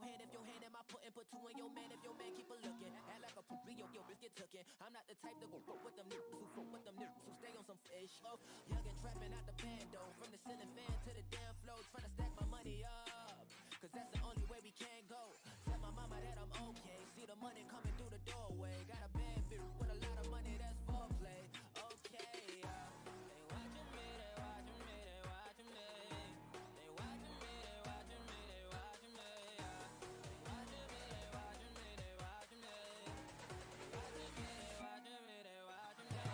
hand if your hand in my pudding. Put two in your man if your man keep a looking. Act like a poop, your bitch get tooken. I'm not the type to go fuck with them niggas who fuck with them niggas who stay on some fish. Oh, young and trapping out the bando. From the ceiling fan to the damn floor. Trying to stack my money up, cause that's the only way we can go. Tell my mama that I'm okay. See the money coming through the doorway. Got a bad bitch with a lot of money, that's foreplay. Okay, they watching me, they watching me, they watching me. They watching me, they watching me, they watching me. They watching me, they watching me, they watching me. They watching me, they watching me, they watching me.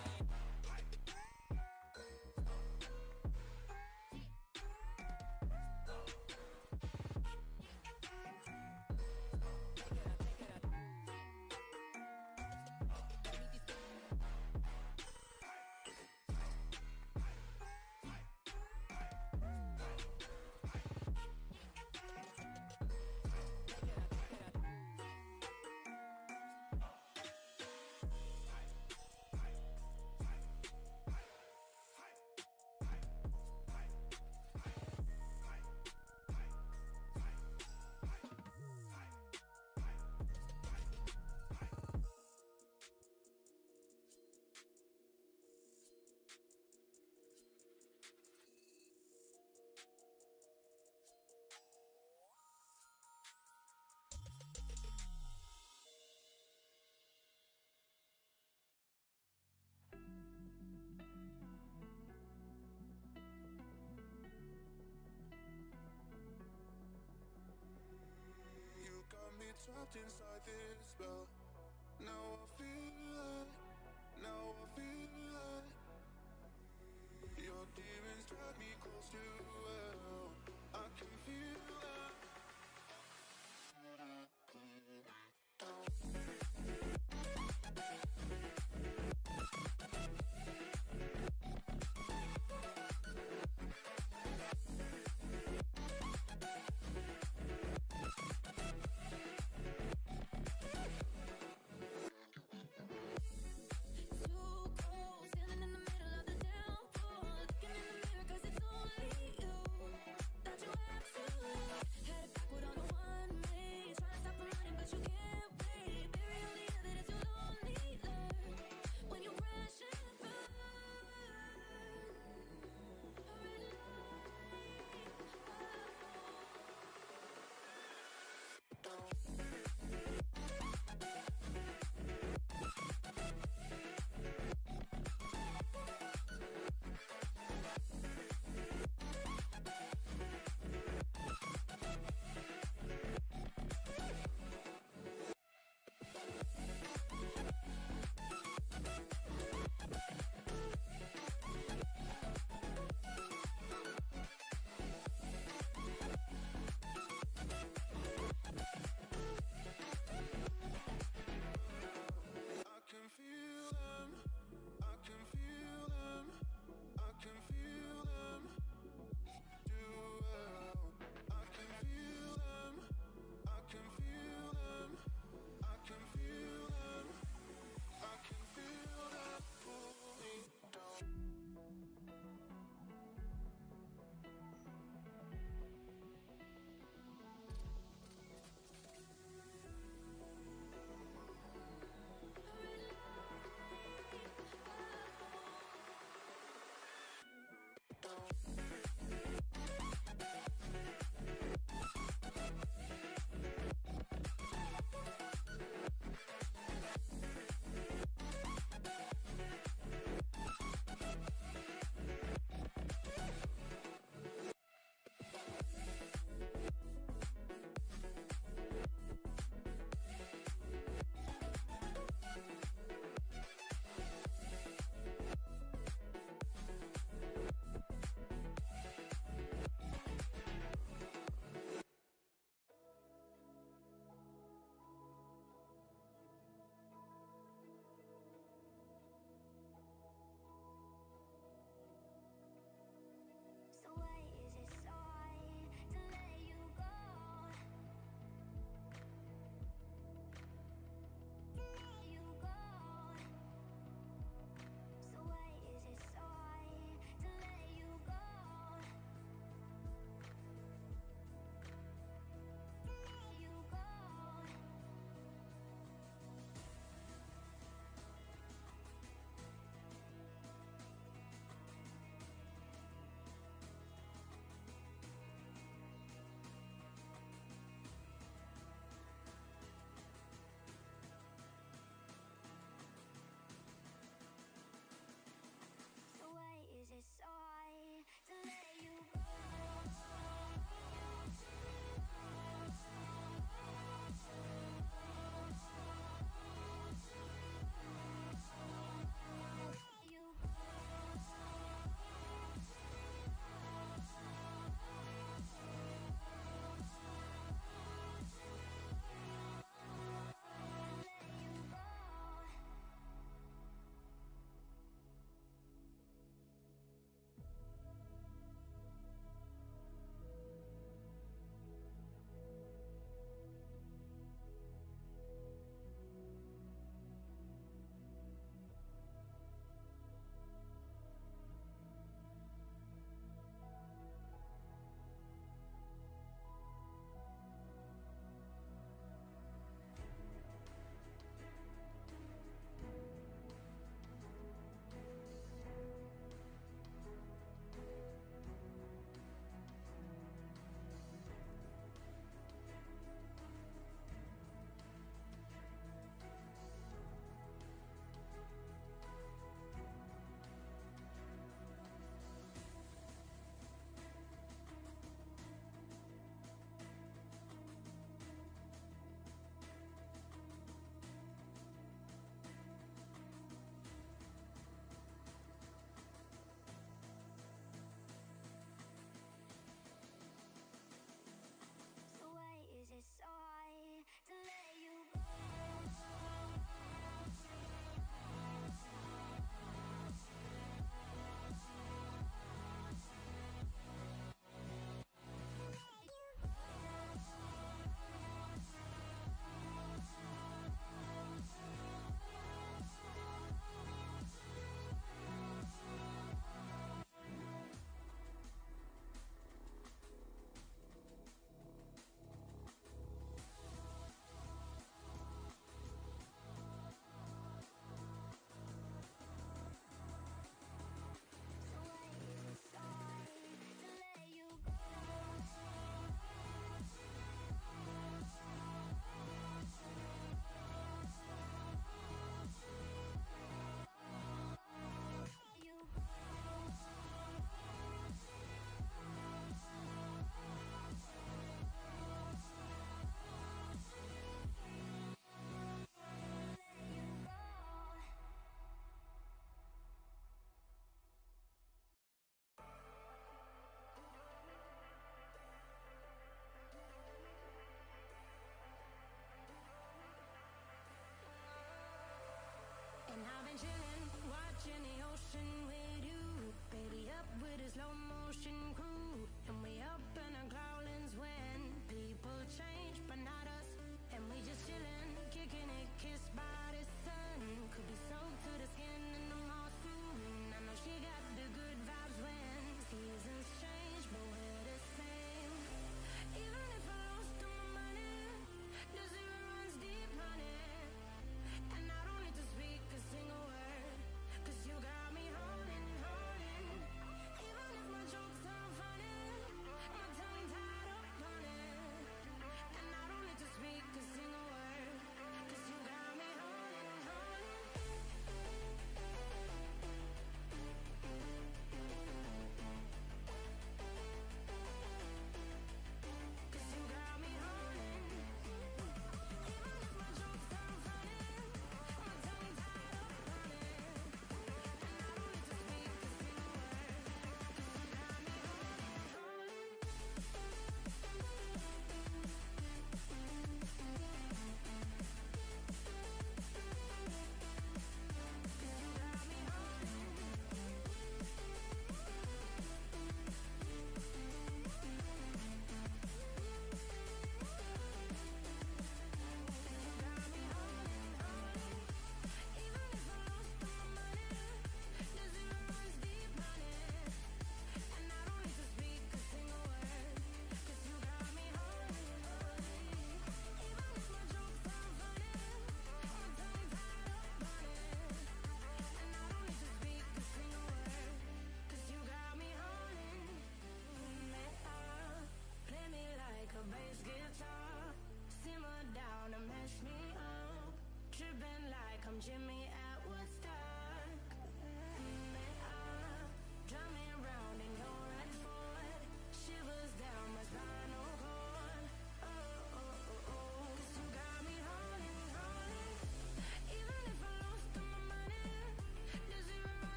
Trapped inside this spell. Now I feel like your demons drag me close to hell. I can feel that. Standing in the middle of the downpour, looking in the mirror 'cause it's only you.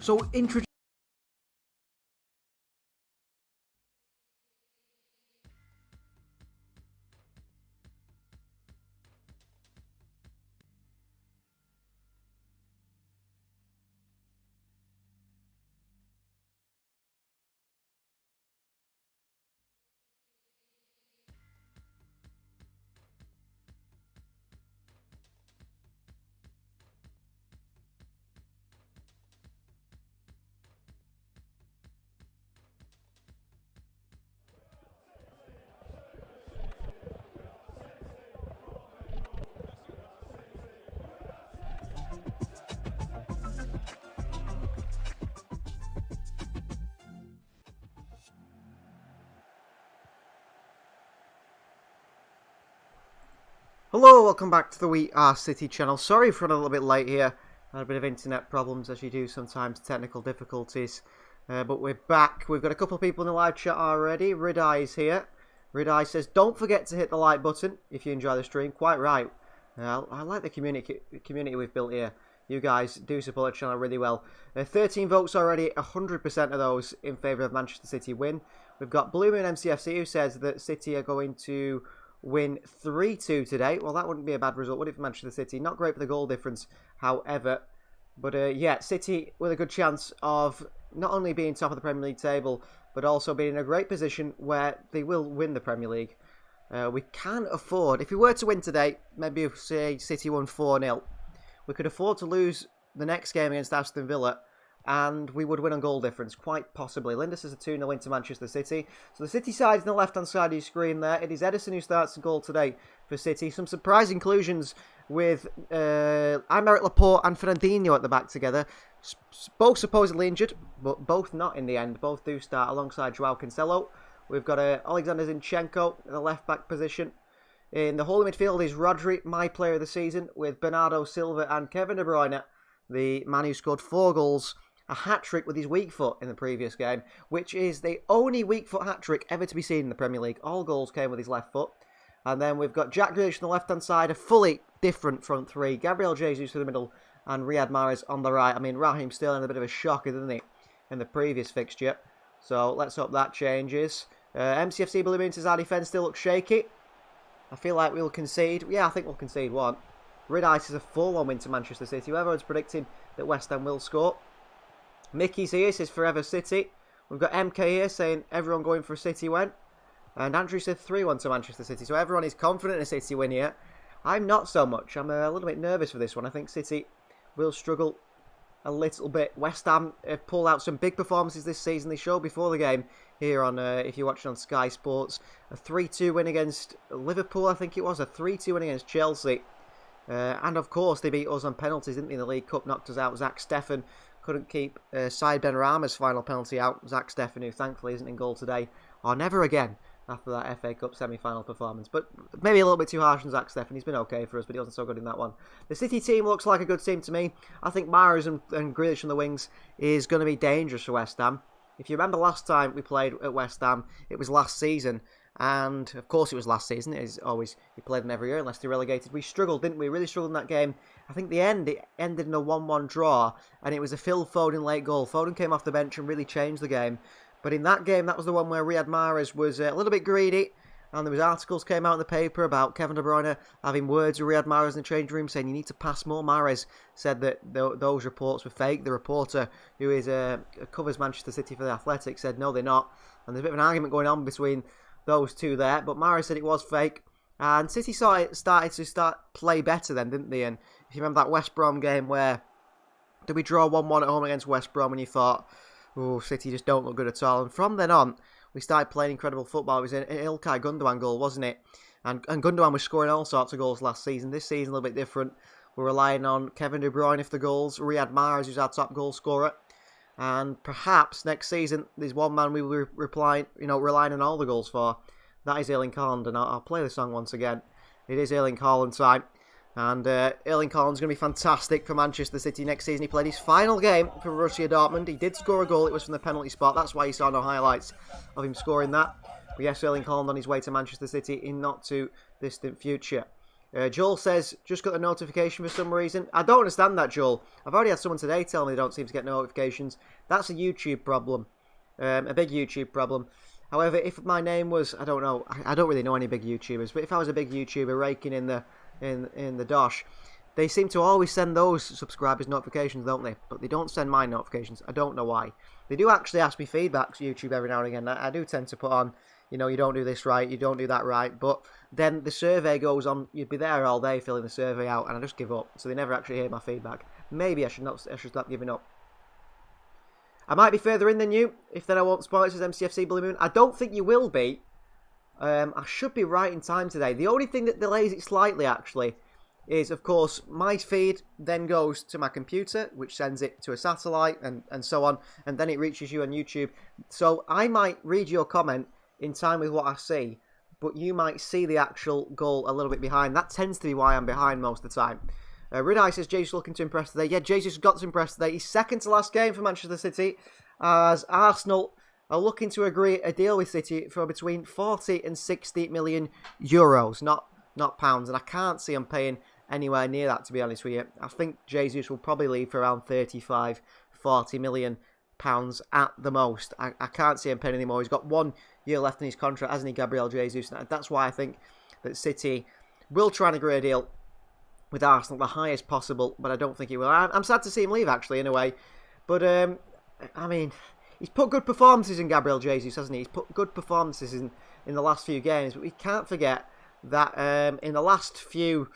So introduce. Hello, welcome back to the We Are City channel. Sorry for running a little bit late here. I had a bit of internet problems, as you do sometimes, technical difficulties. But we're back. We've got a couple of people in the live chat already. Rideye is here. Rideye says, don't forget to hit the like button if you enjoy the stream. Quite right. I like the community we've built here. You guys do support the channel really well. 13 votes already, 100% of those in favour of Manchester City win. We've got Bloomin' MCFC who says that City are going to win 3-2 today. Well, that wouldn't be a bad result, would it, for Manchester City? Not great for the goal difference, however. But yeah, City with a good chance of not only being top of the Premier League table, but also being in a great position where they will win the Premier League. We can afford, if we were to win today, maybe say City won 4-0, we could afford to lose the next game against Aston Villa, and we would win on goal difference, quite possibly. Linda says a 2-0 win to Manchester City. So the City side's on the left-hand side of your screen there. It is Edison who starts the goal today for City. Some surprise inclusions with Aymeric Laporte and Fernandinho at the back together. Both supposedly injured, but both not in the end. Both do start alongside Joao Cancelo. We've got Alexander Zinchenko in the left-back position. In the holding midfield is Rodri, my player of the season, with Bernardo Silva and Kevin De Bruyne, the man who scored 4 goals, a hat-trick with his weak foot in the previous game, which is the only weak foot hat-trick ever to be seen in the Premier League. All goals came with his left foot. And then we've got Jack Grealish on the left-hand side, a fully different front three. Gabriel Jesus in the middle and Riyad Mahrez on the right. I mean, Raheem Sterling a bit of a shocker, isn't he, in the previous fixture. So let's hope that changes. MCFC Blue Moon says our defence still looks shaky. I feel like we'll concede. Yeah, I think we'll concede one. Red Ice is a 4-1 win to Manchester City. Whoever was predicting that West Ham will score. Mickey's here, says Forever City. We've got MK here saying everyone going for a City win. And Andrew said 3-1 to Manchester City. So everyone is confident in a City win here. I'm not so much. I'm a little bit nervous for this one. I think City will struggle a little bit. West Ham have pulled out some big performances this season. They showed before the game here on, if you're watching on Sky Sports, a 3-2 win against Liverpool, I think it was. A 3-2 win against Chelsea. And of course, they beat us on penalties, didn't they? In the League Cup, knocked us out. Zach Steffen couldn't keep Said Benrahma's final penalty out. Zach Steffen, who thankfully isn't in goal today, or never again after that FA Cup semi-final performance. But maybe a little bit too harsh on Zach Steffen. He's been okay for us, but he wasn't so good in that one. The City team looks like a good team to me. I think Mahrez and Grealish on the wings is going to be dangerous for West Ham. If you remember last time we played at West Ham, it was last season. And, of course, it was last season. It is always, we played them every year unless they're relegated. We struggled, didn't we? Really struggled in that game. I think it ended in a 1-1 draw, and it was a Phil Foden late goal. Foden came off the bench and really changed the game. But in that game, that was the one where Riyad Mahrez was a little bit greedy, and there was articles came out in the paper about Kevin De Bruyne having words with Riyad Mahrez in the change room saying you need to pass more. Mahrez said that those reports were fake. The reporter, who covers Manchester City for The Athletic, said no, they're not. And there's a bit of an argument going on between those two there, but Mahrez said it was fake. And City started to play better then, didn't they? And if you remember that West Brom game where did we draw 1-1 at home against West Brom, and you thought, oh, City just don't look good at all. And from then on, we started playing incredible football. It was an Ilkay Gundogan goal, wasn't it? And Gundogan was scoring all sorts of goals last season. This season, a little bit different. We're relying on Kevin De Bruyne for the goals, Riyad Mahrez, who's our top goal scorer. And perhaps next season, there's one man we will be relying on all the goals for. That is Erling Haaland. And I'll play the song once again. It is Erling Haaland time. And Erling Haaland's going to be fantastic for Manchester City next season. He played his final game for Borussia Dortmund. He did score a goal. It was from the penalty spot. That's why you saw no highlights of him scoring that. But yes, Erling Haaland on his way to Manchester City in not too distant future. Joel says, just got the notification for some reason. I don't understand that, Joel. I've already had someone today tell me they don't seem to get notifications. That's a YouTube problem. A big YouTube problem. However, if my name was, I don't know, I don't really know any big YouTubers, but if I was a big YouTuber raking in the dosh, they seem to always send those subscribers notifications, don't they? But they don't send my notifications. I don't know why. They do actually ask me feedback, YouTube, every now and again. I do tend to put on, you don't do this right, you don't do that right. But then the survey goes on. You'd be there all day filling the survey out, and I just give up. So they never actually hear my feedback. Maybe I should stop giving up. I might be further in than you, if then I won't spoil it, says MCFC Blue Moon. I don't think you will be. I should be right in time today. The only thing that delays it slightly, actually, is, of course, my feed then goes to my computer, which sends it to a satellite and so on, and then it reaches you on YouTube. So I might read your comment in time with what I see, but you might see the actual goal a little bit behind. That tends to be why I'm behind most of the time. Ridai says Jesus looking to impress today. Yeah, Jesus got to impress today. He's second to last game for Manchester City, as Arsenal are looking to agree a deal with City for between 40 and 60 million euros, not pounds. And I can't see them paying anywhere near that, to be honest with you. I think Jesus will probably leave for around 35, 40 million pounds at the most. I can't see him paying any more. He's got 1 year left in his contract, hasn't he, Gabriel Jesus? That's why I think that City will try and agree a deal with Arsenal, the highest possible, but I don't think he will. I'm sad to see him leave, actually, in a way. But, I mean, he's put good performances in Gabriel Jesus, hasn't he? He's put good performances in in the last few games, but we can't forget that in the last few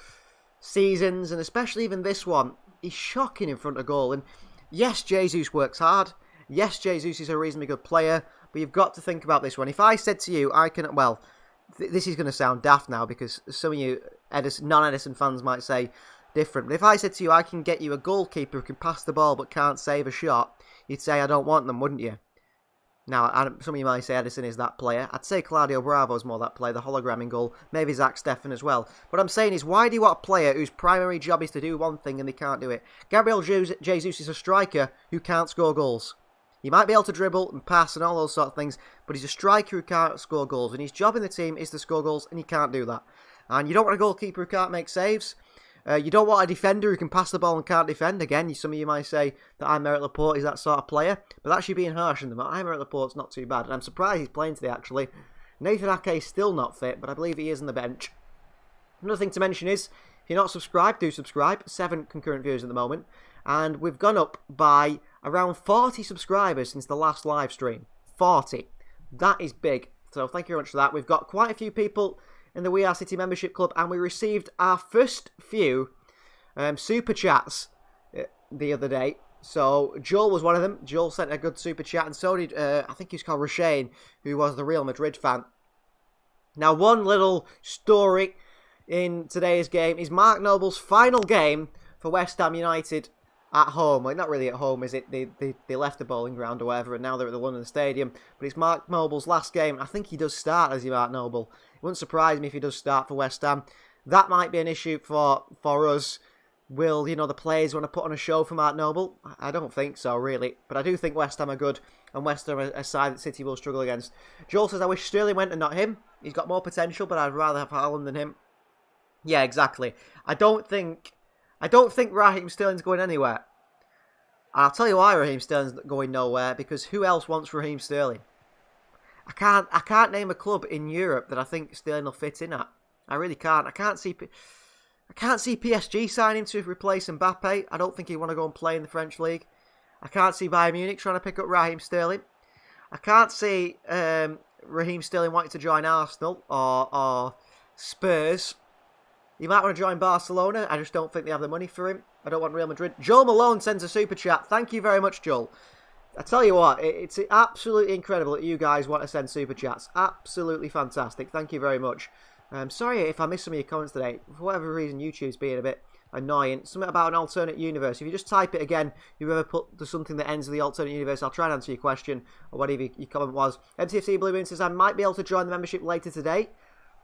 seasons, and especially even this one, he's shocking in front of goal. And yes, Jesus works hard. Yes, Jesus is a reasonably good player, but you've got to think about this one. If I said to you, this is going to sound daft now because some of you non-Edison fans might say different, but if I said to you, I can get you a goalkeeper who can pass the ball but can't save a shot, you'd say I don't want them, wouldn't you? Now, some of you might say Edison is that player. I'd say Claudio Bravo's more that player, the hologram in goal. Maybe Zach Steffen as well. What I'm saying is, why do you want a player whose primary job is to do one thing and they can't do it? Gabriel Jesus is a striker who can't score goals. He might be able to dribble and pass and all those sort of things, but he's a striker who can't score goals. And his job in the team is to score goals, and he can't do that. And you don't want a goalkeeper who can't make saves. You don't want a defender who can pass the ball and can't defend. Again, some of you might say that Aymeric Laporte is that sort of player, but that's you being harsh on them. Aymeric Laporte's not too bad, and I'm surprised he's playing today, actually. Nathan Ake is still not fit, but I believe he is on the bench. Another thing to mention is, if you're not subscribed, do subscribe. 7 concurrent viewers at the moment, and we've gone up by around 40 subscribers since the last live stream. 40. That is big, so thank you very much for that. We've got quite a few people in the We Are City membership club, and we received our first few super chats the other day. So Joel was one of them. Joel sent a good super chat, and so did I think he's called Rashane, who was the Real Madrid fan. Now, one little story in today's game is Mark Noble's final game for West Ham United at home. Well, not really at home, is it? They left the bowling ground or whatever, and now they're at the London Stadium. But it's Mark Noble's last game. I think he does start as Mark Noble. It wouldn't surprise me if he does start for West Ham. That might be an issue for us. Will, the players want to put on a show for Mark Noble? I don't think so, really. But I do think West Ham are good, and West Ham are a side that City will struggle against. Joel says, I wish Sterling went and not him. He's got more potential, but I'd rather have Haaland than him. Yeah, exactly. I don't think Raheem Sterling's going anywhere. And I'll tell you why Raheem Sterling's going nowhere, because who else wants Raheem Sterling? I can't name a club in Europe that I think Sterling will fit in at. I really can't. I can't see PSG signing him to replace Mbappe. I don't think he'd want to go and play in the French league. I can't see Bayern Munich trying to pick up Raheem Sterling. I can't see Raheem Sterling wanting to join Arsenal or Spurs. He might want to join Barcelona. I just don't think they have the money for him. I don't want Real Madrid. Joel Malone sends a super chat. Thank you very much, Joel. I tell you what, it's absolutely incredible that you guys want to send super chats. Absolutely fantastic. Thank you very much. Sorry if I missed some of your comments today. For whatever reason, YouTube's being a bit annoying. Something about an alternate universe. If you just type it again, whoever put something that ends with the alternate universe, I'll try and answer your question or whatever your comment was. MCFC Blue Moon says, I might be able to join the membership later today.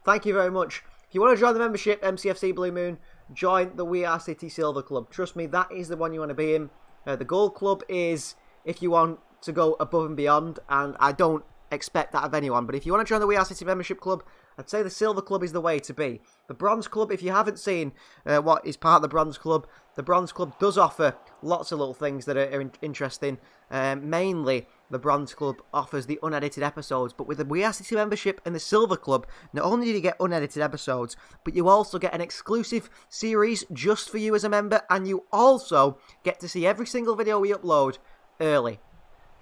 Thank you very much. If you want to join the membership, MCFC Blue Moon, join the We Are City Silver Club. Trust me, that is the one you want to be in. The Gold Club is if you want to go above and beyond, and I don't expect that of anyone. But if you want to join the We Are City membership club, I'd say the Silver Club is the way to be. The Bronze Club, if you haven't seen what is part of the Bronze Club does offer lots of little things that are interesting. Mainly, the Bronze Club offers the unedited episodes, but with the We Are City membership and the Silver Club, not only do you get unedited episodes, but you also get an exclusive series just for you as a member, and you also get to see every single video we upload early.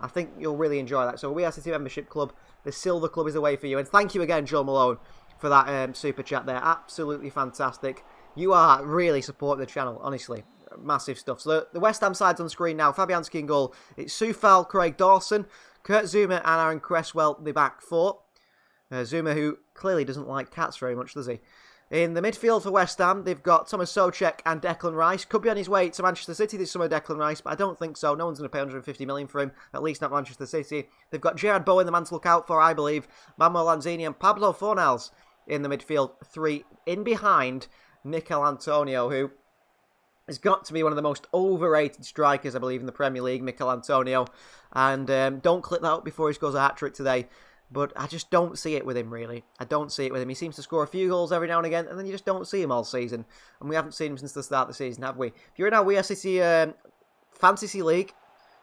I think you'll really enjoy that. So We Are City membership club, the Silver Club is the way for you. And thank you again, Joe Malone, for that super chat there. Absolutely fantastic. You are really supporting the channel, honestly. Massive stuff. So the West Ham side's on screen now. Fabianski in goal. It's Soufal, Craig Dawson, Kurt Zuma and Aaron Cresswell, the back four. Zuma, who clearly doesn't like cats very much, does he? In the midfield for West Ham, they've got Thomas Souček and Declan Rice. Could be on his way to Manchester City this summer, Declan Rice, but I don't think so. No one's going to pay 150 million for him, at least not Manchester City. They've got Gerard Bowen, the man to look out for, I believe. Manuel Lanzini and Pablo Fornals in the midfield three. In behind, Mikel Antonio, who has got to be one of the most overrated strikers, I believe, in the Premier League, Mikel Antonio. And don't click that up before he scores a hat-trick today. But I just don't see it with him, really. I don't see it with him. He seems to score a few goals every now and again, and then you just don't see him all season. And we haven't seen him since the start of the season, have we? If you're in our We Are City Fantasy League,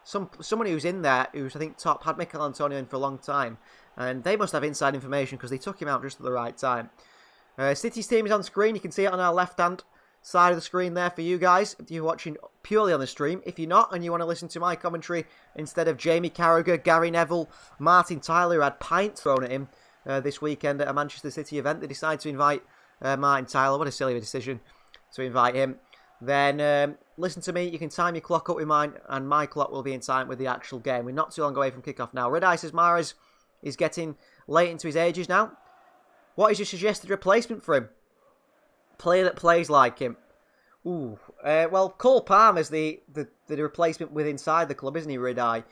someone who's in there, who's I think top, had Mikel Antonio in for a long time. And they must have inside information because they took him out just at the right time. City's team is on screen. You can see it on our left-hand side of the screen there for you guys if you're watching purely on the stream. If you're not and you want to listen to my commentary instead of Jamie Carragher, Gary Neville, Martin Tyler, who had pints thrown at him this weekend at a Manchester City event. They decided to invite Martin Tyler. What a silly decision to invite him. Then listen to me. You can time your clock up with mine, and my clock will be in time with the actual game. We're not too long away from kickoff now. Red Ice says Mahrez is getting late into his ages now. What is your suggested replacement for him? Player that plays like him. Ooh. Well, Cole Palmer's the replacement with inside the club, isn't he, Red Eye?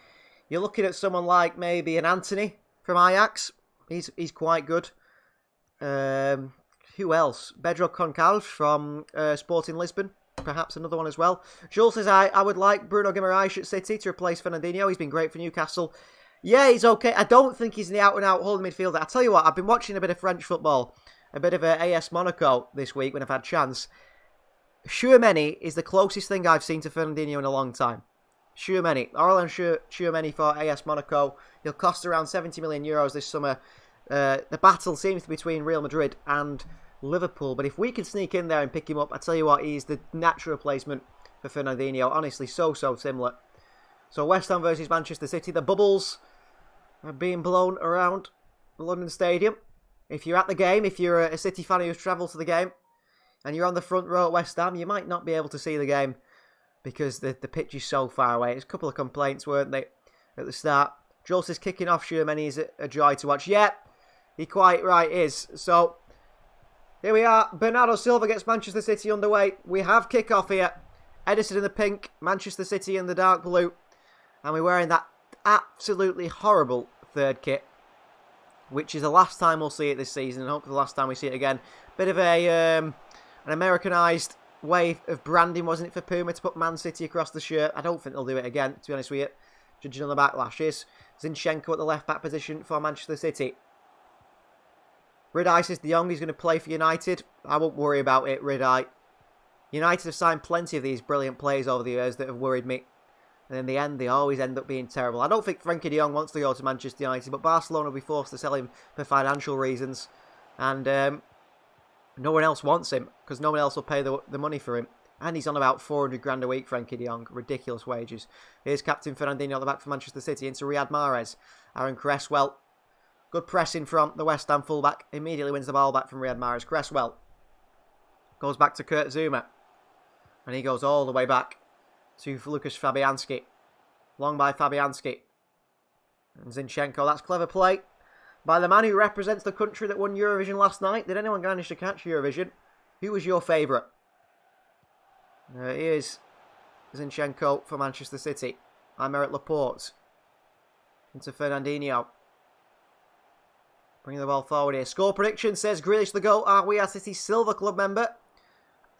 You're looking at someone like maybe an Anthony from Ajax. He's quite good. Who else? Pedro Concalves from Sporting Lisbon. Perhaps another one as well. Jules says, I would like Bruno Guimaraes at City to replace Fernandinho. He's been great for Newcastle. Yeah, he's okay. I don't think he's the out-and-out holding midfielder. I tell you what, I've been watching a bit of French football, a bit of AS Monaco this week when I've had chance. Tchouaméni is the closest thing I've seen to Fernandinho in a long time. Tchouaméni. Aurélien Tchouaméni for AS Monaco. He'll cost around 70 million euros this summer. The battle seems to be between Real Madrid and Liverpool. But if we can sneak in there and pick him up, I tell you what, he's the natural replacement for Fernandinho. Honestly, so similar. So West Ham versus Manchester City. The bubbles are being blown around London Stadium. If you're at the game, if you're a City fan who's travelled to the game, and you're on the front row at West Ham, you might not be able to see the game because the pitch is so far away. There's a couple of complaints, weren't they, at the start. Jules is kicking off Tchouaméni is a joy to watch. Yeah, he quite right is. So, here we are. Bernardo Silva gets Manchester City underway. We have kick-off here. Edison in the pink, Manchester City in the dark blue. And we're wearing that absolutely horrible third kit, which is the last time we'll see it this season, and hopefully the last time we see it again. Bit of an Americanised way of branding, wasn't it, for Puma to put Man City across the shirt? I don't think they'll do it again, to be honest with you, judging on the backlashes. Zinchenko at the left-back position for Manchester City. Red Eye says De Jong is going to play for United. I won't worry about it, Red Eye. United have signed plenty of these brilliant players over the years that have worried me. And in the end, they always end up being terrible. I don't think Frenkie de Jong wants to go to Manchester United, but Barcelona will be forced to sell him for financial reasons. And no one else wants him, because no one else will pay the money for him. And he's on about 400 grand a week, Frenkie de Jong. Ridiculous wages. Here's Captain Fernandinho at the back for Manchester City into Riyad Mahrez. Aaron Cresswell. Good pressing from the West Ham fullback. Immediately wins the ball back from Riyad Mahrez. Cresswell goes back to Kurt Zouma. And he goes all the way back to Lucas Fabianski. Long by Fabianski. And Zinchenko. That's clever play by the man who represents the country that won Eurovision last night. Did anyone manage to catch Eurovision? Who was your favourite? Here's Zinchenko for Manchester City. Aymeric Laporte. Into Fernandinho. Bringing the ball forward here. Score prediction says Grealish the goal. Are we a City Silver Club member?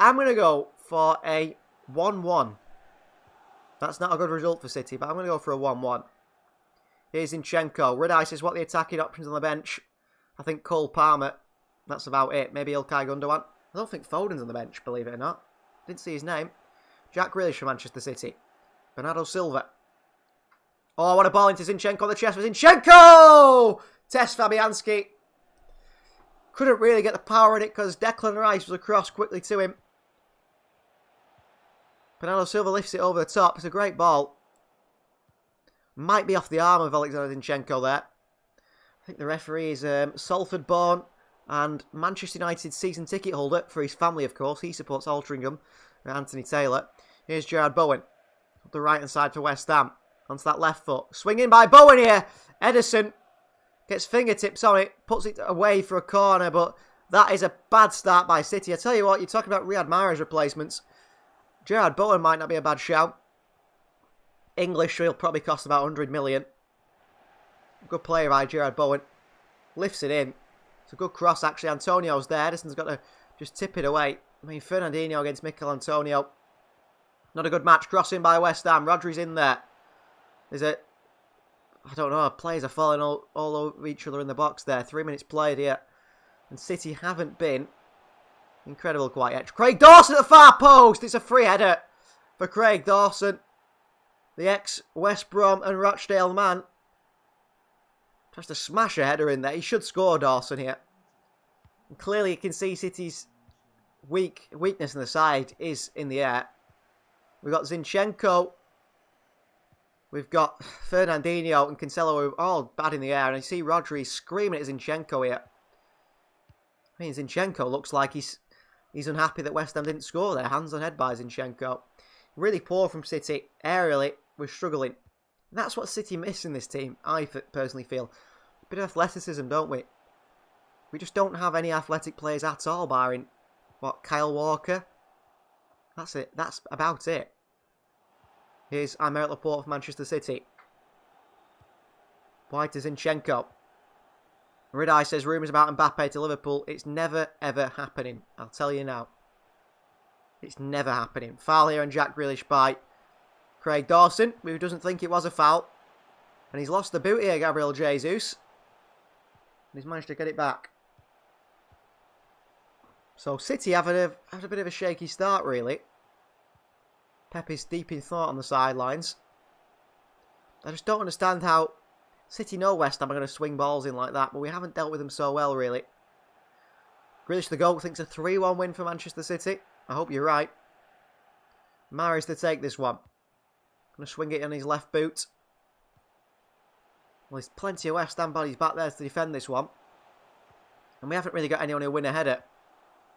I'm going to go for a 1-1. That's not a good result for City, but I'm going to go for a 1-1. Here's Zinchenko. Red Eye says what are the attacking options on the bench? I think Cole Palmer. That's about it. Maybe Ilkay Gundogan. I don't think Foden's on the bench, believe it or not. Didn't see his name. Jack Grealish for Manchester City. Bernardo Silva. Oh, what a ball into Zinchenko on the chest for Zinchenko! Test Fabianski. Couldn't really get the power in it because Declan Rice was across quickly to him. Bernardo Silva lifts it over the top. It's a great ball. Might be off the arm of Alexander Zinchenko there. I think the referee is Salford born and Manchester United season ticket holder for his family, of course. He supports Altrincham, Anthony Taylor. Here's Gerard Bowen. Up the right-hand side for West Ham. Onto that left foot. Swinging by Bowen here. Edison gets fingertips on it. Puts it away for a corner, but that is a bad start by City. I tell you what, you're talking about Riyad Mahrez replacements. Gerard Bowen might not be a bad shout. English, he'll probably cost about 100 million. Good player by Gerard Bowen. Lifts it in. It's a good cross, actually. Antonio's there. Edison's got to just tip it away. I mean, Fernandinho against Mikel Antonio. Not a good match. Crossing by West Ham. Rodri's in there. Is it? I don't know. Players are falling all over each other in the box there. 3 minutes played here. And City haven't been incredible quite yet. Craig Dawson at the far post. It's a free header for Craig Dawson. The ex-West Brom and Rochdale man. Tries to smash a header in there. He should score, Dawson, here. And clearly you can see City's weakness in the side is in the air. We've got Zinchenko we've got Fernandinho and Cancelo who are all bad in the air. And I see Rodri screaming at Zinchenko here. I mean, Zinchenko looks like he's unhappy that West Ham didn't score there. Hands on head by Zinchenko. Really poor from City. Aerially, we're struggling. And that's what City miss in this team, I personally feel. A bit of athleticism, don't we? We just don't have any athletic players at all, barring, what, Kyle Walker? That's it. That's about it. Here's Aymeric Laporte for Manchester City. White to Zinchenko. Ridai says rumours about Mbappe to Liverpool. It's never, ever happening. I'll tell you now. It's never happening. Foul here on Jack Grealish by Craig Dawson, who doesn't think it was a foul. And he's lost the boot here, Gabriel Jesus. And he's managed to get it back. So City have a bit of a shaky start, really. Pepe's deep in thought on the sidelines. I just don't understand how City know West Ham are going to swing balls in like that, but we haven't dealt with them so well, really. Grealish the goal thinks a 3-1 win for Manchester City. I hope you're right. Mahrez to take this one. Going to swing it on his left boot. Well, there's plenty of West Ham bodies back there to defend this one. And we haven't really got anyone who win a header.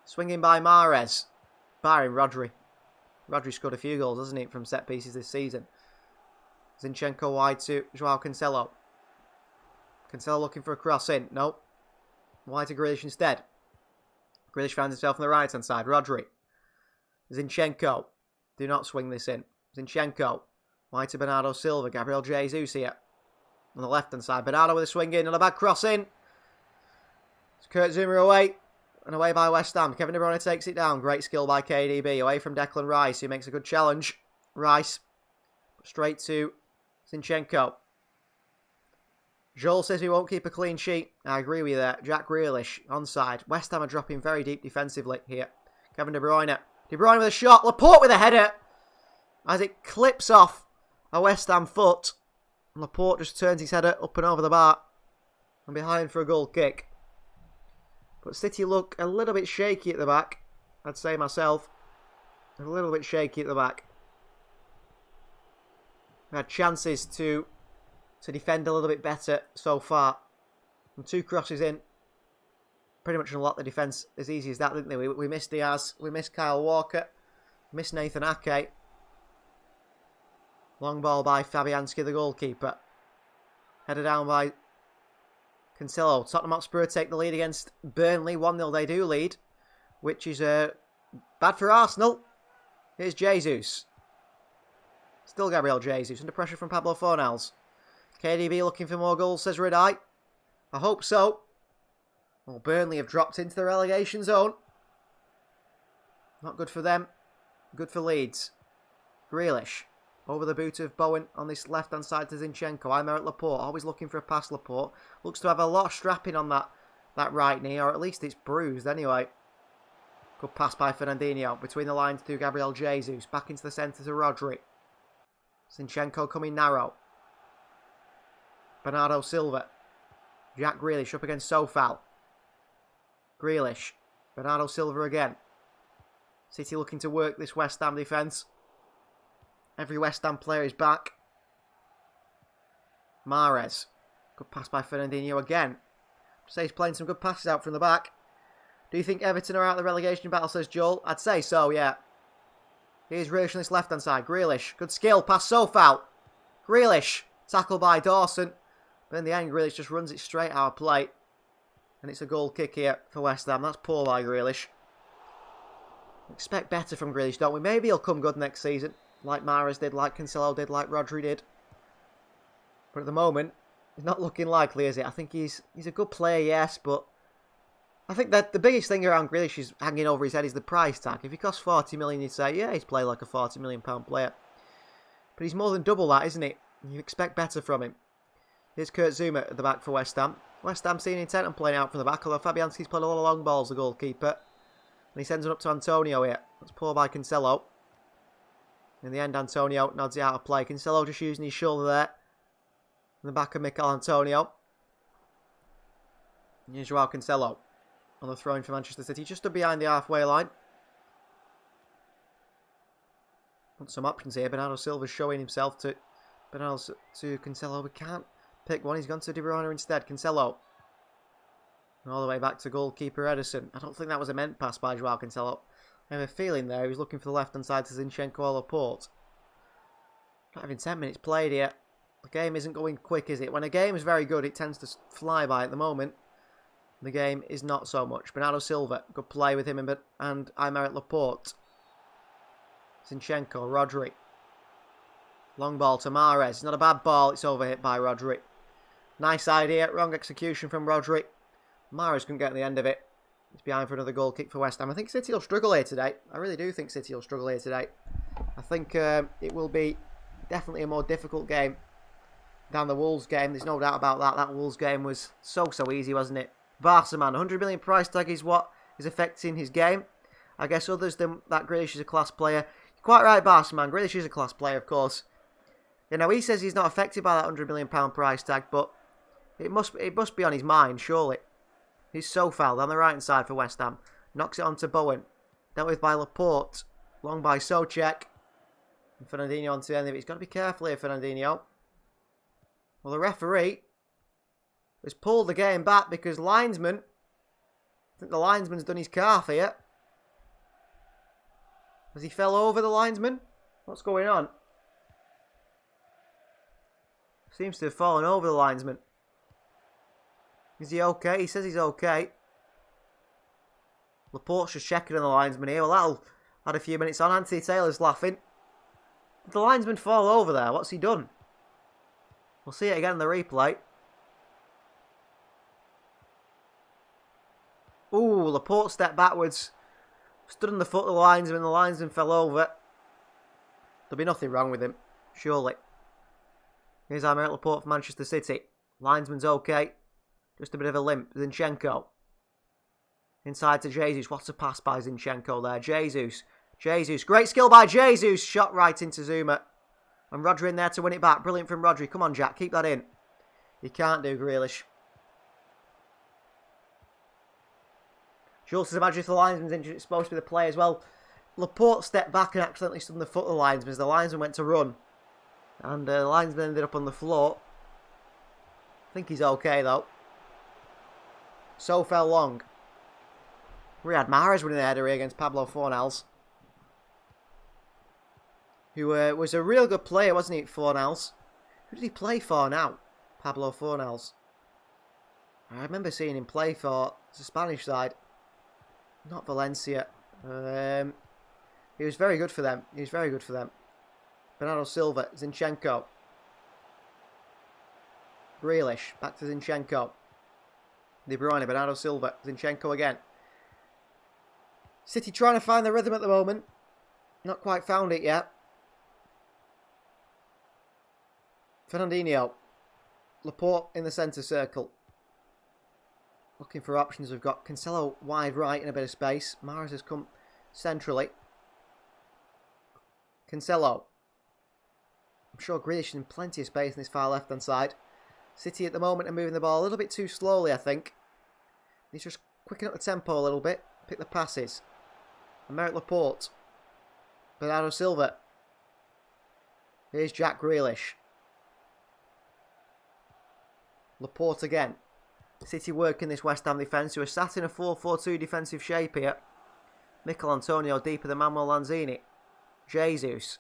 Swinging by Mahrez. Barring Rodri. Rodri scored a few goals, hasn't he, from set pieces this season. Zinchenko wide to Joao Cancelo. Cancelo looking for a cross in. Nope. Wide to Grealish instead. Grealish finds himself on the right hand side. Rodri. Zinchenko. Do not swing this in. Zinchenko. Wide to Bernardo Silva. Gabriel Jesus here. On the left hand side. Bernardo with a swing in and a bad cross in. It's Kurt Zuma away. And away by West Ham. Kevin De Bruyne takes it down. Great skill by KDB. Away from Declan Rice, who makes a good challenge. Rice. Straight to Zinchenko. Joel says we won't keep a clean sheet. I agree with you there. Jack Grealish, onside. West Ham are dropping very deep defensively here. Kevin De Bruyne. De Bruyne with a shot. Laporte with a header. As it clips off a West Ham foot. And Laporte just turns his header up and over the bar. And behind for a goal kick. But City look a little bit shaky at the back. I'd say myself. A little bit shaky at the back. We had chances to defend a little bit better so far. And 2 crosses in. Pretty much unlocked the defence as easy as that, didn't they? We missed Diaz. We missed Kyle Walker. Missed Nathan Ake. Long ball by Fabianski, the goalkeeper. Headed down by Cancelo. Tottenham Hotspur take the lead against Burnley. 1-0 they do lead. Which is bad for Arsenal. Here's Jesus. Still Gabriel Jesus. Under pressure from Pablo Fornals. KDB looking for more goals, says Ridai. I hope so. Well, Burnley have dropped into the relegation zone. Not good for them. Good for Leeds. Grealish. Over the boot of Bowen on this left-hand side to Zinchenko. Aymeric Laporte. Always looking for a pass, Laporte. Looks to have a lot of strapping on that right knee. Or at least it's bruised anyway. Good pass by Fernandinho. Between the lines to Gabriel Jesus. Back into the centre to Rodri. Zinchenko coming narrow. Bernardo Silva. Jack Grealish up against Sofal. Grealish. Bernardo Silva again. City looking to work this West Ham defence. Every West Ham player is back. Mahrez. Good pass by Fernandinho again. Say he's playing some good passes out from the back. Do you think Everton are out of the relegation battle, says Joel? I'd say so, yeah. Here's Grealish on this left-hand side. Grealish. Good skill. Pass Sofal. Grealish. Tackled by Dawson. But in the end, Grealish just runs it straight out of play. And it's a goal kick here for West Ham. That's poor by Grealish. Expect better from Grealish, don't we? Maybe he'll come good next season. Like Mahrez did, like Cancelo did, like Rodri did. But at the moment, it's not looking likely, is it? I think he's a good player, yes, but I think that the biggest thing around Grealish is hanging over his head is the price tag. If he costs 40 million, you'd say, yeah, he's played like a £40 million player. But he's more than double that, isn't he? You expect better from him. Here's Kurt Zuma at the back for West Ham. West Ham seeing intent on playing out from the back, although Fabianski's played a lot of long balls, the goalkeeper. And he sends it up to Antonio here. That's poor by Cancelo. In the end, Antonio nods it out of play. Cancelo just using his shoulder there. In the back of Mikel Antonio. Here's Joao Cancelo on the throw-in for Manchester City. Just up behind the halfway line. Want some options here. Bernardo Silva's showing himself to Bernal to Cancelo. We can't pick one. He's gone to De Bruyne instead. Cancelo. All the way back to goalkeeper Ederson. I don't think that was a meant pass by Joao Cancelo. I have a feeling there he was looking for the left-hand side to Zinchenko or Laporte. Not even 10 minutes played here. The game isn't going quick, is it? When a game is very good, it tends to fly by at the moment. The game is not so much. Bernardo Silva, good play with him and Aymeric Laporte. Zinchenko, Rodri. Long ball to Mahrez. It's not a bad ball, it's overhit by Rodri. Nice idea, wrong execution from Rodri. Mahrez couldn't get to the end of it. He's behind for another goal kick for West Ham. I think City will struggle here today. I really do think City will struggle here today. I think it will be definitely a more difficult game than the Wolves game. There's no doubt about that. That Wolves game was so easy, wasn't it? Barca man, 100 million price tag is what is affecting his game. I guess others than that Grealish is a class player. You're quite right, Barca man. Grealish is a class player, of course. You know, he says he's not affected by that £100 million price tag, but it must be on his mind, surely. He's so foul down the right-hand side for West Ham. Knocks it onto Bowen. Dealt with by Laporte. Long by Souček. And Fernandinho onto the end of it. He's got to be careful here, Fernandinho. Well, the referee has pulled the game back because linesman... I think the linesman's done his calf here. Has he fell over the linesman? What's going on? Seems to have fallen over the linesman. Is he okay? He says he's okay. Laporte's just checking on the linesman here. Well, that'll add a few minutes on. Anthony Taylor's laughing. Did the linesman fall over there? What's he done? We'll see it again in the replay. Ooh, Laporte stepped backwards. Stood on the foot of the linesman fell over. There'll be nothing wrong with him, surely. Here's Aymeric Laporte for Manchester City. Linesman's okay. Just a bit of a limp. Zinchenko. Inside to Jesus. What a pass by Zinchenko there. Jesus. Great skill by Jesus. Shot right into Zuma. And Rodri in there to win it back. Brilliant from Rodri. Come on, Jack. Keep that in. You can't do, Grealish. Jules says, imagine if the linesman's injured. It's supposed to be the play as well. Laporte stepped back and accidentally stood on the foot of the linesman as the linesman went to run. And the linesman ended up on the floor. I think he's okay, though. So fell long. Riyad Mahrez winning the header against Pablo Fornals. Who was a real good player, wasn't he, Fornals? Who did he play for now? Pablo Fornals. I remember seeing him play for the Spanish side. Not Valencia. He was very good for them. Bernardo Silva, Zinchenko. Grealish, back to Zinchenko. De Bruyne, Bernardo Silva, Zinchenko again. City trying to find the rhythm at the moment. Not quite found it yet. Fernandinho. Laporte in the centre circle. Looking for options. We've got Cancelo wide right in a bit of space. Mahrez has come centrally. Cancelo. I'm sure Grealish is in plenty of space in this far left-hand side. City at the moment are moving the ball a little bit too slowly, I think. He's just quicken up the tempo a little bit. Pick the passes. Aymeric Laporte. Bernardo Silva. Here's Jack Grealish. Laporte again. City working this West Ham defence, who are sat in a 4-4-2 defensive shape here. Mikel Antonio deeper than Manuel Lanzini. Jesus.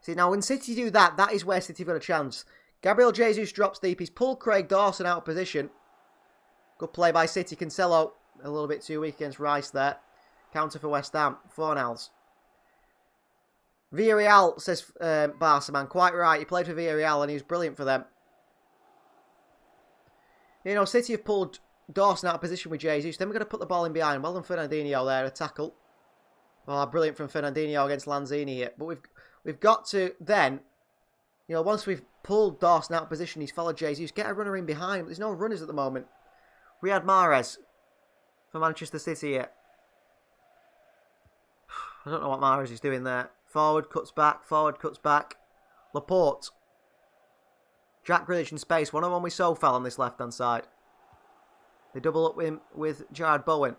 See, now when City do that, that is where City have got a chance. Gabriel Jesus drops deep. He's pulled Craig Dawson out of position. Good play by City. Cancelo a little bit too weak against Rice there. Counter for West Ham. Fornals. Villarreal, says Barca man. Quite right. He played for Villarreal and he was brilliant for them. You know, City have pulled Dawson out of position with Jesus. Then we're going to put the ball in behind. Well done, Fernandinho there. A tackle. Oh, brilliant from Fernandinho against Lanzini here. But we've got to then, you know, once we've pulled Dawson out of position, he's followed Jesus. Get a runner in behind. There's no runners at the moment. Riyad Mahrez for Manchester City here. I don't know what Mahrez is doing there. Forward, cuts back. Laporte. Jack Grealish in space. One-on-one with Sofal on this left-hand side. They double up with Gerard Bowen.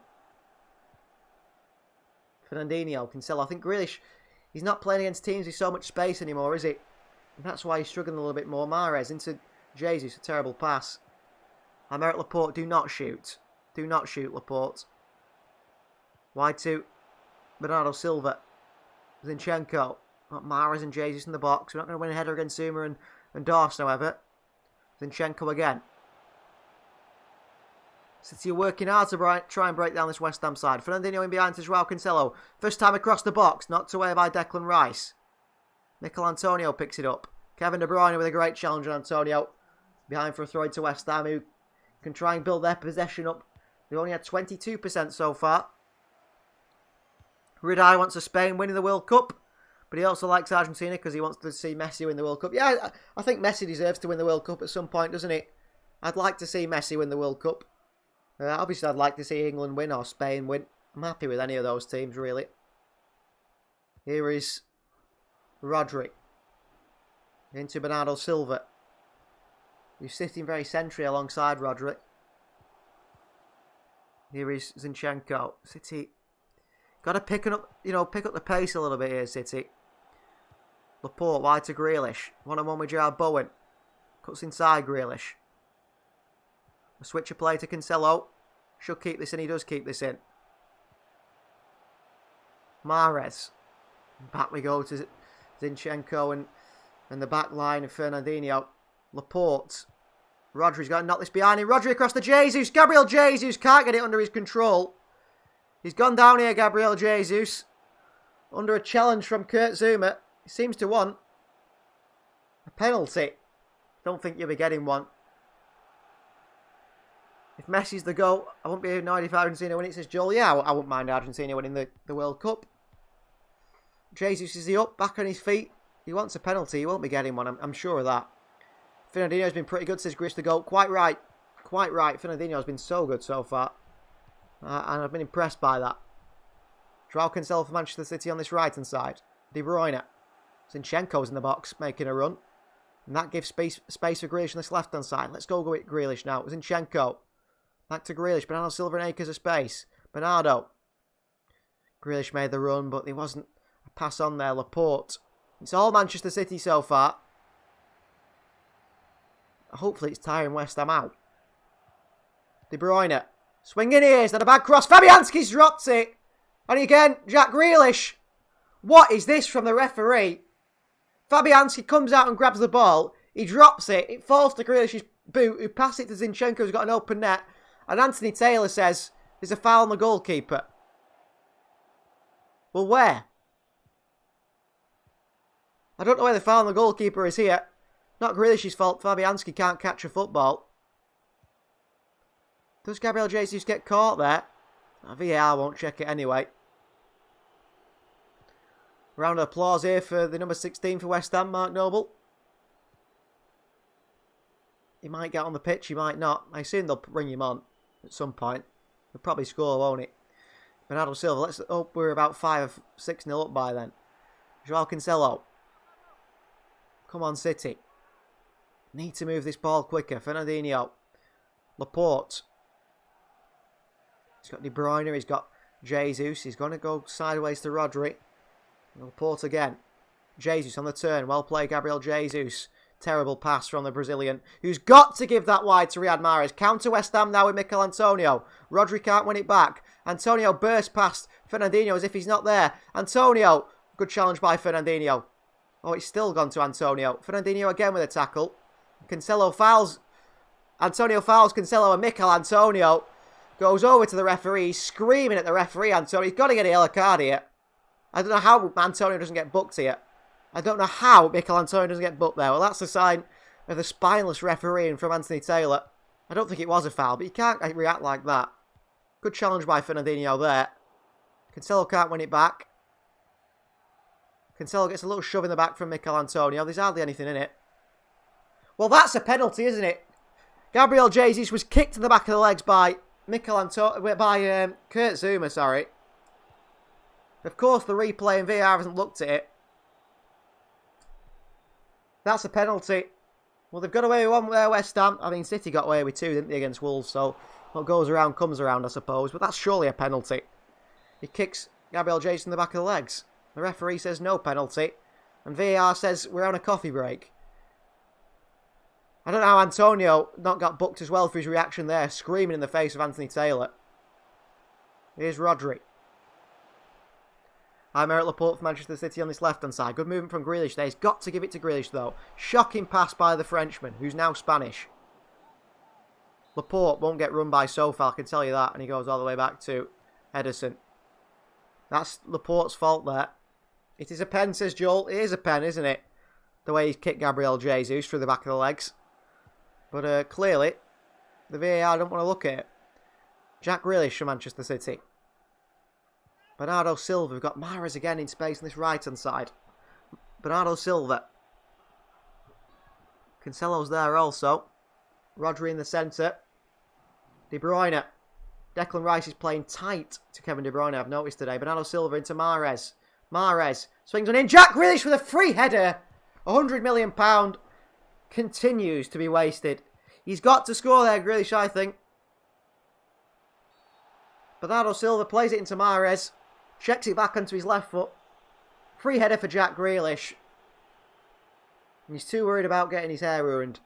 Fernandinho, Cancelo. I think Grealish, he's not playing against teams with so much space anymore, is he? And that's why he's struggling a little bit more. Mahrez into Jesus, a terrible pass. Aymeric Laporte, do not shoot. Do not shoot, Laporte. Wide to Bernardo Silva. Zinchenko. Got Mahrez and Jesus in the box. We're not going to win a header against Zuma and Dawson, however. Zinchenko again. City are working hard to try and break down this West Ham side. Fernandinho in behind to Joao Cancelo. First time across the box. Knocked away by Declan Rice. Mikel Antonio picks it up. Kevin De Bruyne with a great challenge on Antonio. Behind for a throw into West Ham, who can try and build their possession up. They only had 22% so far. Ridai wants a Spain winning the World Cup. But he also likes Argentina because he wants to see Messi win the World Cup. Yeah, I think Messi deserves to win the World Cup at some point, doesn't he? I'd like to see Messi win the World Cup. Obviously, I'd like to see England win or Spain win. I'm happy with any of those teams, really. Here is Rodri. Into Bernardo Silva. He's sitting very centrally alongside Rodri. Here is Zinchenko. City got to pick up the pace a little bit here, City. Laporte wide to Grealish. 1-on-1 with Gerard Bowen. Cuts inside Grealish. A switch of play to Cancelo. Should keep this in. He does keep this in. Mahrez. Back we go to Zinchenko and the back line of Fernandinho. Laporte. Rodri's got to knock this behind him. Rodri across to Jesus. Gabriel Jesus can't get it under his control. He's gone down here, Gabriel Jesus. Under a challenge from Kurt Zouma. He seems to want a penalty. Don't think you'll be getting one. If Messi's the goal, I won't be annoyed if Argentina win it, says Joel. Yeah, I wouldn't mind Argentina winning the World Cup. Jesus is up, back on his feet. He wants a penalty. He won't be getting one, I'm sure of that. Fernandinho's been pretty good, says Grish the goal. Quite right. Quite right. Fernandinho's been so good so far. And I've been impressed by that. Joao Cancelo for Manchester City on this right-hand side. De Bruyne. Zinchenko's in the box, making a run. And that gives space for Grealish on this left-hand side. Let's go with Grealish now. Zinchenko. Back to Grealish. Bernardo Silva and acres of space. Bernardo. Grealish made the run, but there wasn't a pass on there. Laporte. It's all Manchester City so far. Hopefully it's tiring West Ham out. De Bruyne. Swinging ears. Then a bad cross. Fabianski's dropped it. And again, Jack Grealish. What is this from the referee? Fabianski comes out and grabs the ball. He drops it. It falls to Grealish's boot, who passes it to Zinchenko, who's got an open net. And Anthony Taylor says there's a foul on the goalkeeper. Well, where? I don't know where the foul on the goalkeeper is here. Not Grealish's fault. Fabianski can't catch a football. Does Gabriel Jesus get caught there? VAR won't check it anyway. Round of applause here for the number 16 for West Ham, Mark Noble. He might get on the pitch, he might not. I assume they'll bring him on at some point. They'll probably score, won't it? Bernardo Silva, let's hope we're about 5-6-0 up by then. Joao Cancelo. Come on, City. Need to move this ball quicker. Fernandinho. Laporte. He's got De Bruyne, he's got Jesus. He's going to go sideways to Rodri. Laporte again. Jesus on the turn. Well played, Gabriel Jesus. Terrible pass from the Brazilian, who's got to give that wide to Riyad Mahrez. Counter West Ham now with Mikel Antonio. Rodri can't win it back. Antonio bursts past Fernandinho as if he's not there. Antonio. Good challenge by Fernandinho. Oh, it's still gone to Antonio. Fernandinho again with a tackle. Cancelo fouls. Antonio fouls Cancelo, and Mikel Antonio goes over to the referee, screaming at the referee. Antonio, he's got to get a yellow card here. I don't know how Antonio doesn't get booked here. I don't know how Mikel Antonio doesn't get booked there. Well, that's a sign of the spineless refereeing from Anthony Taylor. I don't think it was a foul, but you can't react like that. Good challenge by Fernandinho there. Cancelo can't win it back. Cancelo gets a little shove in the back from Mikel Antonio. There's hardly anything in it. Well, that's a penalty, isn't it? Gabriel Jesus was kicked in the back of the legs by Kurt Zouma, sorry. Of course, the replay and VAR hasn't looked at it. That's a penalty. Well, they've got away with one there, West Ham. I mean, City got away with two, didn't they, against Wolves? So, what goes around comes around, I suppose. But that's surely a penalty. He kicks Gabriel Jesus in the back of the legs. The referee says no penalty. And VAR says we're on a coffee break. I don't know how Antonio not got booked as well for his reaction there, screaming in the face of Anthony Taylor. Here's Rodri. Aymeric Laporte for Manchester City on this left-hand side. Good movement from Grealish there. He's got to give it to Grealish, though. Shocking pass by the Frenchman, who's now Spanish. Laporte won't get run by Sofal, I can tell you that. And he goes all the way back to Ederson. That's Laporte's fault there. It is a pen, says Joel. It is a pen, isn't it? The way he kicked Gabriel Jesus through the back of the legs. But clearly, the VAR don't want to look at it. Jack Grealish for Manchester City. Bernardo Silva. We've got Mahrez again in space on this right-hand side. Bernardo Silva. Cancelo's there also. Rodri in the centre. De Bruyne. Declan Rice is playing tight to Kevin De Bruyne, I've noticed today. Bernardo Silva into Mahrez. Mahrez swings on in. Jack Grealish with a free header. £100 million continues to be wasted. He's got to score there, Grealish, I think. Bernardo Silva plays it into Mahrez. Checks it back onto his left foot. Free header for Jack Grealish. And he's too worried about getting his hair ruined.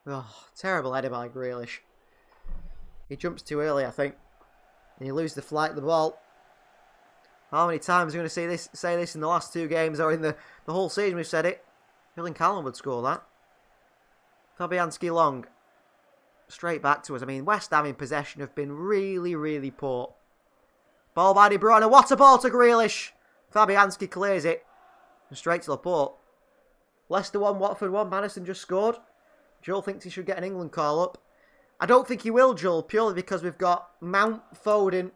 Oh, terrible header by Grealish. He jumps too early, I think. And he loses the flight of the ball. How many times are we going to say this in the last two games or in the whole season we've said it? Erling Haaland would score that. Fabianski long. Straight back to us. I mean, West Ham in possession have been really, really poor. Ball by De Bruyne. What a ball to Grealish. Fabianski clears it. And straight to Laporte. Leicester 1, Watford 1. Maddison just scored. Joel thinks he should get an England call up. I don't think he will, Joel, purely because we've got Mount, Foden.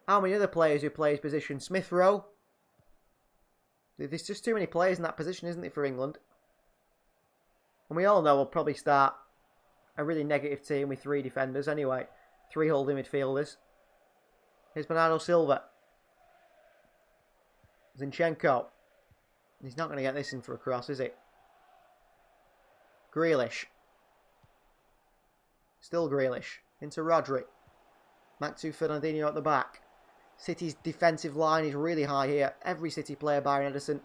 How many other players who play his position? Smith Rowe. There's just too many players in that position, isn't it, for England? And we all know we'll probably start a really negative team with 3 defenders anyway. 3 holding midfielders. Here's Bernardo Silva. Zinchenko. He's not going to get this in for a cross, is it? Grealish. Still Grealish. Into Rodri. Back to Fernandinho at the back. City's defensive line is really high here. Every City player, Byron Edison,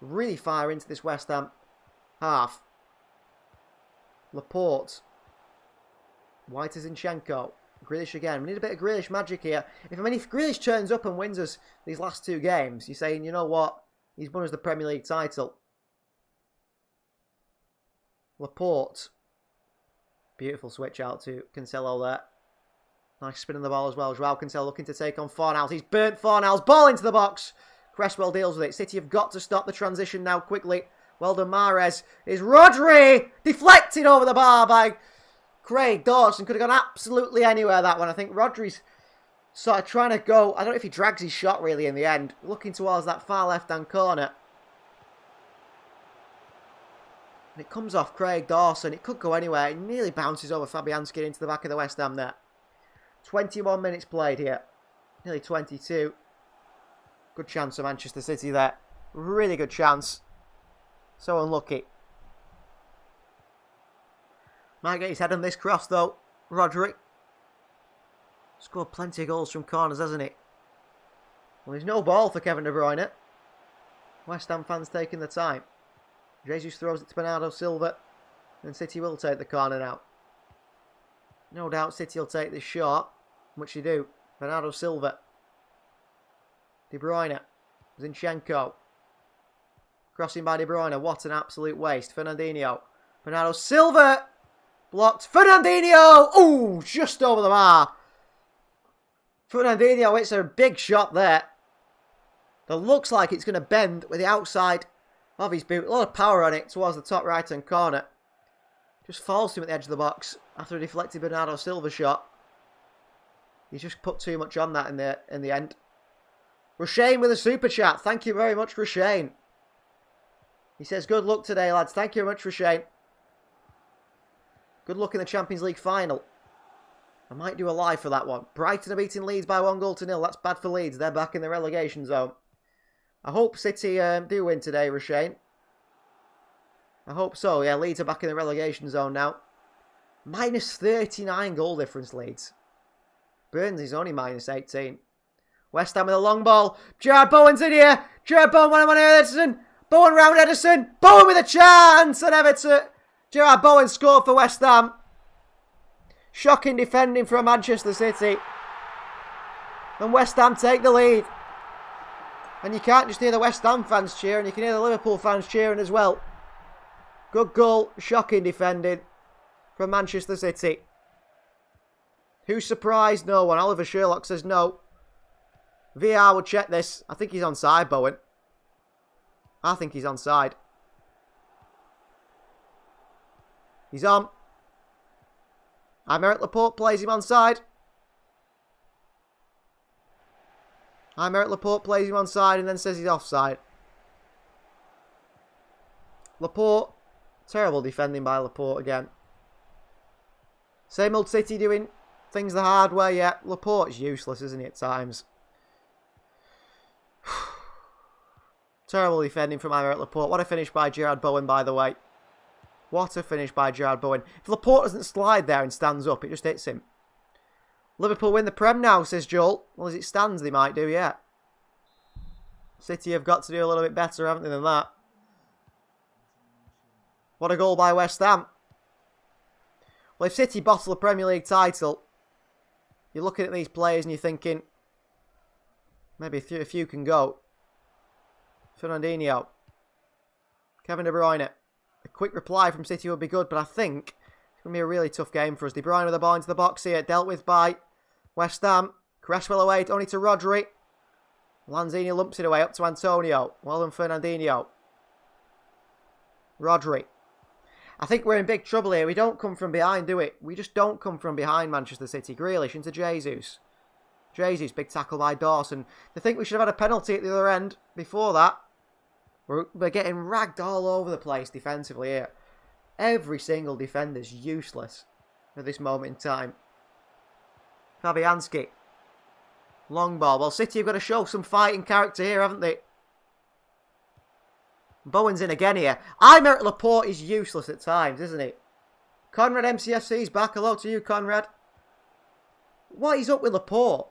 really fire into this West Ham half. Laporte. White to Zinchenko. Grealish again. We need a bit of Grealish magic here. If Grealish turns up and wins us these last 2 games, you're saying, you know what? He's won us the Premier League title. Laporte. Beautiful switch out to Cancelo there. Nice spin on the ball as well. Joao Cancelo looking to take on Fornals. He's burnt Fornals. Ball into the box. Cresswell deals with it. City have got to stop the transition now quickly. Well done, Mahrez. Is Rodri deflected over the bar by Craig Dawson. Could have gone absolutely anywhere, that one. I think Rodri's sort of trying to go. I don't know if he drags his shot really in the end. Looking towards that far left-hand corner. And it comes off Craig Dawson. It could go anywhere. It nearly bounces over Fabianski into the back of the West Ham net. 21 minutes played here. Nearly 22. Good chance for Manchester City there. Really good chance. So unlucky. Might get his head on this cross though. Rodri. Scored plenty of goals from corners, hasn't he? Well, there's no ball for Kevin De Bruyne. West Ham fans taking the time. Jesus throws it to Bernardo Silva. And City will take the corner now. No doubt City will take this shot, which they do. Bernardo Silva. De Bruyne. Zinchenko. Crossing by De Bruyne. What an absolute waste. Fernandinho. Bernardo Silva. Blocked. Fernandinho. Ooh, just over the bar. Fernandinho, it's a big shot there. That looks like it's going to bend with the outside of his boot. A lot of power on it towards the top right-hand corner. Just falls to him at the edge of the box after a deflected Bernardo Silva shot. He's just put too much on that in the end. Rushane with a super chat. Thank you very much, Rushane. He says, good luck today, lads. Thank you very much, Rushane. Good luck in the Champions League final. I might do a live for that one. Brighton are beating Leeds by 1-0. That's bad for Leeds. They're back in the relegation zone. I hope City do win today, Rushane. I hope so. Yeah, Leeds are back in the relegation zone now. Minus 39 goal difference, Leeds. Burns is only minus 18. West Ham with a long ball. Gerard Bowen's in here. Gerard Bowen, one on Ederson. Bowen round Ederson. Bowen with a chance. And Everton. Gerard Bowen scored for West Ham. Shocking defending from Manchester City. And West Ham take the lead. And you can't just hear the West Ham fans cheering. You can hear the Liverpool fans cheering as well. Good goal. Shocking defending from Manchester City. Who's surprised? No one. Oliver Sherlock says no. VR will check this. I think he's onside, Bowen. I think he's onside. He's on. Aymeric Laporte plays him onside. Aymeric Laporte plays him onside and then says he's offside. Laporte. Terrible defending by Laporte again. Same old City doing things the hard way, yeah. Laporte's useless, isn't he, at times? Terrible defending from Aymeric Laporte. What a finish by Gerard Bowen, by the way. What a finish by Gerard Bowen. If Laporte doesn't slide there and stands up, it just hits him. Liverpool win the Prem now, says Joel. Well, as it stands, they might do, yeah. City have got to do a little bit better, haven't they, than that? What a goal by West Ham. Well, if City bottle a Premier League title, you're looking at these players and you're thinking, maybe a few can go. Fernandinho. Kevin De Bruyne. A quick reply from City would be good, but I think it's going to be a really tough game for us. De Bruyne with the ball into the box here. Dealt with by West Ham. Cresswell away, only to Rodri. Lanzini lumps it away up to Antonio. Well done, Fernandinho. Rodri. I think we're in big trouble here. We don't come from behind, do we? We just don't come from behind Manchester City. Grealish into Jesus. Jesus, big tackle by Dawson. They think we should have had a penalty at the other end before that. We're getting ragged all over the place defensively here. Every single defender's useless at this moment in time. Fabianski. Long ball. Well, City have got to show some fighting character here, haven't they? Bowen's in again here. Aymeric Laporte is useless at times, isn't he? Conrad MCFC's back. Hello to you, Conrad. What is up with Laporte?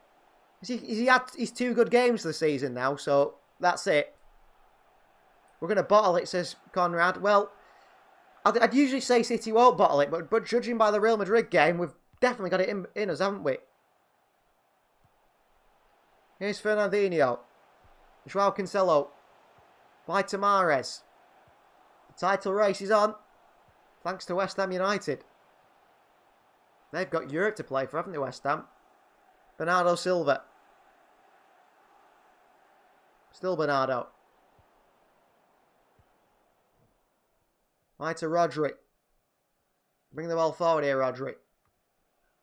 He had his 2 good games this season now, so that's it. We're going to bottle it, says Conrad. Well, I'd usually say City won't bottle it, but judging by the Real Madrid game, we've definitely got it in us, haven't we? Here's Fernandinho. Joao Cancelo. By Tamares. The title race is on. Thanks to West Ham United. They've got Europe to play for, haven't they, West Ham? Bernardo Silva. Still Bernardo. Right to Rodri. Bring the ball forward here, Rodri.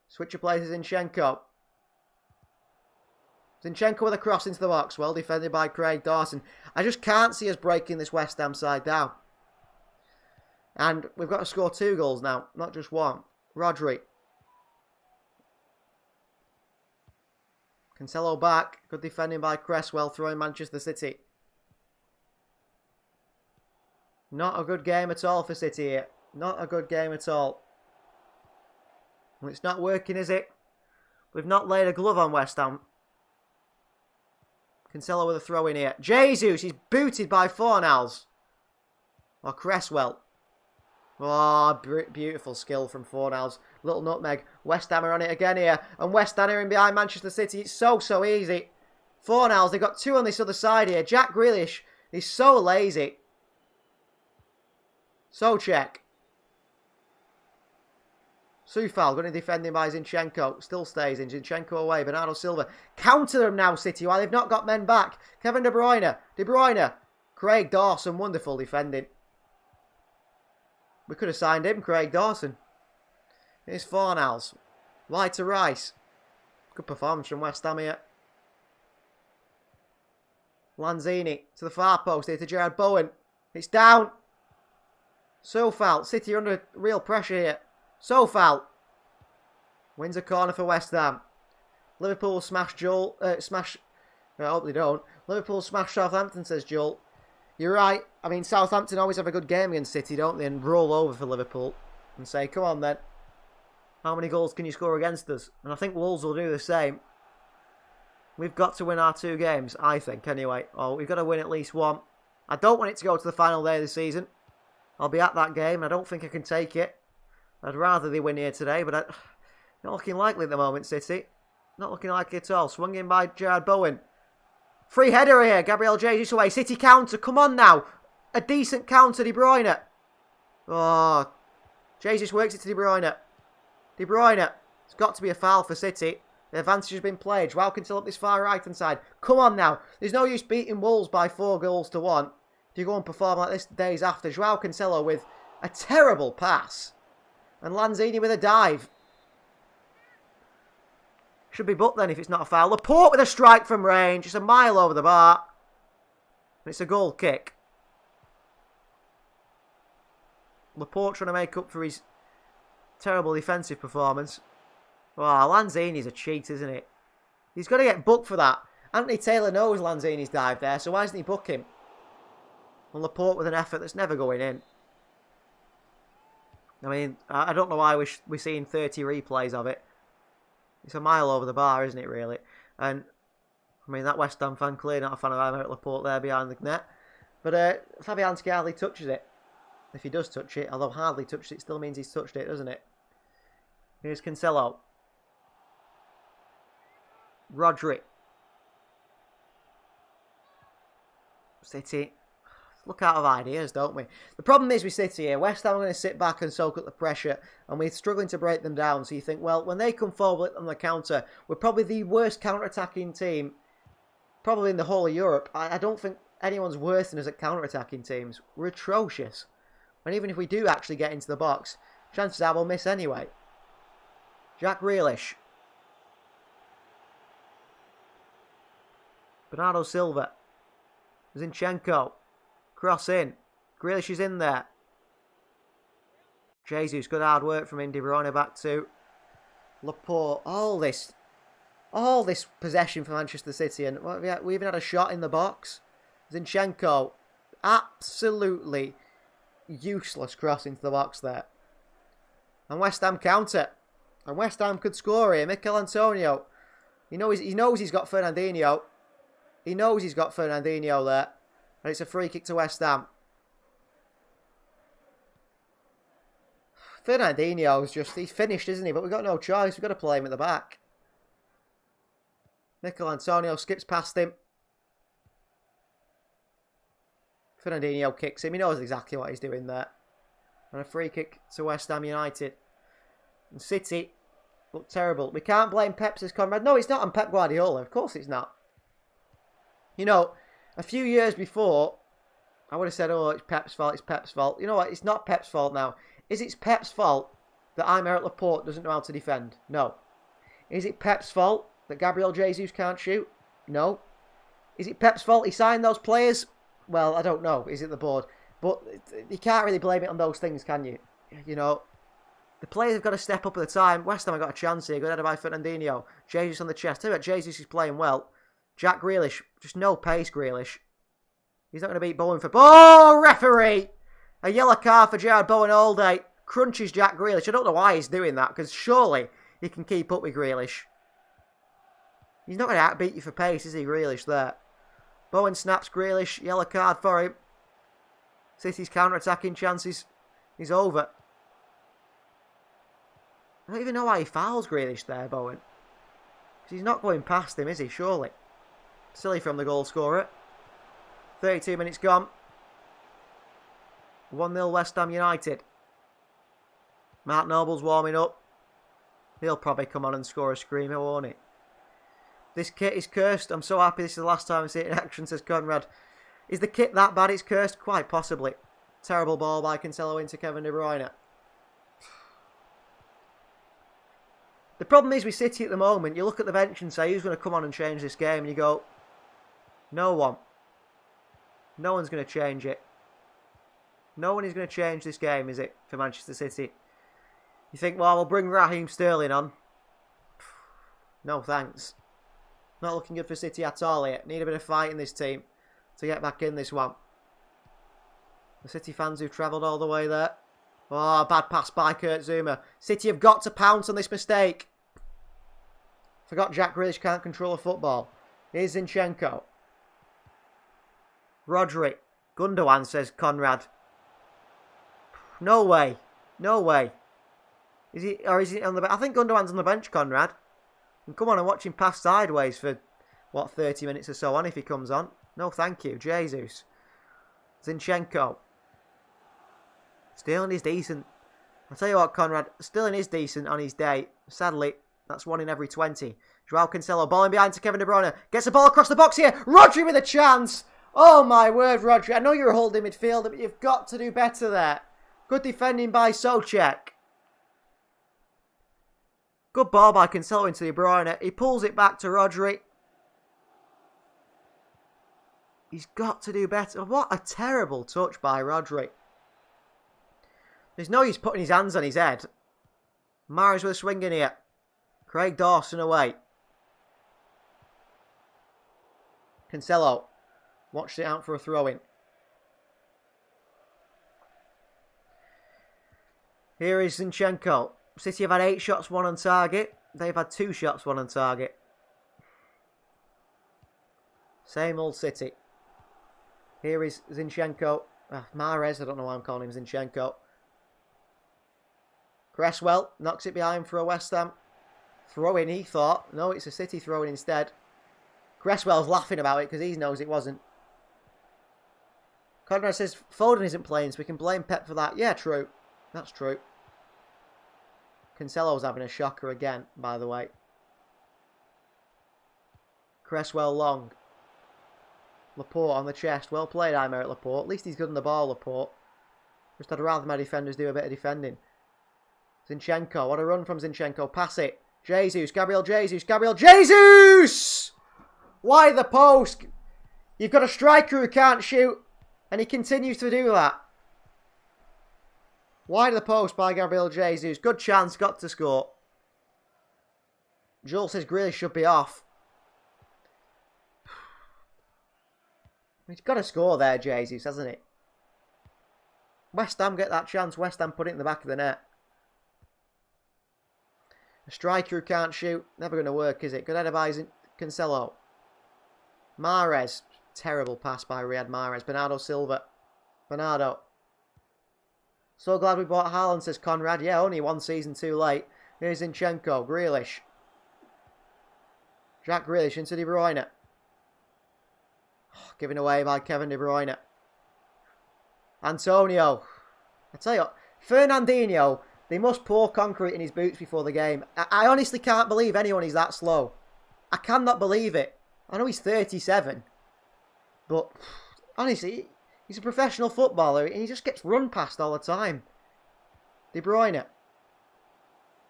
Switch of places, Zinchenko. Zinchenko with a cross into the box. Well defended by Craig Dawson. I just can't see us breaking this West Ham side down. And we've got to score 2 goals now, not just 1. Rodri. Cancelo back. Good defending by Cresswell, throwing Manchester City. Not a good game at all for City here. Not a good game at all. Well, it's not working, is it? We've not laid a glove on West Ham. Cancelo with a throw in here. Jesus, he's booted by Fornals. Or Cresswell. Oh, beautiful skill from Fornals. Little nutmeg. West Ham are on it again here. And West Ham are in behind Manchester City. It's so easy. Fornals, they've got 2 on this other side here. Jack Grealish is so lazy. So check. Soufal, going to defending by Zinchenko. Still stays in. Zinchenko away. Bernardo Silva. Counter them now, City, while they've not got men back. Kevin De Bruyne. De Bruyne. Craig Dawson. Wonderful defending. We could have signed him, Craig Dawson. Here's Fornals. Wide to Rice. Good performance from West Ham here. Lanzini to the far post here to Gerard Bowen. It's down. Soufal. City are under real pressure here. Soufal. Wins a corner for West Ham. Liverpool will smash Joel. I hope they don't. Liverpool will smash Southampton, says Joel. You're right. I mean, Southampton always have a good game against City, don't they? And roll over for Liverpool and say, come on then. How many goals can you score against us? And I think Wolves will do the same. We've got to win our 2 games, I think, anyway. Oh, we've got to win at least 1. I don't want it to go to the final day of the season. I'll be at that game. I don't think I can take it. I'd rather they win here today, but not looking likely at the moment, City. Not looking like it at all. Swung in by Gerard Bowen. Free header here. Gabriel Jesus away. City counter. Come on now. A decent counter, De Bruyne. Oh, Jesus works it to De Bruyne. De Bruyne. It's got to be a foul for City. The advantage has been played. Joao Cancelo up this far right-hand side. Come on now. There's no use beating Wolves by 4 goals to 1. If you go and perform like this days after. Joao Cancelo with a terrible pass. And Lanzini with a dive. Should be booked then if it's not a foul. Laporte with a strike from range. It's a mile over the bar. And it's a goal kick. Laporte trying to make up for his terrible defensive performance. Wow, Lanzini's a cheat, isn't it? He's got to get booked for that. Anthony Taylor knows Lanzini's dive there, so why doesn't he book him? And Laporte with an effort that's never going in. I mean, I don't know why we're seeing 30 replays of it. It's a mile over the bar, isn't it, really? And, I mean, that West Ham fan, clearly not a fan of Aymeric Laporte there behind the net. But Fabianski hardly touches it. If he does touch it, although hardly touched it, still means he's touched it, doesn't it? Here's Cancelo. Rodri. City. Look out of ideas, don't we? The problem is with City here. West Ham are going to sit back and soak up the pressure, and we're struggling to break them down. So you think, well, when they come forward on the counter, we're probably the worst counter-attacking team, probably in the whole of Europe. I don't think anyone's worse than us at counter-attacking teams. We're atrocious. And even if we do actually get into the box, chances are we'll miss anyway. Jack Grealish. Bernardo Silva. Zinchenko. Cross in. Grealish is in there. Jesus, good hard work from De Bruyne back to Laporte. All this possession for Manchester City, and we even had a shot in the box. Zinchenko, absolutely useless cross into the box there. And West Ham counter. And West Ham could score here. Mikel Antonio. He knows he's got Fernandinho. He knows he's got Fernandinho there. And it's a free kick to West Ham. Fernandinho's he's finished, isn't he? But we've got no choice. We've got to play him at the back. Mikel Antonio skips past him. Fernandinho kicks him. He knows exactly what he's doing there. And a free kick to West Ham United. And City look terrible. We can't blame Pep, says Conrad. No, it's not on Pep Guardiola. Of course it's not. You know, a few years before, I would have said, oh, it's Pep's fault, it's Pep's fault. You know what? It's not Pep's fault now. Is it Pep's fault that Aymeric Laporte doesn't know how to defend? No. Is it Pep's fault that Gabriel Jesus can't shoot? No. Is it Pep's fault he signed those players? Well, I don't know. Is it the board? But you can't really blame it on those things, can you? You know, the players have got to step up at the time. West Ham have got a chance here. Good header by Fernandinho. Jesus on the chest. Tell you what, Jesus is playing well. Jack Grealish. Just no pace, Grealish. He's not going to beat Bowen for... Oh, referee! A yellow card for Gerard Bowen all day. Crunches Jack Grealish. I don't know why he's doing that, because surely he can keep up with Grealish. He's not going to outbeat you for pace, is he, Grealish, there? Bowen snaps Grealish. Yellow card for him. City's counter-attacking chances is over. I don't even know why he fouls Grealish there, Bowen. Because he's not going past him, is he, surely? Silly from the goal scorer. 32 minutes gone. 1-0 West Ham United. Mark Noble's warming up. He'll probably come on and score a screamer, won't he? This kit is cursed. I'm so happy this is the last time I see it in action, says Conrad. Is the kit that bad it's cursed? Quite possibly. Terrible ball by Cancelo into Kevin De Bruyne. The problem is with City at the moment, you look at the bench and say, who's going to come on and change this game? And you go, no one. No one's going to change it. No one is going to change this game, is it, for Manchester City? You think, well, we'll bring Raheem Sterling on. No, thanks. Not looking good for City at all yet. Need a bit of fight in this team to get back in this one. The City fans who've travelled all the way there. Oh, bad pass by Kurt Zouma. City have got to pounce on this mistake. Forgot Jack Grealish can't control a football. Here's Zinchenko. Rodri. Gundogan, says Conrad. No way. No way. Is he on the bench? I think Gundogan's on the bench, Conrad. And come on and watch him pass sideways for, what, 30 minutes or so on if he comes on. No, thank you. Jesus. Zinchenko. Sterling is decent. I'll tell you what, Conrad. Sterling is decent on his day. Sadly, that's 1 in every 20. Joao Cancelo, ball in behind to Kevin De Bruyne. Gets the ball across the box here. Rodri with a chance. Oh, my word, Rodri. I know you're a holding midfielder, but you've got to do better there. Good defending by Souček. Good ball by Cancelo into De Bruyne. He pulls it back to Rodri. He's got to do better. What a terrible touch by Rodri. There's no use putting his hands on his head. Mahrez with a swing in here. Craig Dawson away. Cancelo. Watched it out for a throw-in. Here is Zinchenko. City have had 8 shots, 1 on target. They've had 2 shots, 1 on target. Same old City. Here is Zinchenko. Mahrez, I don't know why I'm calling him Zinchenko. Cresswell knocks it behind for a West Ham. Throw-in, he thought. No, it's a City throw-in instead. Cresswell's laughing about it because he knows it wasn't. Conrad says Foden isn't playing, so we can blame Pep for that. Yeah, true. That's true. Cancelo's having a shocker again, by the way. Cresswell long. Laporte on the chest. Well played, Aymeric Laporte. At least he's good on the ball, Laporte. Just I'd rather my defenders do a bit of defending. Zinchenko. What a run from Zinchenko. Pass it. Jesus. Gabriel Jesus. Gabriel Jesus! Why the post? You've got a striker who can't shoot, and he continues to do that. Wide of the post by Gabriel Jesus. Good chance, got to score. Joel says Grealish should be off. He's got to score there, Jesus, hasn't he? West Ham get that chance. West Ham put it in the back of the net. A striker who can't shoot. Never going to work, is it? Good header by Cancelo. Mahrez. Terrible pass by Riyad Mahrez. Bernardo Silva. Bernardo. So glad we bought Haaland, says Conrad. Yeah, only 1 season too late. Here's Zinchenko. Grealish. Jack Grealish into De Bruyne. Oh, given away by Kevin De Bruyne. Antonio. I tell you what, Fernandinho, they must pour concrete in his boots before the game. I honestly can't believe anyone is that slow. I cannot believe it. I know he's 37. But, honestly, he's a professional footballer and he just gets run past all the time. De Bruyne.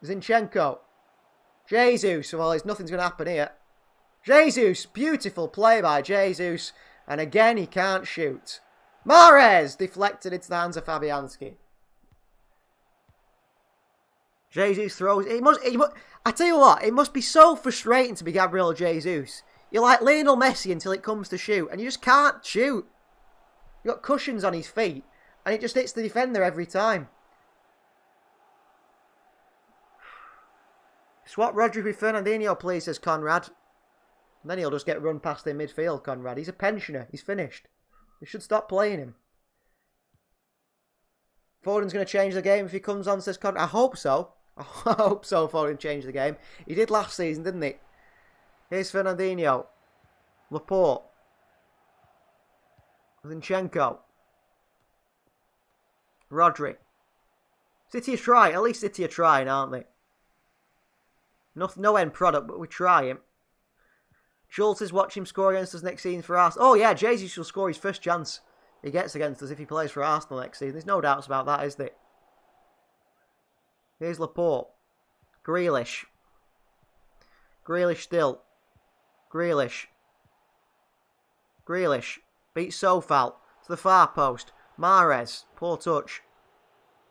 Zinchenko. Jesus. Well, nothing's going to happen here. Jesus. Beautiful play by Jesus. And again, he can't shoot. Mahrez. Deflected into the hands of Fabianski. Jesus throws. I tell you what, it must be so frustrating to be Gabriel Jesus. You're like Lionel Messi until it comes to shoot. And you just can't shoot. You've got cushions on his feet. And it just hits the defender every time. Swap Rodri with Fernandinho, please, says Conrad. And then he'll just get run past in midfield, Conrad. He's a pensioner. He's finished. They should stop playing him. Foden's going to change the game if he comes on, says Conrad. I hope so. I hope so, Foden changed the game. He did last season, didn't he? Here's Fernandinho. Laporte. Zinchenko. Rodri. City are trying. At least City are trying, aren't they? No end product, but we're trying. Schultz is watching him score against us next season for Arsenal. Oh yeah, Jesus will score his first chance he gets against us if he plays for Arsenal next season. There's no doubts about that, is there? Here's Laporte. Grealish. Grealish still. Grealish. Grealish. Beats Sofal to the far post. Mahrez. Poor touch.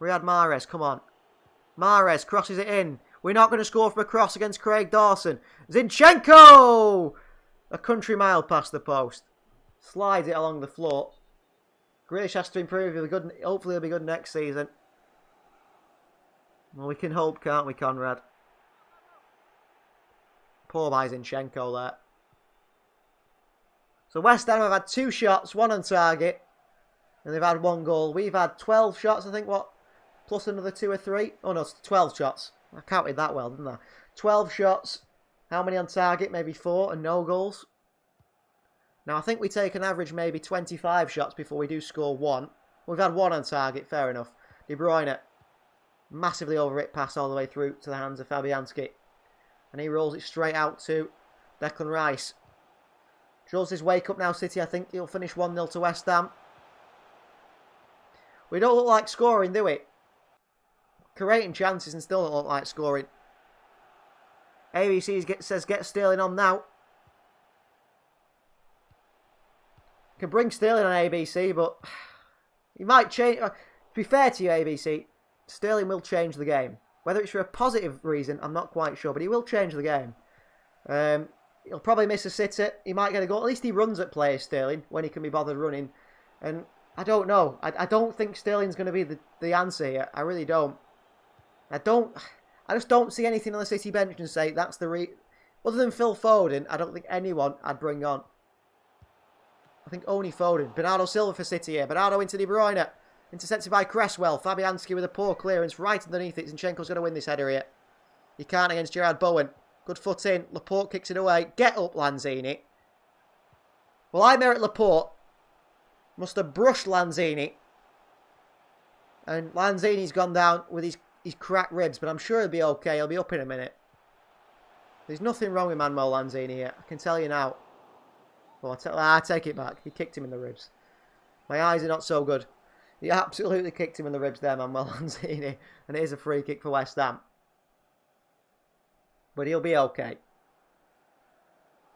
Riyad Mahrez, come on. Mahrez crosses it in. We're not going to score from a cross against Craig Dawson. Zinchenko! A country mile past the post. Slides it along the floor. Grealish has to improve. He'll be good. Hopefully he'll be good next season. Well, we can hope, can't we, Conrad? Poor by Zinchenko there. So West Ham have had 2 shots, 1 on target. And they've had 1 goal. We've had 12 shots, I think, what? Plus another 2 or 3? Oh no, it's 12 shots. I counted that well, didn't I? 12 shots. How many on target? Maybe 4 and no goals. Now, I think we take an average maybe 25 shots before we do score 1. We've had 1 on target, fair enough. De Bruyne. Massively over it, pass all the way through to the hands of Fabianski. And he rolls it straight out to Declan Rice. Draws his wake up now, City. I think he'll finish 1-0 to West Ham. We don't look like scoring, do we? Creating chances and still don't look like scoring. ABC says get Sterling on now. Can bring Sterling on ABC, but he might change. To be fair to you, ABC, Sterling will change the game. Whether it's for a positive reason, I'm not quite sure, but he will change the game. He'll probably miss a sitter. He might get a goal. At least he runs at players, Sterling, when he can be bothered running. And I don't know. I don't think Sterling's going to be the answer here. I really don't. I just don't see anything on the City bench and say that's the other than Phil Foden, I don't think anyone I'd bring on. I think only Foden. Bernardo Silva for City here. Bernardo into De Bruyne. Intercepted by Cresswell. Fabianski with a poor clearance right underneath it. Zinchenko's going to win this header here. He can't against Gerard Bowen. Good foot in. Laporte kicks it away. Get up, Lanzini. Well, I merit Laporte. Must have brushed Lanzini. And Lanzini's gone down with his cracked ribs, but I'm sure he'll be okay. He'll be up in a minute. There's nothing wrong with Manuel Lanzini here. I can tell you now. Well, I take it back. He kicked him in the ribs. My eyes are not so good. He absolutely kicked him in the ribs there, Manuel Lanzini. And it is a free kick for West Ham. But he'll be okay.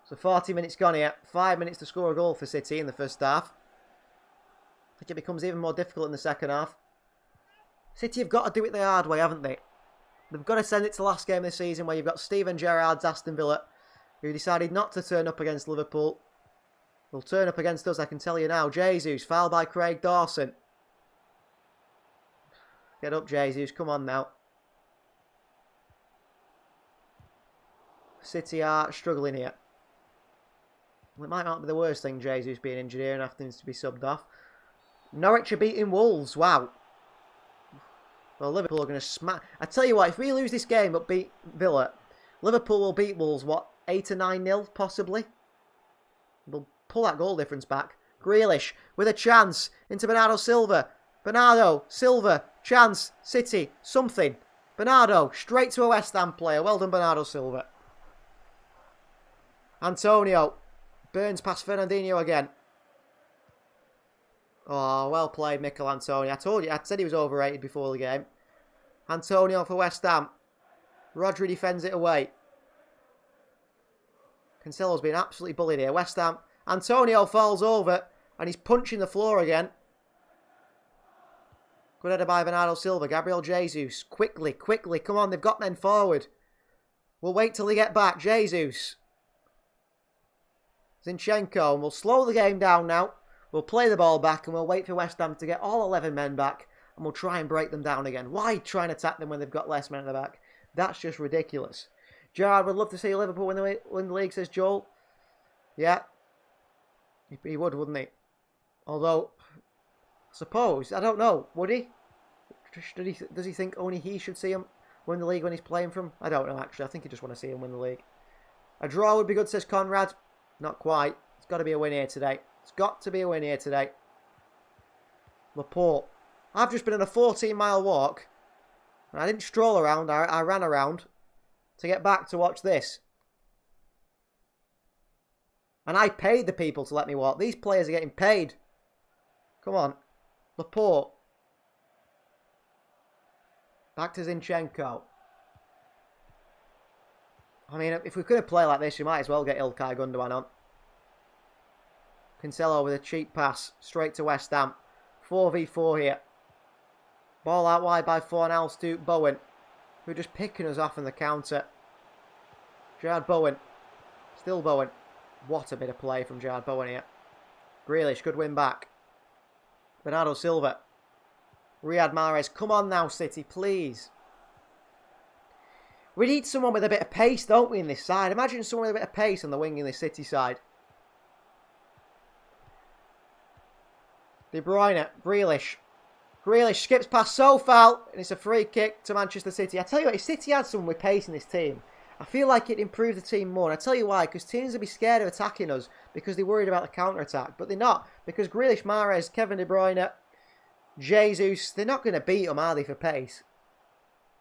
So 40 minutes gone here. 5 minutes to score a goal for City in the first half. I think it becomes even more difficult in the second half. City have got to do it the hard way, haven't they? They've got to send it to the last game of the season where you've got Steven Gerrard's Aston Villa, who decided not to turn up against Liverpool. Will turn up against us, I can tell you now. Jesus, fouled by Craig Dawson. Get up, Jesus. Come on now. City are struggling here. Well, it might not be the worst thing, Jesus being injured here and having to be subbed off. Norwich are beating Wolves. Wow. Well, Liverpool are going to smack. I tell you what, if we lose this game but beat Villa, Liverpool will beat Wolves, what, 8 or 9-0 possibly? We'll pull that goal difference back. Grealish with a chance into Bernardo Silva. Bernardo Silva, chance, City, something. Bernardo, straight to a West Ham player. Well done, Bernardo Silva. Antonio burns past Fernandinho again. Oh, well played, Mikel Antonio. I told you, I said he was overrated before the game. Antonio for West Ham. Rodri defends it away. Cancelo's been absolutely bullied here. West Ham. Antonio falls over and he's punching the floor again. Good header by Bernardo Silva. Gabriel Jesus. Quickly, quickly. Come on, they've got men forward. We'll wait till they get back. Jesus. Zinchenko. And we'll slow the game down now. We'll play the ball back and we'll wait for West Ham to get all 11 men back. And we'll try and break them down again. Why try and attack them when they've got less men in the back? That's just ridiculous. Gerrard would love to see Liverpool win the league, says Joel. Yeah. He would, wouldn't he? Although, I suppose, I don't know. Would he? Does he think only he should see him win the league when he's playing from? I don't know, actually. I think he just want to see him win the league. A draw would be good, says Conrad. Not quite. It's got to be a win here today. It's got to be a win here today. Laporte. I've just been on a 14-mile walk. And I didn't stroll around. I ran around to get back to watch this. And I paid the people to let me walk. These players are getting paid. Come on. Laporte. Back to Zinchenko. I mean, if we're going to play like this, we might as well get Ilkay Gundogan on. Cancelo with a cheap pass. Straight to West Ham. 4v4 here. Ball out wide by Fornals to Bowen. Who are just picking us off in the counter. Gerard Bowen. Still Bowen. What a bit of play from Gerard Bowen here. Grealish, good win back. Bernardo Silva. Riyad Mahrez. Come on now, City, please. We need someone with a bit of pace, don't we, in this side? Imagine someone with a bit of pace on the wing in this City side. De Bruyne, Grealish. Grealish skips past Sofal, and it's a free kick to Manchester City. I tell you what, if City had someone with pace in this team, I feel like it'd improve the team more. And I tell you why, because teams would be scared of attacking us because they're worried about the counter-attack. But they're not, because Grealish, Mahrez, Kevin De Bruyne, Jesus, they're not going to beat them, are they, for pace?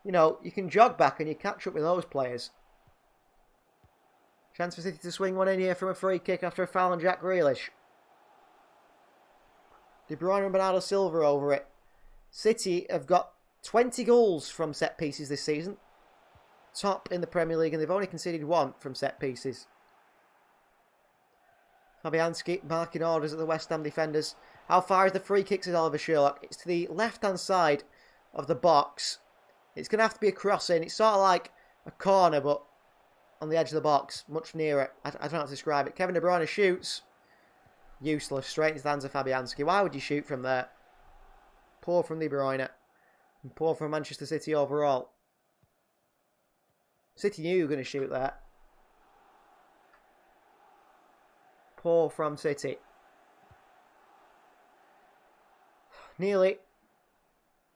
You know, you can jog back and you catch up with those players. Chance for City to swing one in here from a free kick after a foul on Jack Grealish. De Bruyne and Bernardo Silva over it. City have got 20 goals from set pieces this season. Top in the Premier League, and they've only conceded 1 from set pieces. Fabianski marking orders at the West Ham defenders. How far is the free kick, says Oliver Sherlock? It's to the left-hand side of the box. It's going to have to be a crossing. It's sort of like a corner, but on the edge of the box, much nearer. I don't know how to describe it. Kevin De Bruyne shoots. Useless. Straight into the hands of Fabianski. Why would you shoot from there? Poor from De Bruyne. And poor from Manchester City overall. City knew you were going to shoot there. Poor from City. Nearly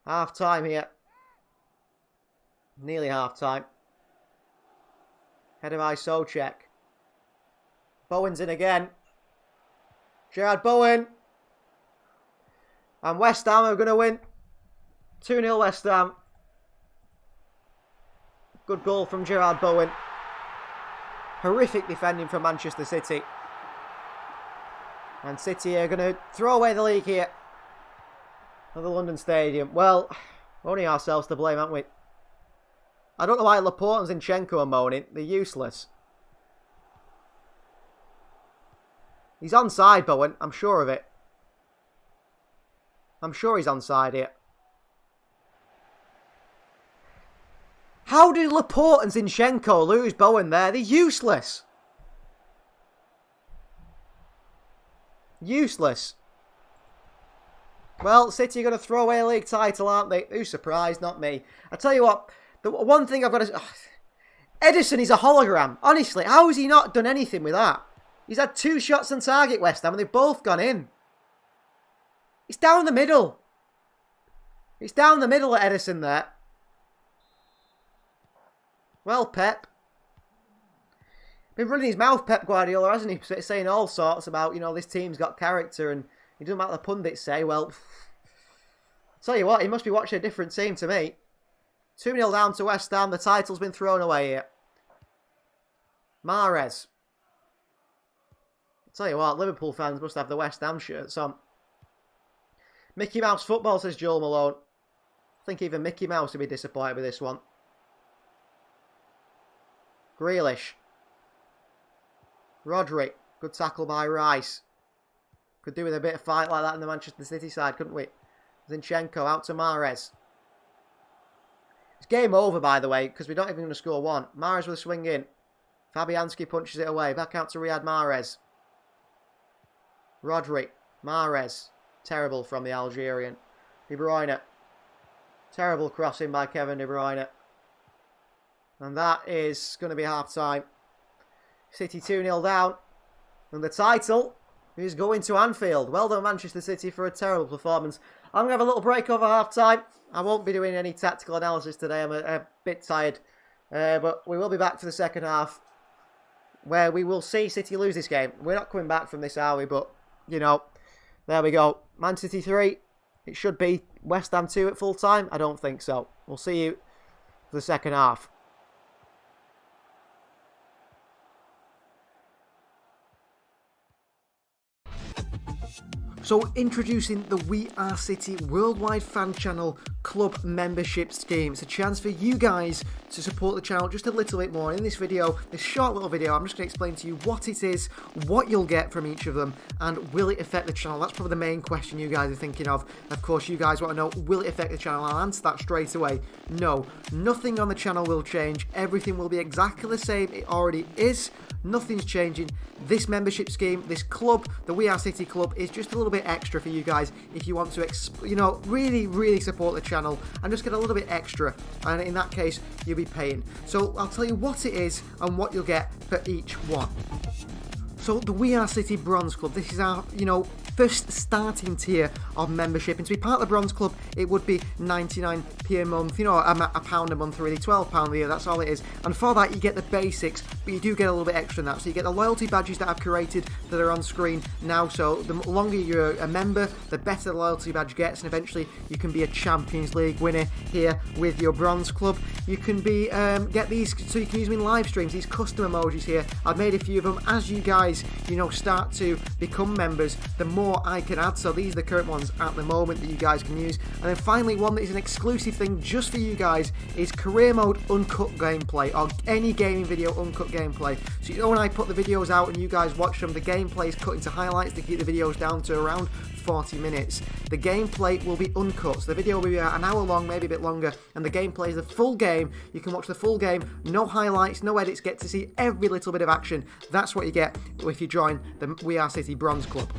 half time here. Nearly half time. Head of eye Souček. Bowen's in again. Gerard Bowen. And West Ham are going to win. 2-0 West Ham. Good goal from Gerard Bowen. Horrific defending from Manchester City. And City are going to throw away the league here at the London Stadium. Well, only ourselves to blame, haven't we? I don't know why Laporte and Zinchenko are moaning. They're useless. He's onside, Bowen. I'm sure of it. I'm sure he's onside here. How did Laporte and Zinchenko lose Bowen there? They're useless. Useless. Well, City are going to throw away a league title, aren't they? Who's surprised? Not me. I tell you what, the one thing I've got to... Edison is a hologram. Honestly, how has he not done anything with that? He's had 2 shots on target, West Ham, and they've both gone in. It's down the middle. It's down the middle at Edison there. Well, Pep. Been running his mouth, Pep Guardiola, hasn't he? Saying all sorts about, you know, this team's got character and it doesn't matter what the pundits say. Well, tell you what, he must be watching a different team to me. 2-0 down to West Ham. The title's been thrown away here. Mahrez. Tell you what, Liverpool fans must have the West Ham shirts on. Mickey Mouse football, says Joel Malone. I think even Mickey Mouse would be disappointed with this one. Grealish. Rodri. Good tackle by Rice. Could do with a bit of fight like that in the Manchester City side, couldn't we? Zinchenko out to Mahrez. It's game over, by the way, because we're not even going to score 1. Mahrez with a swing in. Fabianski punches it away. Back out to Riyad Mahrez. Rodri. Mahrez. Terrible from the Algerian. De Bruyne. Terrible crossing by Kevin De Bruyne. And that is going to be half-time. City 2-0 down. And the title is going to Anfield. Well done, Manchester City, for a terrible performance. I'm going to have a little break over half-time. I won't be doing any tactical analysis today. I'm a bit tired. But we will be back for the second half, where we will see City lose this game. We're not coming back from this, are we? But, you know, there we go. Man City 3. It should be West Ham 2 at full time. I don't think so. We'll see you for the second half. So, introducing the We Are City Worldwide Fan Channel Club Membership Scheme. It's a chance for you guys to support the channel just a little bit more. In this video, this short little video, I'm just going to explain to you what it is, what you'll get from each of them, and will it affect the channel? That's probably the main question you guys are thinking of. Of course, you guys want to know, will it affect the channel? I'll answer that straight away. No, nothing on the channel will change. Everything will be exactly the same. It already is. Nothing's changing. This membership scheme, this club, the We Are City Club, is just a little bit extra for you guys if you want to, really support the channel and just get a little bit extra. And in that case, you'll be paying. So I'll tell you what it is and what you'll get for each one. So the We Are City Bronze Club, this is our, first starting tier of membership. And to be part of the Bronze Club, it would be 99p a month, you know, a pound a month really, £12 a year, that's all it is. And for that you get the basics, but you do get a little bit extra than that. So you get the loyalty badges that I've created that are on screen now, so the longer you're a member, the better the loyalty badge gets, and eventually you can be a Champions League winner here with your Bronze Club. You can be get these, so you can use them in live streams, these custom emojis here. I've made a few of them. As you guys, you know, start to become members, the more I can add, so these are the current ones at the moment that you guys can use. And then finally, one that is an exclusive thing just for you guys is career mode uncut gameplay, or any gaming video uncut gameplay. So you know, when I put the videos out and you guys watch them, the gameplay is cut into highlights to keep the videos down to around 40 minutes. The gameplay will be uncut, so the video will be about an hour long, maybe a bit longer, and the gameplay is the full game. You can watch the full game, no highlights, no edits, get to see every little bit of action. That's what you get if you join the We Are City Bronze Club.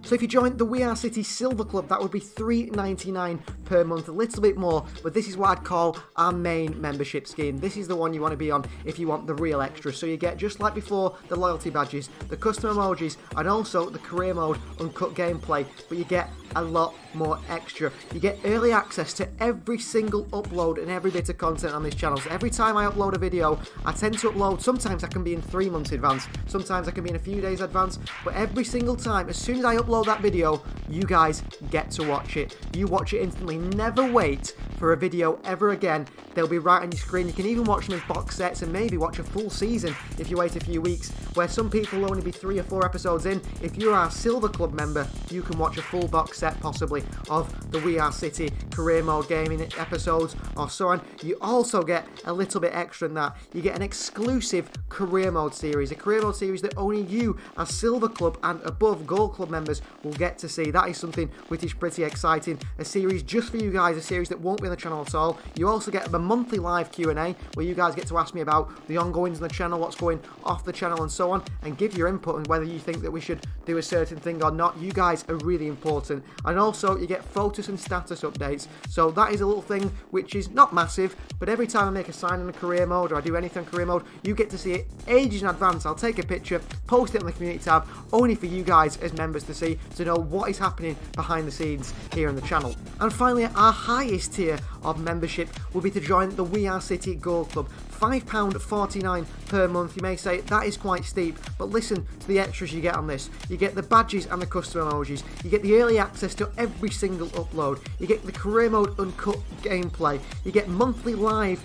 So if you join the We Are City Silver Club, that would be $3.99 per month, a little bit more, but this is what I'd call our main membership scheme. This is the one you want to be on if you want the real extras. So you get, just like before, the loyalty badges, the custom emojis, and also the career mode uncut gameplay, but you get a lot more extra. You get early access to every single upload and every bit of content on this channel. So every time I upload a video, I tend to upload, sometimes I can be in 3 months advance, sometimes I can be in a few days advance, but every single time, as soon as I upload that video, you guys get to watch it. You watch it instantly. Never wait for a video ever again. They'll be right on your screen. You can even watch them as box sets and maybe watch a full season if you wait a few weeks, where some people will only be 3 or 4 episodes in. If you're our Silver Club member, you can watch a full box set possibly of the We Are City career mode gaming episodes or so on. You also get a little bit extra than that. You get an exclusive career mode series, a career mode series that only you as Silver Club and above Gold Club members will get to see. That is something which is pretty exciting. A series just for you guys, a series that won't be on the channel at all. You also get a monthly live Q&A where you guys get to ask me about the ongoings on the channel, what's going off the channel and so on, and give your input on whether you think that we should do a certain thing or not. You guys are really important. And also you get photos and status updates. So that is a little thing which is not massive, but every time I make a sign in a career mode or I do anything in career mode, you get to see it ages in advance. I'll take a picture, post it on the community tab, only for you guys as members to see, to know what is happening behind the scenes here on the channel. And finally, our highest tier of membership will be to join the We Are City Gold Club. £5.49 per month. You may say that is quite steep, but listen to the extras you get on this. You get the badges and the custom emojis. You get the early access to every single upload. You get the career mode uncut gameplay. You get monthly live,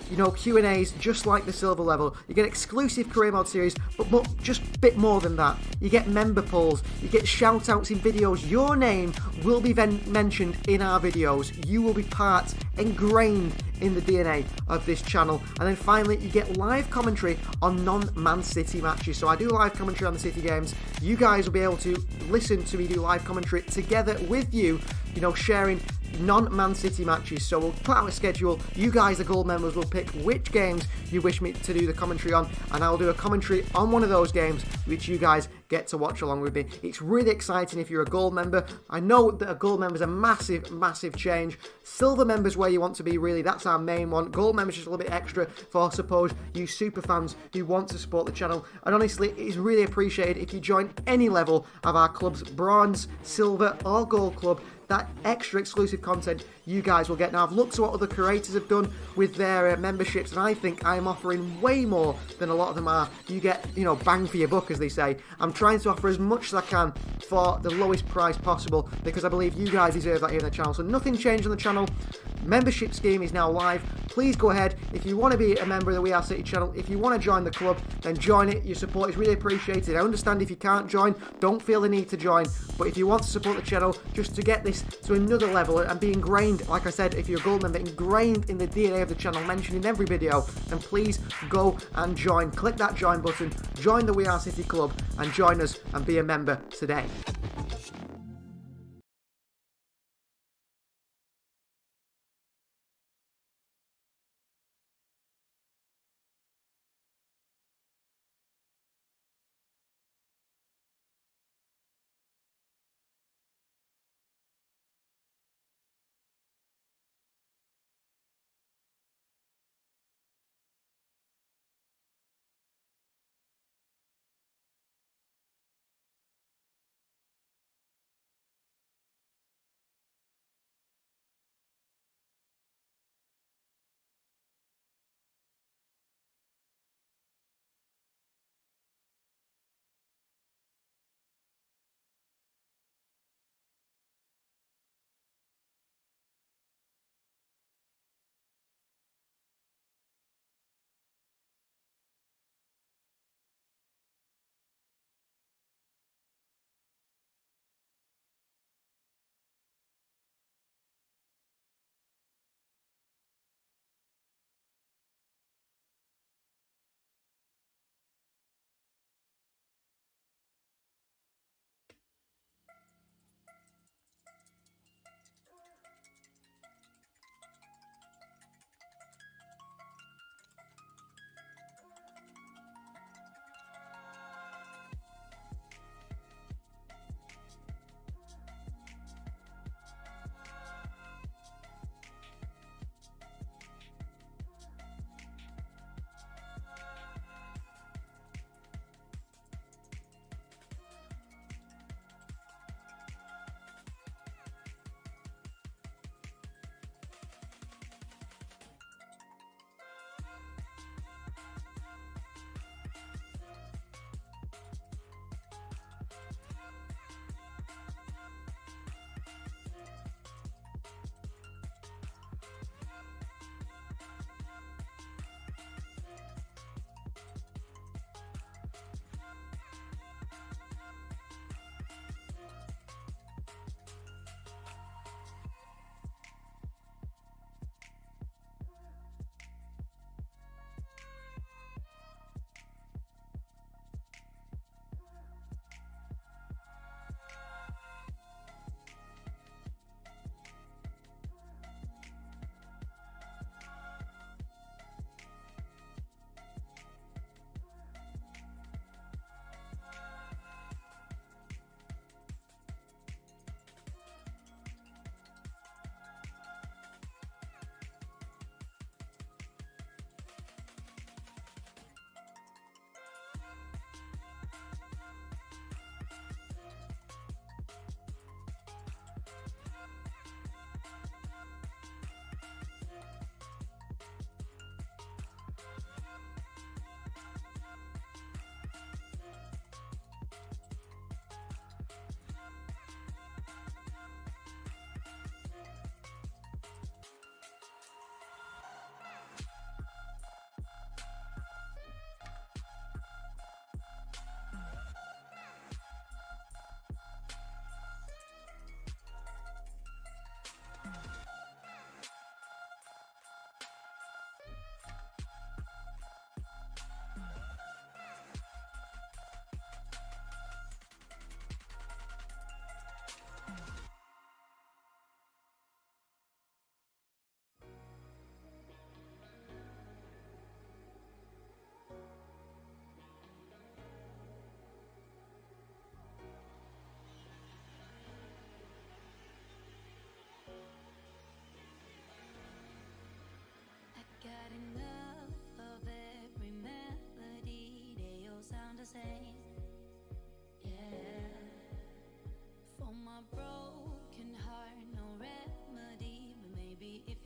you know, Q&As just like the silver level. You get exclusive career mode series, but just a bit more than that. You get member polls. You get shout outs in videos. Your name will be mentioned in our videos. You will be part, ingrained in the DNA of this channel. And then finally, you get live commentary on non-Man City matches. So I do live commentary on the City games. You guys will be able to listen to me do live commentary together with you, you know, sharing non-Man City matches. So we'll put out a schedule. You guys, the gold members, will pick which games you wish me to do the commentary on, and I'll do a commentary on one of those games which you guys get to watch along with me. It's really exciting if you're a gold member. I know that a gold member is a massive change. Silver members where you want to be, really, that's our main one. Gold members just a little bit extra for, suppose, you super fans who want to support the channel. And honestly, it is really appreciated if you join any level of our club's bronze, silver or gold club. That extra exclusive content you guys will get. Now, I've looked at what other creators have done with their memberships, and I think I'm offering way more than a lot of them are. You get, you know, bang for your buck, as they say. I'm trying to offer as much as I can for the lowest price possible, because I believe you guys deserve that here on the channel. So nothing changed on the channel. Membership scheme is now live. Please go ahead. If you want to be a member of the We Are City channel, if you want to join the club, then join it. Your support is really appreciated. I understand if you can't join, don't feel the need to join. But if you want to support the channel, just to get this to another level and be ingrained, like I said, if you're a gold member, ingrained in the DNA of the channel, mentioned in every video, then please go and join. Click that join button, join the We Are City club, and join us and be a member today.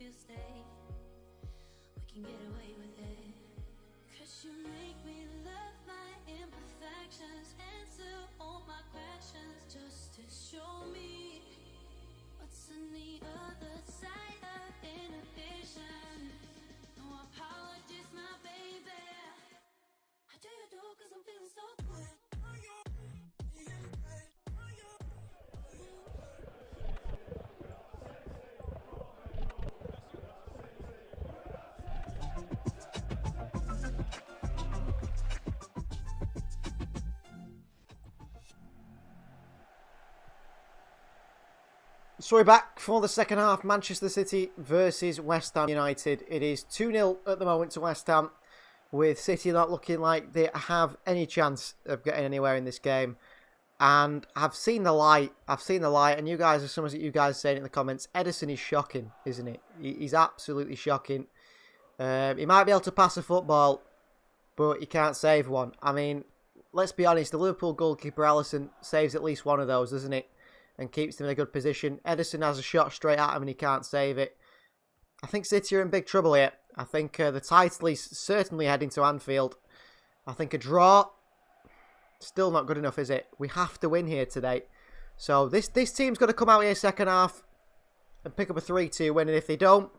you stay, we can get away with it. 'Cause you make me love my imperfections, answer all my questions, just to show me what's on the other side of inhibition. No apologies, my baby. How do you do? 'Cause I'm feeling so good. So we're back for the second half. Manchester City versus West Ham United. It is 2-0 at the moment to West Ham, with City not looking like they have any chance of getting anywhere in this game. And I've seen the light. And you guys, as some of you guys saying in the comments, Ederson is shocking, isn't it? He's absolutely shocking. He might be able to pass a football, but he can't save one. I mean, let's be honest, the Liverpool goalkeeper Alisson saves at least one of those, doesn't it? And keeps them in a good position. Ederson has a shot straight at him and he can't save it. I think City are in big trouble here. I think the title is certainly heading to Anfield. I think a draw, still not good enough, is it? We have to win here today. So this team's got to come out here second half and pick up a 3-2 win. And if they don't,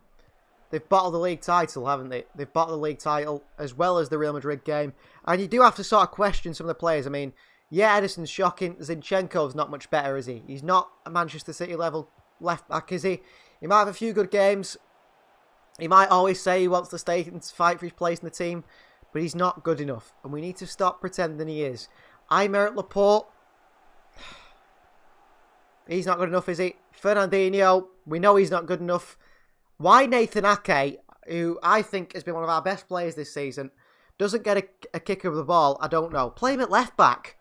they've bottled the league title, haven't they? They've bottled the league title as well as the Real Madrid game. And you do have to sort of question some of the players. I mean, yeah, Ederson's shocking. Zinchenko's not much better, is he? He's not a Manchester City level left back, is he? He might have a few good games. He might always say he wants to stay and fight for his place in the team, but he's not good enough. And we need to stop pretending he is. Aymeric Laporte, he's not good enough, is he? Fernandinho, we know he's not good enough. Why Nathan Ake, who I think has been one of our best players this season, doesn't get a kick of the ball, I don't know. Play him at left back.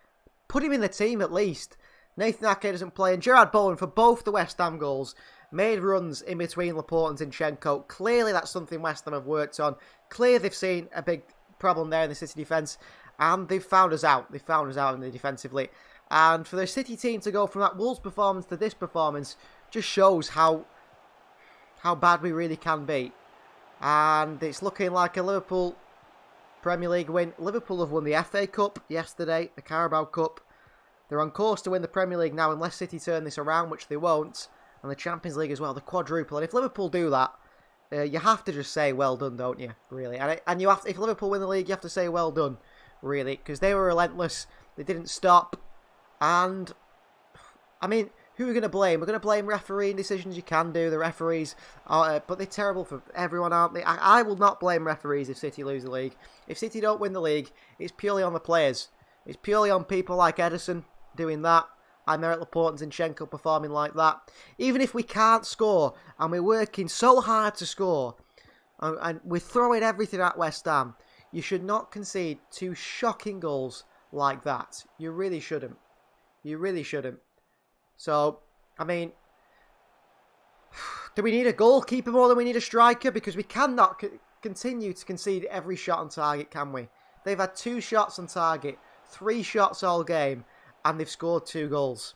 Put him in the team at least. Nathan Ake doesn't play. And Gerard Bowen, for both the West Ham goals, made runs in between Laporte and Zinchenko. Clearly that's something West Ham have worked on. Clearly they've seen a big problem there in the City defence. And they've found us out. They've found us out in the defensively. And for the City team to go from that Wolves performance to this performance just shows how bad we really can be. And it's looking like a Liverpool Premier League win. Liverpool have won the FA Cup yesterday, the Carabao Cup. They're on course to win the Premier League now unless City turn this around, which they won't. And the Champions League as well, the quadruple. And if Liverpool do that, you have to just say well done, don't you? Really. And you have to, if Liverpool win the league, you have to say well done, really. Because they were relentless. They didn't stop. And, I mean, who are we going to blame? We're going to blame refereeing decisions. You can do, the referees. But they're terrible for everyone, aren't they? I will not blame referees if City lose the league. If City don't win the league, it's purely on the players. It's purely on people like Ederson doing that. Aymeric Laporte and Zinchenko performing like that. Even if we can't score, and we're working so hard to score, and we're throwing everything at West Ham, you should not concede 2 shocking goals like that. You really shouldn't. You really shouldn't. So, I mean, do we need a goalkeeper more than we need a striker? Because we cannot continue to concede every shot on target, can we? They've had 2 shots on target, 3 shots all game, and they've scored 2 goals.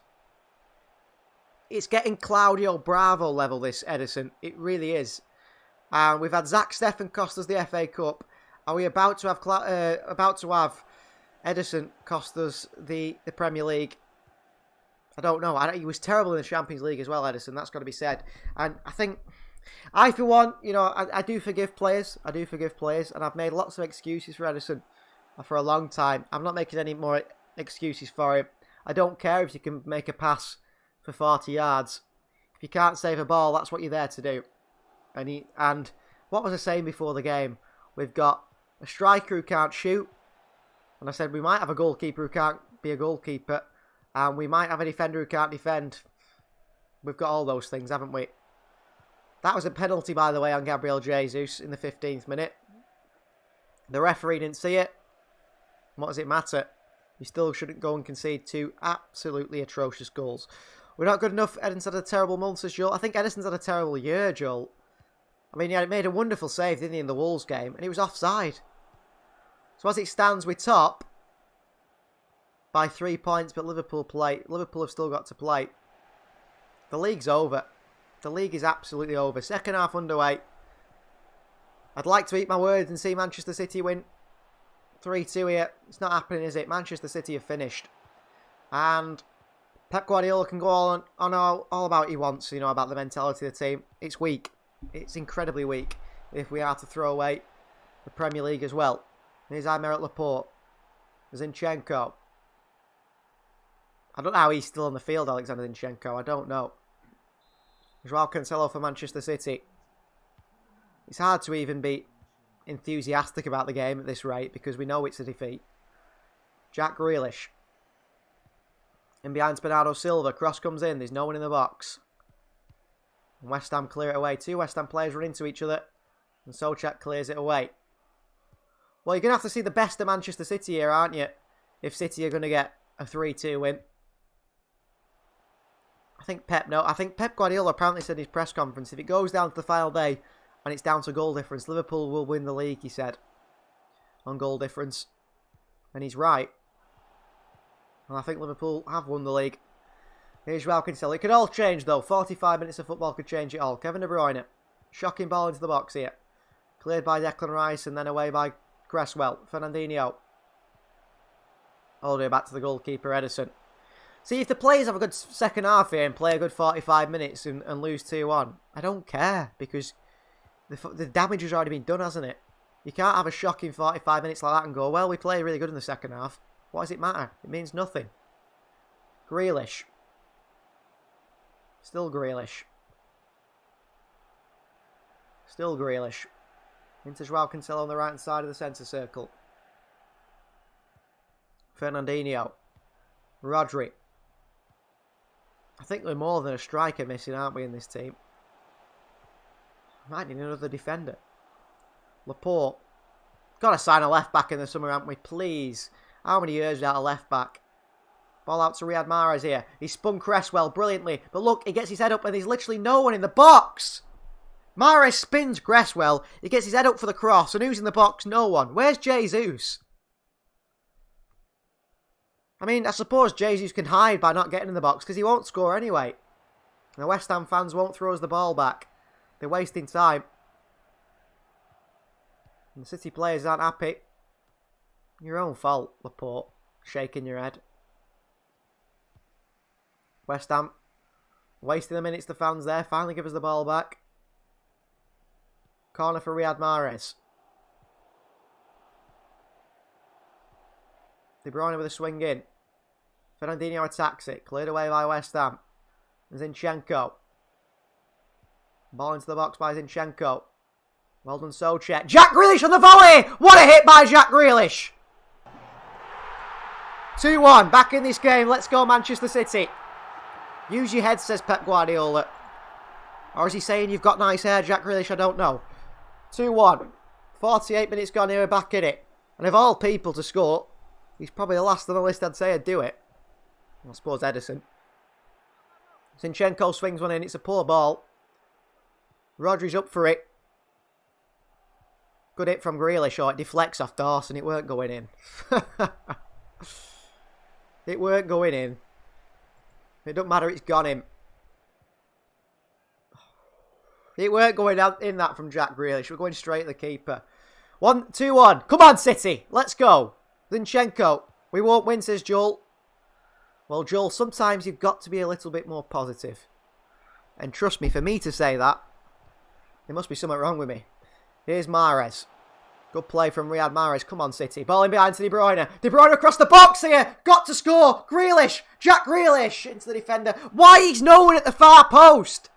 It's getting Claudio Bravo level, this Ederson. It really is. And we've had Zach Steffen cost us the FA Cup. Are we about to have Ederson cost us the Premier League? I don't know. He was terrible in the Champions League as well, Ederson. That's got to be said. And I think, for one, I do forgive players. I do forgive players. And I've made lots of excuses for Ederson for a long time. I'm not making any more excuses for him. I don't care if you can make a pass for 40 yards. If you can't save a ball, that's what you're there to do. And what was I saying before the game? We've got a striker who can't shoot. And I said we might have a goalkeeper who can't be a goalkeeper. And we might have a defender who can't defend. We've got all those things, haven't we? That was a penalty, by the way, on Gabriel Jesus in the 15th minute. The referee didn't see it. What does it matter? You still shouldn't go and concede 2 absolutely atrocious goals. We're not good enough. Ederson's had a terrible month, says Joel. I think Ederson's had a terrible year, Joel. I mean, he made a wonderful save, didn't he, in the Wolves game, and it was offside. So as it stands, we're top by 3 points, but Liverpool have still got to play. The league's over. The league is absolutely over. Second half underway. I'd like to eat my words and see Manchester City win 3-2 here. It's not happening, is it? Manchester City have finished. And Pep Guardiola can go on all about what he wants, you know, about the mentality of the team. It's weak. It's incredibly weak if we are to throw away the Premier League as well. Here's Aymeric Laporte. Zinchenko. I don't know how he's still on the field, Alexander Zinchenko. I don't know. Joao Cancelo for Manchester City. It's hard to even be enthusiastic about the game at this rate because we know it's a defeat. Jack Grealish. In behind Bernardo Silva. Cross comes in. There's no one in the box. And West Ham clear it away. Two West Ham players run into each other. And Souček clears it away. Well, you're going to have to see the best of Manchester City here, aren't you? If City are going to get a 3-2 win. I think Pep Guardiola apparently said in his press conference, if it goes down to the final day and it's down to goal difference, Liverpool will win the league, he said. On goal difference. And he's right. And I think Liverpool have won the league. Here's Joao Cancelo. It could all change though. 45 minutes of football could change it all. Kevin De Bruyne. Shocking ball into the box here. Cleared by Declan Rice and then away by Cresswell. Fernandinho. All the way back to the goalkeeper, Ederson. See, if the players have a good second half here and play a good 45 minutes and lose 2-1, I don't care because the damage has already been done, hasn't it? You can't have a shocking 45 minutes like that and go, well, we played really good in the second half. What does it matter? It means nothing. Grealish. Still Grealish. Still Grealish. Into Joao Cancelo on the right-hand side of the centre circle. Fernandinho. Rodri. I think we're more than a striker missing, aren't we, in this team? Might need another defender. Laporte. Got to sign a left-back in the summer, haven't we? Please. How many years without a left-back? Ball out to Riyad Mahrez here. He spun Cresswell brilliantly. But look, he gets his head up and there's literally no one in the box. Mahrez spins Cresswell. He gets his head up for the cross. And who's in the box? No one. Where's Jesus? I mean, I suppose Jesus can hide by not getting in the box because he won't score anyway. And the West Ham fans won't throw us the ball back. They're wasting time. And the City players aren't happy. Your own fault, Laporte. Shaking your head. West Ham wasting the minutes, the fans there. Finally give us the ball back. Corner for Riyad Mahrez. De Bruyne with a swing in. Fernandinho attacks it. Cleared away by West Ham. Zinchenko. Ball into the box by Zinchenko. Well done, Souček. Jack Grealish on the volley! What a hit by Jack Grealish! 2-1. Back in this game. Let's go, Manchester City. Use your head, says Pep Guardiola. Or is he saying you've got nice hair, Jack Grealish? I don't know. 2-1. 48 minutes gone here. We're back in it. And of all people to score, he's probably the last on the list I'd say I'd do it. I suppose Ederson. Zinchenko swings one in. It's a poor ball. Rodri's up for it. Good hit from Grealish. Oh, it deflects off Dawson. It weren't going in. It weren't going in. It don't matter. It's gone in. It weren't going in that from Jack Grealish. We're going straight at the keeper. 2-1. Come on, City. Let's go. Zinchenko. We won't win, says Joel. Well, Joel, sometimes you've got to be a little bit more positive. And trust me, for me to say that, there must be something wrong with me. Here's Mahrez. Good play from Riyad Mahrez. Come on, City. Ball in behind to De Bruyne. De Bruyne across the box here. Got to score. Grealish. Jack Grealish into the defender. Why is no one at the far post?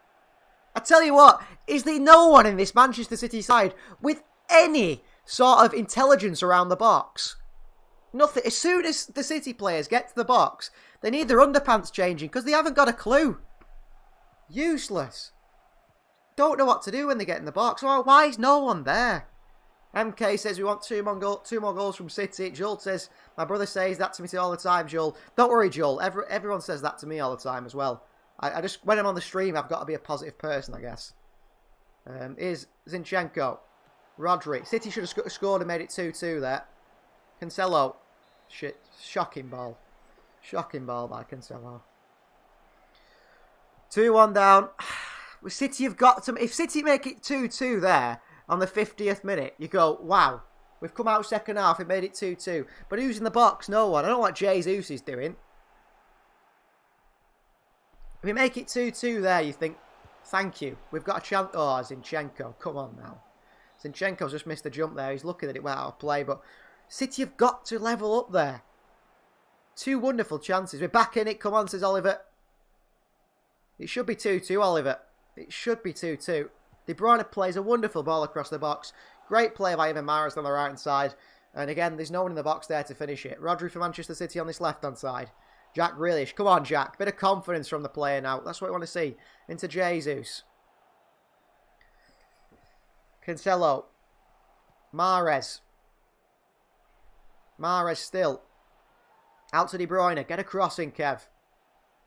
I tell you what, is there no one in this Manchester City side with any sort of intelligence around the box? Nothing. As soon as the City players get to the box, they need their underpants changing because they haven't got a clue. Useless. Don't know what to do when they get in the box. Why is no one there? MK says we want two more goals from City. Joel says, my brother says that to me all the time, Joel. Don't worry, Joel. Everyone says that to me all the time as well. I just, when I'm on the stream, I've got to be a positive person, I guess. Here's Zinchenko. Rodri. City should have scored and made it 2-2 there. Cancelo. Shit. Shocking ball. Shocking ball by Cancelo. 2-1 down. City have got to... If City make it 2-2 there on the 50th minute, you go, wow, we've come out second half, we made it 2-2. But who's in the box? No one. I don't know what Jesus is doing. If we make it 2-2 there, you think, thank you. We've got a chance. Oh, Zinchenko. Come on now. Zinchenko's just missed the jump there. He's lucky that it went out of play. But City have got to level up there. 2 wonderful chances. We're back in it. Come on, says Oliver. It should be 2-2, Oliver. It should be 2-2. De Bruyne plays a wonderful ball across the box. Great play by Ivan Mahrez on the right-hand side. And again, there's no one in the box there to finish it. Rodri for Manchester City on this left-hand side. Jack Grealish. Come on, Jack. Bit of confidence from the player now. That's what we want to see. Into Jesus. Cancelo. Mahrez. Mahrez still. Out to De Bruyne. Get a crossing, Kev.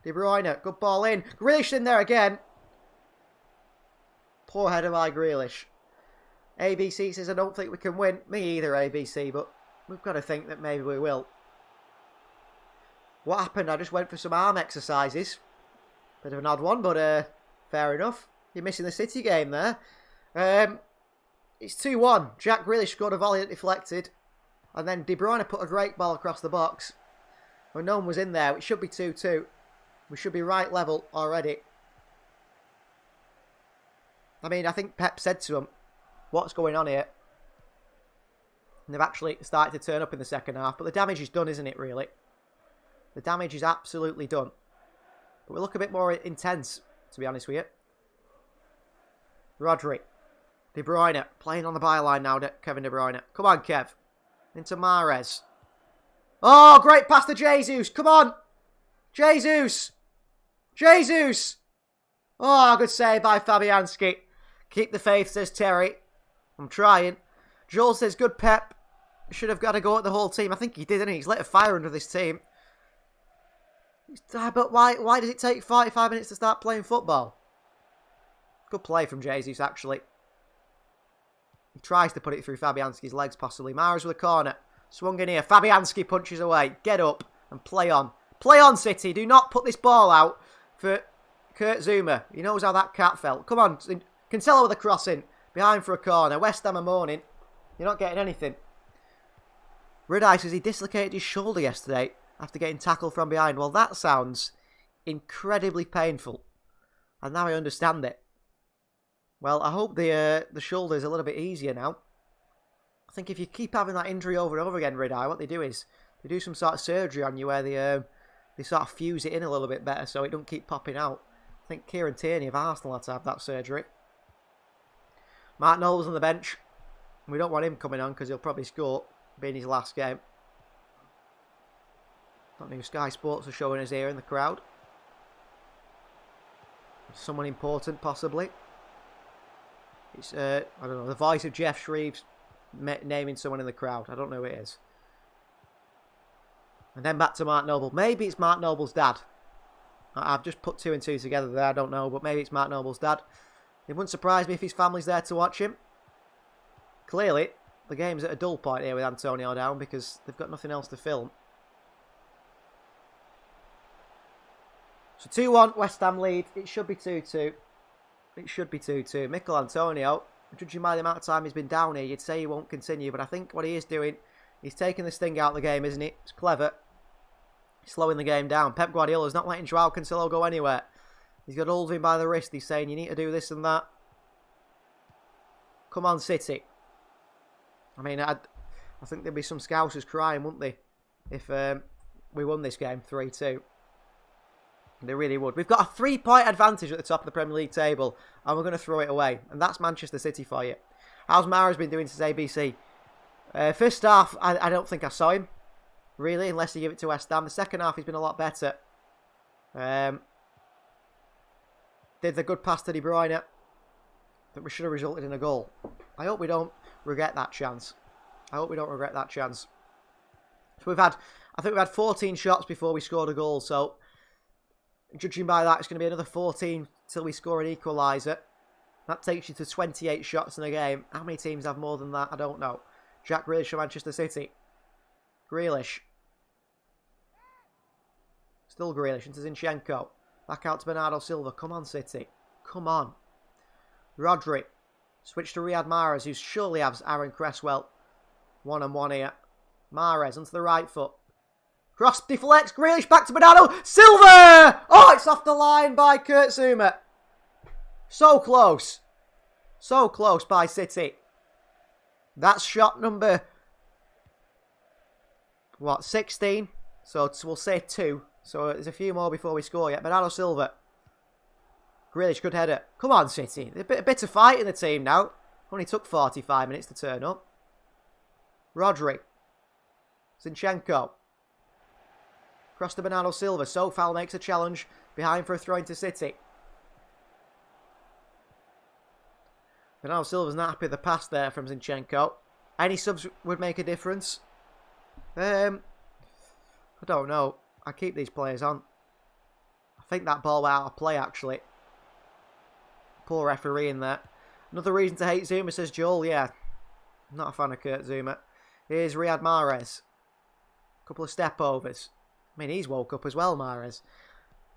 De Bruyne. Good ball in. Grealish in there again. Poor header by Grealish. ABC says, I don't think we can win. Me either, ABC, but we've got to think that maybe we will. What happened? I just went for some arm exercises. Bit of an odd one, but fair enough. You're missing the City game there. It's 2-1. Jack Grealish scored a volley that deflected. And then De Bruyne put a great ball across the box. When no one was in there, it should be 2-2. We should be right level already. I mean, I think Pep said to him, what's going on here? And they've actually started to turn up in the second half. But the damage is done, isn't it, really? The damage is absolutely done. But we look a bit more intense, to be honest with you. Rodri. De Bruyne. Playing on the byline now, Kevin De Bruyne. Come on, Kev. Into Mahrez. Oh, great pass to Jesus. Come on. Jesus. Jesus. Oh, good save by Fabianski. Keep the faith, says Terry. I'm trying. Joel says, good Pep. Should have got a go at the whole team. I think he did, didn't he? He's lit a fire under this team. But why does it take 45 minutes to start playing football? Good play from Jesus, actually. He tries to put it through Fabianski's legs, possibly. Mahrez with a corner. Swung in here. Fabianski punches away. Get up and play on. Play on, City. Do not put this ball out for Kurt Zuma. He knows how that cat felt. Come on. Cancelo with a crossing. Behind for a corner. West Ham are moaning. You're not getting anything. Ridai says he dislocated his shoulder yesterday after getting tackled from behind. Well, that sounds incredibly painful. And now I understand it. Well, I hope the shoulder is a little bit easier now. I think if you keep having that injury over and over again, Ridai, what they do is they do some sort of surgery on you where they sort of fuse it in a little bit better so it don't keep popping out. I think Kieran Tierney of Arsenal had to have that surgery. Mark Knowles on the bench. We don't want him coming on because he'll probably score, being his last game. Don't know who Sky Sports are showing us here in the crowd. Someone important, possibly. It's, I don't know, the voice of Jeff Shreves naming someone in the crowd. I don't know who it is. And then back to Mark Noble. Maybe it's Mark Noble's dad. I've just put 2 and 2 together there, I don't know, but maybe it's Mark Noble's dad. It wouldn't surprise me if his family's there to watch him. Clearly, the game's at a dull point here with Antonio down because they've got nothing else to film. So 2-1, West Ham lead. It should be 2-2. It should be 2-2. Mikel Antonio, judging by the amount of time he's been down here, you'd say he won't continue, but I think what he is doing, he's taking the sting out of the game, isn't he? It's clever. He's slowing the game down. Pep Guardiola's not letting Joao Cancelo go anywhere. He's got hold of him by the wrist. He's saying, you need to do this and that. Come on, City. I mean, I think there'd be some Scousers crying, wouldn't they? If we won this game 3-2. They really would. We've got a 3-point advantage at the top of the Premier League table. And we're going to throw it away. And that's Manchester City for you. How's Mahrez been doing since ABC? First half, I don't think I saw him. Really, unless you give it to West Ham. The second half, he's been a lot better. Did the good pass to De Bruyne that we should have resulted in a goal. I hope we don't regret that chance. I hope we don't regret that chance. So I think we've had 14 shots before we scored a goal. So judging by that, it's going to be another 14 till we score an equaliser. That takes you to 28 shots in a game. How many teams have more than that? I don't know. Jack Grealish from Manchester City. Grealish. Still Grealish into Zinchenko. Back out to Bernardo Silva. Come on, City. Come on. Rodri. Switch to Riyad Mahrez, who surely has Aaron Cresswell. One-on-one here. Mahrez onto the right foot. Cross deflects. Grealish back to Bernardo Silva! Oh, it's off the line by Kurt Zouma. So close. So close by City. That's shot number, 16? So we'll say 2. So there's a few more before we score yet. Bernardo Silva. Grealish, good header. Come on, City. A bit of fight in the team now. Only took 45 minutes to turn up. Rodri. Zinchenko. Cross to Bernardo Silva. Sofal makes a challenge. Behind for a throw into City. Bernardo Silva's not happy with the pass there from Zinchenko. Any subs would make a difference. I don't know. I keep these players on. I think that ball went out of play, actually. Poor referee in there. Another reason to hate Zouma, says Joel. Yeah, I'm not a fan of Kurt Zouma. Here's Riyad Mahrez. Couple of step overs. I mean, he's woke up as well, Mahrez.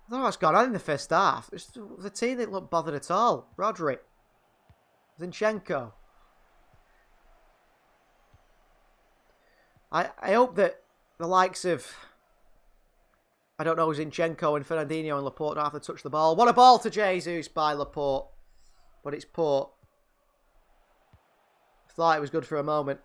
I don't know what's gone on in the first half. The team didn't look bothered at all. Rodri. Zinchenko. I hope that the likes of, I don't know, Zinchenko and Fernandinho and Laporte don't have to touch the ball. What a ball to Jesus by Laporte. But it's poor. Thought it was good for a moment.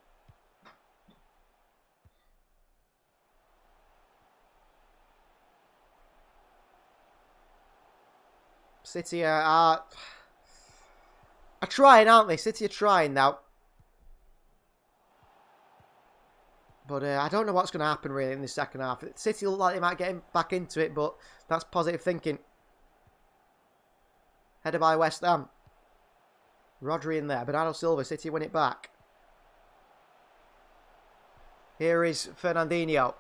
City are trying, aren't they? City are trying now. But I don't know what's going to happen really in the second half. City look like they might get back into it, but that's positive thinking. Header by West Ham. Rodri in there. Bernardo Silva. City win it back. Here is Fernandinho.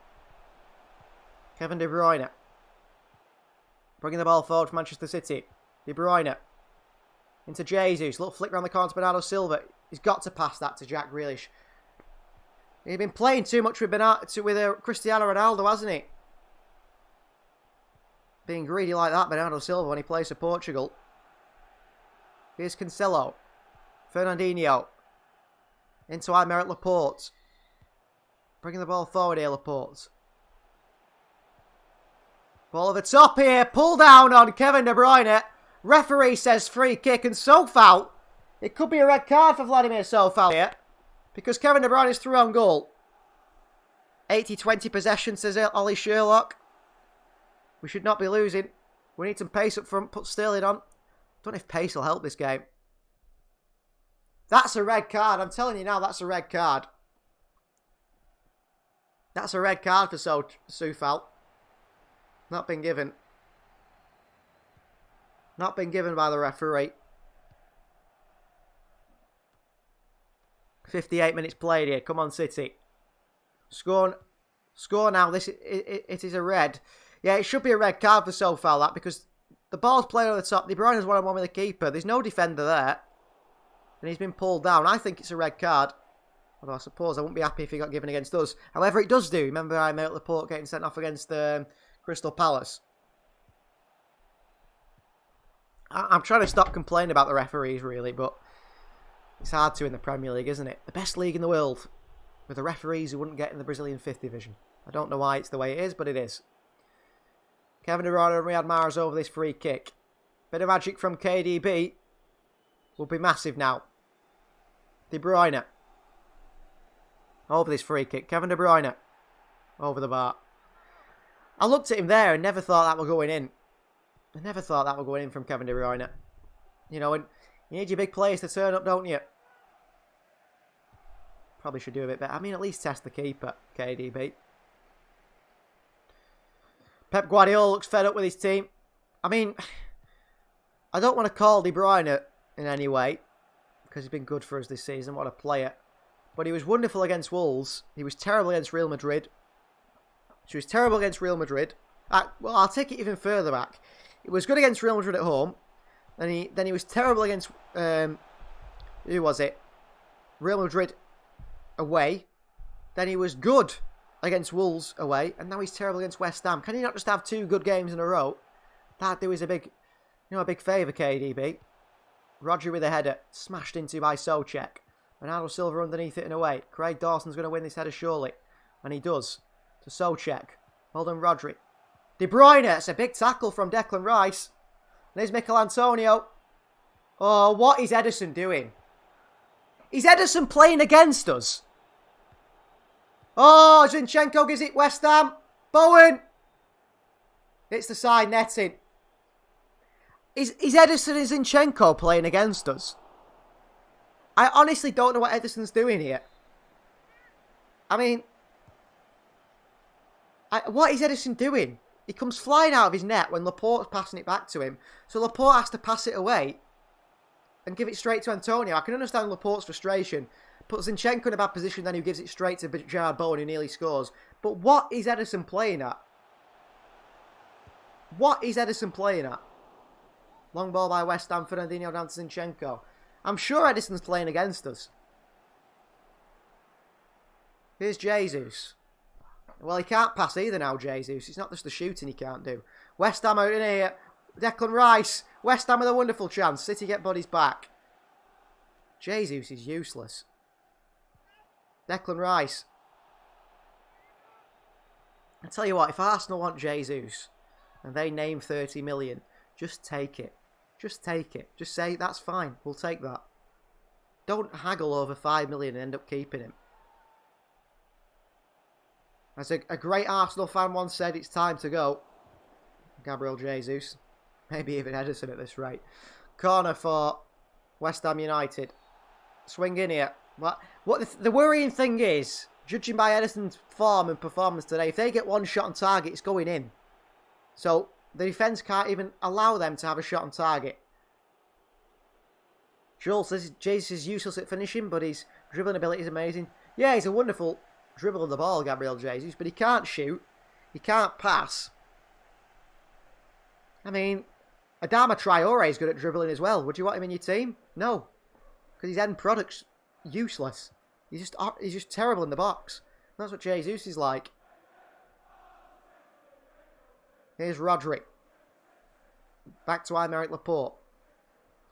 Kevin De Bruyne. Bringing the ball forward for Manchester City. De Bruyne. Into Jesus. Little flick around the corner to Bernardo Silva. He's got to pass that to Jack Grealish. He's been playing too much with Cristiano Ronaldo, hasn't he? Being greedy like that, Bernardo Silva, when he plays for Portugal. Here's Cancelo. Fernandinho. Into Aymeric Laporte. Bringing the ball forward here, Laporte. Ball over the top here. Pull down on Kevin De Bruyne. Referee says free kick and Sofal. It could be a red card for Vladimir Sofal here. Because Kevin De Bruyne is through on goal. 80-20 possession, says Ollie Sherlock. We should not be losing. We need some pace up front. Put Sterling on. Don't know if pace will help this game. That's a red card. I'm telling you now, that's a red card. That's a red card for Sofal. Not been given. Not been given by the referee. 58 minutes played here. Come on, City. Score now. It is a red. Yeah, it should be a red card for Sofal, that, because the ball's played on the top. De Bruyne's one-on-one with the keeper. There's no defender there. And he's been pulled down. I think it's a red card. Although I suppose I wouldn't be happy if he got given against us. However, it does do. Remember, I made Laporte getting sent off against Crystal Palace. I'm trying to stop complaining about the referees, really, but it's hard to in the Premier League, isn't it? The best league in the world, with the referees who wouldn't get in the Brazilian 5th Division. I don't know why it's the way it is, but it is. Kevin De Bruyne and Riyad Mahrez over this free kick. Bit of magic from KDB. Will be massive now. De Bruyne. Over this free kick. Kevin De Bruyne. Over the bar. I looked at him there and never thought that were going in. I never thought that were going in from Kevin De Bruyne. You know, and you need your big players to turn up, don't you? Probably should do a bit better. I mean, at least test the keeper, KDB. Pep Guardiola looks fed up with his team. I mean, I don't want to call De Bruyne in any way, because he's been good for us this season. What a player. But he was wonderful against Wolves. He was terrible against Real Madrid. He was terrible against Real Madrid. Well, I'll take it even further back. He was good against Real Madrid at home. Then he was terrible against, who was it? Real Madrid away. Then he was good against Wolves away. And now he's terrible against West Ham. Can he not just have 2 good games in a row? That'd do us a big favour, KDB. Rodri with a header. Smashed into by Souček. Bernardo Silva underneath it and away. Craig Dawson's going to win this header surely. And he does. To Souček. Well done, Rodri. De Bruyne. It's a big tackle from Declan Rice. And there's Mikel Antonio. Oh, what is Ederson doing? Is Ederson playing against us? Oh, Zinchenko gives it West Ham. Bowen. It's the side netting. Is Ederson and Zinchenko playing against us? I honestly don't know what Ederson's doing here. I mean, what is Ederson doing? He comes flying out of his net when Laporte's passing it back to him. So Laporte has to pass it away and give it straight to Antonio. I can understand Laporte's frustration. Puts Zinchenko in a bad position, then he gives it straight to Gerard Bowen, who nearly scores. But what is Ederson playing at? What is Ederson playing at? Long ball by West Ham, Fernandinho down to Zinchenko. I'm sure Ederson's playing against us. Here's Jesus. Well, he can't pass either now, Jesus. It's not just the shooting he can't do. West Ham out in here. Declan Rice. West Ham with a wonderful chance. City get bodies back. Jesus is useless. Declan Rice. I tell you what, if Arsenal want Jesus and they name 30 million, just take it. Just take it. Just say, that's fine. We'll take that. Don't haggle over 5 million and end up keeping him. As a great Arsenal fan once said, it's time to go. Gabriel Jesus. Maybe even Ederson at this rate. Corner for West Ham United. Swing in here. What the worrying thing is, judging by Ederson's form and performance today, if they get one shot on target, it's going in. So the defence can't even allow them to have a shot on target. Jules says Jesus is useless at finishing, but his dribbling ability is amazing. Yeah, he's a wonderful dribble of the ball, Gabriel Jesus, but he can't shoot. He can't pass. I mean, Adama Traore is good at dribbling as well. Would you want him in your team? No. Because his end product's useless. He's just terrible in the box. That's what Jesus is like. Here's Rodri. Back to Aymeric Laporte.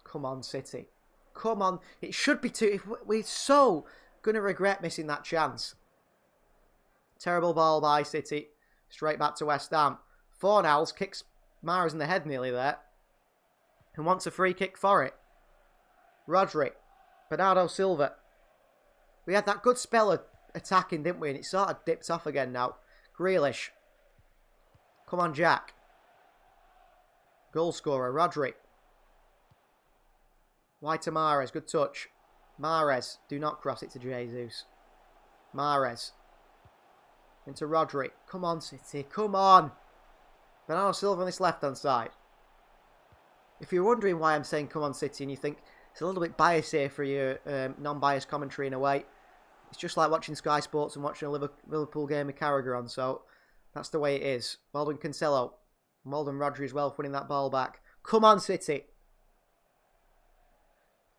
Come on, City. Come on. It should be two. We're so going to regret missing that chance. Terrible ball by City. Straight back to West Ham. Fornals kicks Mahrez in the head nearly there. And wants a free kick for it. Rodri. Bernardo Silva. We had that good spell of attacking, didn't we? And it sort of dipped off again now. Grealish. Come on, Jack. Goal scorer, Rodri. Wide to Mahrez. Good touch. Mahrez. Do not cross it to Jesus. Mahrez. Into Rodri. Come on, City. Come on. Bernardo Silva on this left-hand side. If you're wondering why I'm saying come on, City, and you think it's a little bit biased here for your non-biased commentary in a way, it's just like watching Sky Sports and watching a Liverpool game with Carragher on, so that's the way it is. Well done, Cancelo. Well done, Rodri as well, for winning that ball back. Come on, City.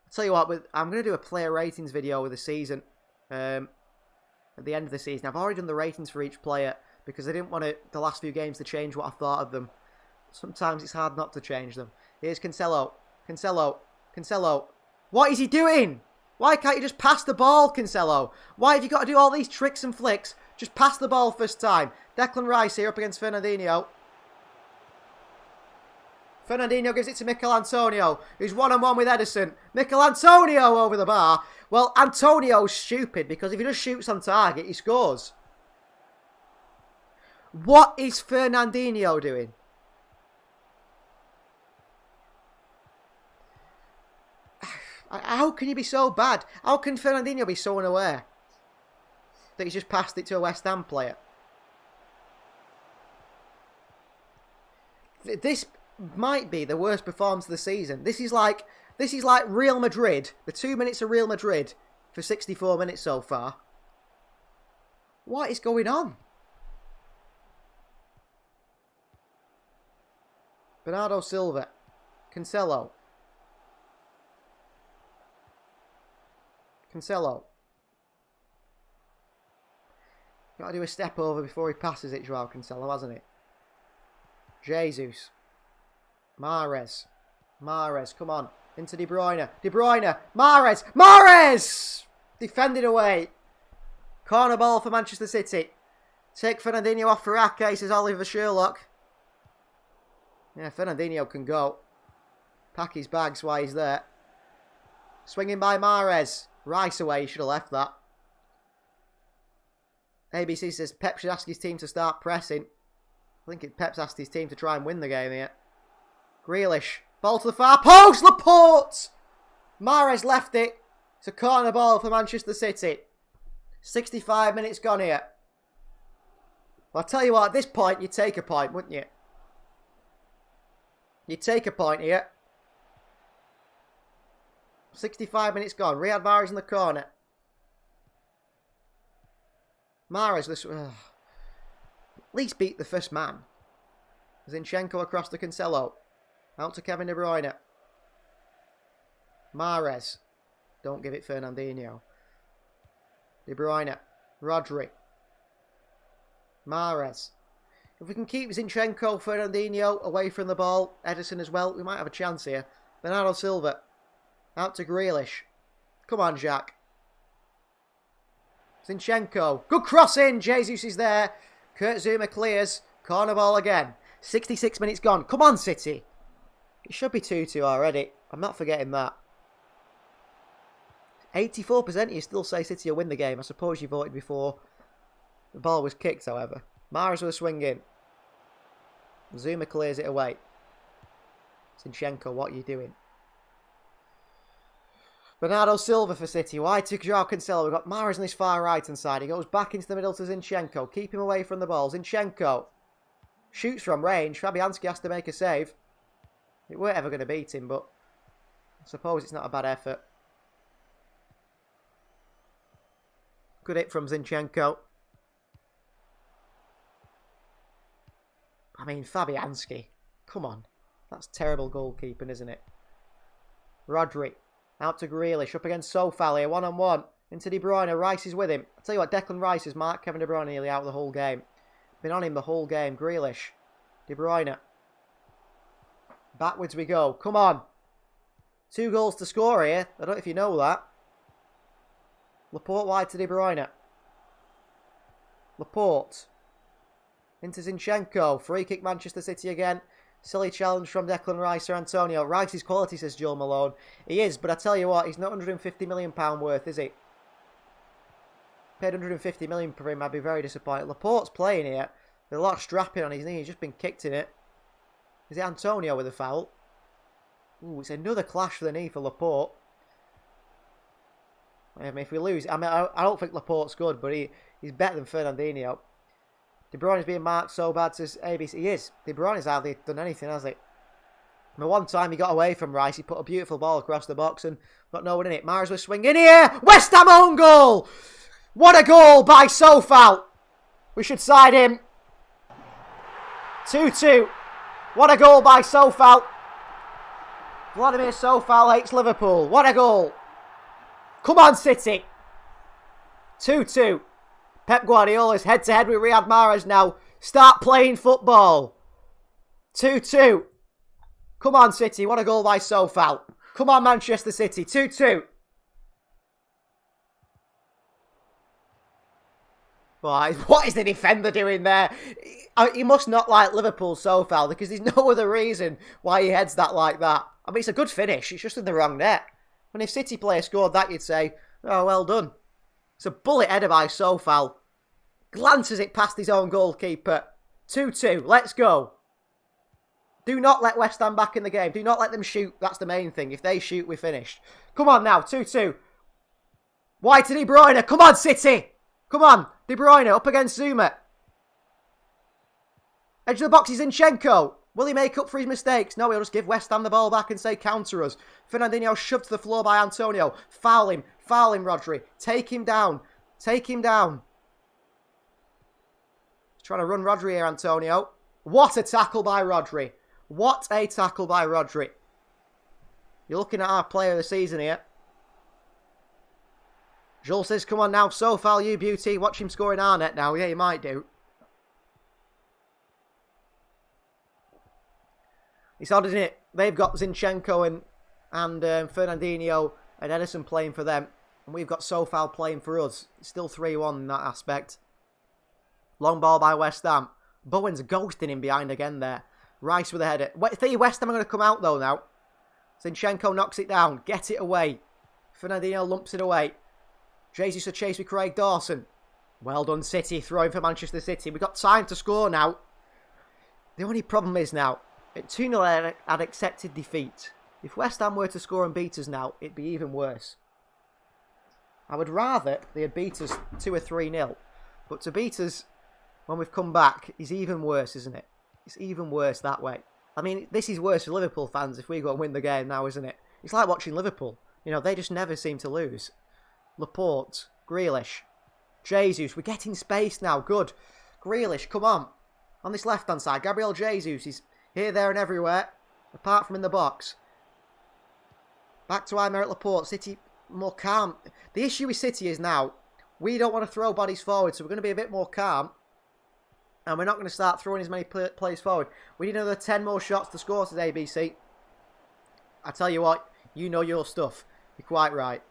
I'll tell you what, I'm going to do a player ratings video with the season. At the end of the season. I've already done the ratings for each player because I didn't want the last few games to change what I thought of them. Sometimes it's hard not to change them. Here's Cancelo. Cancelo. Cancelo. What is he doing? Why can't you just pass the ball, Cancelo? Why have you got to do all these tricks and flicks? Just pass the ball first time. Declan Rice here up against Fernandinho. Fernandinho gives it to Mikel Antonio, who's one-on-one with Ederson. Mikel Antonio over the bar. Well, Antonio's stupid because if he just shoots on target, he scores. What is Fernandinho doing? How can you be so bad? How can Fernandinho be so unaware that he's just passed it to a West Ham player? This might be the worst performance of the season. This is like Real Madrid. The 2 minutes of Real Madrid for 64 minutes so far. What is going on? Bernardo Silva. Cancelo. Cancelo. Got to do a step over before he passes it, Joao Cancelo, hasn't it? Jesus. Mahrez. Mahrez, come on. Into De Bruyne. De Bruyne. Mahrez. Mahrez! Defended away. Corner ball for Manchester City. Take Fernandinho off for Ake, says Oliver Sherlock. Yeah, Fernandinho can go. Pack his bags while he's there. Swinging by Mahrez. Rice away, he should have left that. ABC says Pep should ask his team to start pressing. I think Pep's asked his team to try and win the game here. Grealish. Ball to the far post. Laporte! Mahrez left it. It's a corner ball for Manchester City. 65 minutes gone here. Well, I'll tell you what, at this point, you'd take a point, wouldn't you? You'd take a point here. 65 minutes gone. Riyad Mahrez in the corner. Mahrez, at least beat the first man. Zinchenko across to Cancelo. Out to Kevin De Bruyne. Mahrez. Don't give it Fernandinho. De Bruyne. Rodri. Mahrez. If we can keep Zinchenko, Fernandinho away from the ball, Ederson as well, we might have a chance here. Bernardo Silva. Out to Grealish. Come on, Jack. Zinchenko. Good cross in. Jesus is there. Kurt Zouma clears. Corner ball again. 66 minutes gone. Come on, City. It should be 2-2 already. I'm not forgetting that. 84% you still say City will win the game. I suppose you voted before the ball was kicked, however. Mahrez with a swing in. Zouma clears it away. Zinchenko, what are you doing? Bernardo Silva for City. Wide to Joao Cancelo. We've got Mahrez on his far right hand side. He goes back into the middle to Zinchenko. Keep him away from the ball. Zinchenko shoots from range. Fabianski has to make a save. It weren't ever going to beat him, but I suppose it's not a bad effort. Good hit from Zinchenko. I mean, Fabianski. Come on. That's terrible goalkeeping, isn't it? Rodri. Out to Grealish. Up against Sofal here. One-on-one. Into De Bruyne. Rice is with him. I'll tell you what, Declan Rice has marked Kevin De Bruyne nearly out the whole game. Been on him the whole game. Grealish. De Bruyne. Backwards we go. Come on. 2 goals to score here. I don't know if you know that. Laporte wide to De Bruyne. Laporte. Into Zinchenko. Free kick Manchester City again. Silly challenge from Declan Rice or Antonio. Rice's quality, says Joe Malone. He is, but I tell you what, he's not £150 million worth, is he? Paid £150 million for him, I'd be very disappointed. Laporte's playing here. With a lot of strapping on his knee. He's just been kicked in it. Is it Antonio with a foul? Ooh, it's another clash for the knee for Laporte. I mean, if we lose, I mean, I don't think Laporte's good, but he's better than Fernandinho. De Bruyne's being marked so bad, says ABC. He is. De Bruyne's hardly done anything, has he? I mean, one time he got away from Rice, he put a beautiful ball across the box and got no one in it. Mahrez was swinging here. West Ham own goal. What a goal by Sofal. We should side him. 2-2. What a goal by Sofal. Vladimir Sofal hates Liverpool. What a goal. Come on, City. 2-2. Pep Guardiola's head-to-head with Riyad Mahrez now. Start playing football. 2-2. Come on, City. What a goal by Sofal. Come on, Manchester City. 2-2. What is the defender doing there? He must not like Liverpool Sofal because there's no other reason why he heads that like that. I mean, it's a good finish. It's just in the wrong net. And if City player scored that, you'd say, oh, well done. It's a bullet header by Sofal. Glances it past his own goalkeeper. 2-2. Let's go. Do not let West Ham back in the game. Do not let them shoot. That's the main thing. If they shoot, we're finished. Come on now. 2-2. Wide to De Bruyne. Come on, City. Come on. De Bruyne up against Zouma. Edge of the box is Zinchenko. Will he make up for his mistakes? No, he'll just give West Ham the ball back and say counter us. Fernandinho shoved to the floor by Antonio. Foul him. Foul him, Rodri. Take him down. Take him down. Trying to run Rodri here, Antonio. What a tackle by Rodri. What a tackle by Rodri. You're looking at our player of the season here. Jules says, come on now, Sofal, you beauty. Watch him score in our net now. Yeah, you might do. It's odd, isn't it? They've got Zinchenko and and Fernandinho and Edison playing for them. And we've got Sofal playing for us. It's still 3-1 in that aspect. Long ball by West Ham. Bowen's ghosting him behind again there. Rice with a header. West Ham are going to come out though now. Zinchenko knocks it down. Get it away. Fernandinho lumps it away. Jesus a chase with Craig Dawson. Well done, City. Throwing for Manchester City. We've got time to score now. The only problem is now, at 2-0 I'd accepted defeat. If West Ham were to score and beat us now, it'd be even worse. I would rather they had beat us 2 or 3-0. But to beat us when we've come back is even worse, isn't it? It's even worse that way. I mean, this is worse for Liverpool fans if we go and win the game now, isn't it? It's like watching Liverpool. You know, they just never seem to lose. Laporte, Grealish, Jesus. We're getting space now. Good. Grealish, come on. On this left-hand side, Gabriel Jesus is here, there and everywhere, apart from in the box. Back to Aymeric Laporte. City more calm. The issue with City is now, we don't want to throw bodies forward, so we're going to be a bit more calm. And we're not going to start throwing as many players forward. We need another 10 more shots to score today, BC. I tell you what, you know your stuff. You're quite right.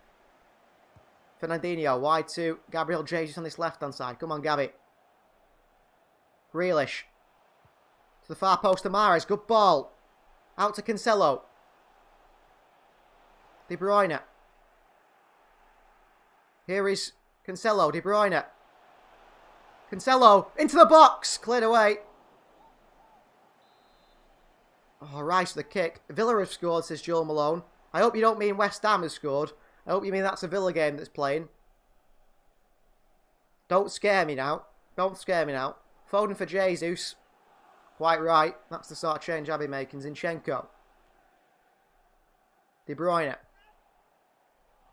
Fernandinho, wide to Gabriel Jesus on this left-hand side. Come on, Gabby. Grealish. To the far post to Mahrez. Good ball. Out to Cancelo. De Bruyne. Here is Cancelo. De Bruyne. Cancelo. Into the box. Cleared away. Oh, Rice for the kick. Villa have scored, says Joel Malone. I hope you don't mean West Ham has scored. I hope you mean that's a Villa game that's playing. Don't scare me now. Don't scare me now. Foden for Jesus. Quite right. That's the sort of change I'll be making. Zinchenko. De Bruyne. I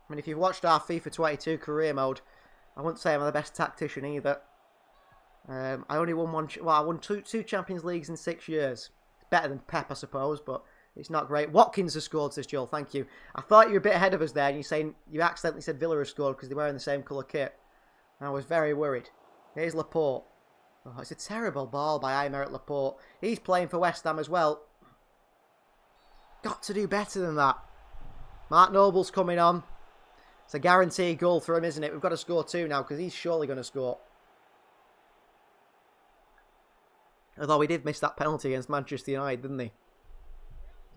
mean, if you've watched our FIFA 22 career mode, I wouldn't say I'm the best tactician either. I only won one. Well, I won two Champions Leagues in 6 years. It's better than Pep, I suppose, but it's not great. Watkins has scored, says Joel. Thank you. I thought you were a bit ahead of us there, and you're saying you accidentally said Villa has scored because they're wearing the same colour kit. I was very worried. Here's Laporte. Oh, it's a terrible ball by Aymeric Laporte. He's playing for West Ham as well. Got to do better than that. Mark Noble's coming on. It's a guaranteed goal for him, isn't it? We've got to score 2 now because he's surely going to score. Although he did miss that penalty against Manchester United, didn't he?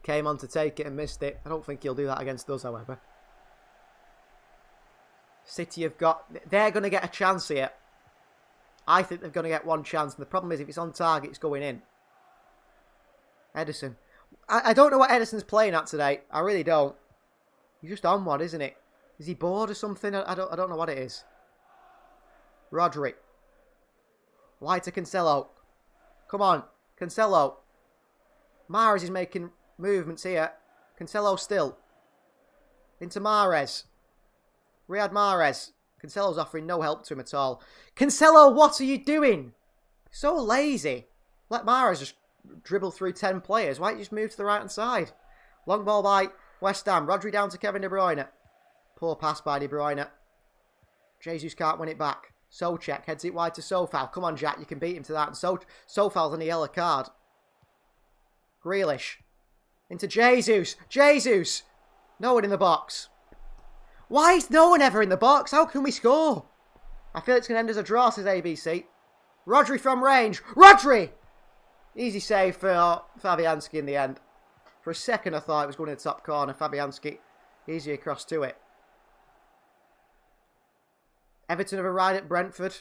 Came on to take it and missed it. I don't think he'll do that against us, however. City have got... They're going to get a chance here. I think they're going to get one chance. And the problem is, if it's on target, it's going in. Edison. I don't know what Edison's playing at today. I really don't. He's just on one, isn't it? Is he bored or something? I don't know what it is. Rodri. Wide to Cancelo. Come on. Cancelo. Mahrez is making movements here. Cancelo still. Into Mahrez. Riyad Mahrez. Cancelo's offering no help to him at all. Cancelo, what are you doing? So lazy. Let Mahrez just dribble through 10 players. Why don't you just move to the right-hand side? Long ball by West Ham. Rodri down to Kevin De Bruyne. Poor pass by De Bruyne. Jesus can't win it back. Souček heads it wide to Sofal. Come on, Jack. You can beat him to that. And Sofal's on a yellow card. Grealish. Into Jesus. Jesus. No one in the box. Why is no one ever in the box? How can we score? I feel it's going to end as a draw, says ABC. Rodri from range. Rodri! Easy save for Fabianski in the end. For a second, I thought it was going in the top corner. Fabianski easy across to it. Everton have arrived at Brentford.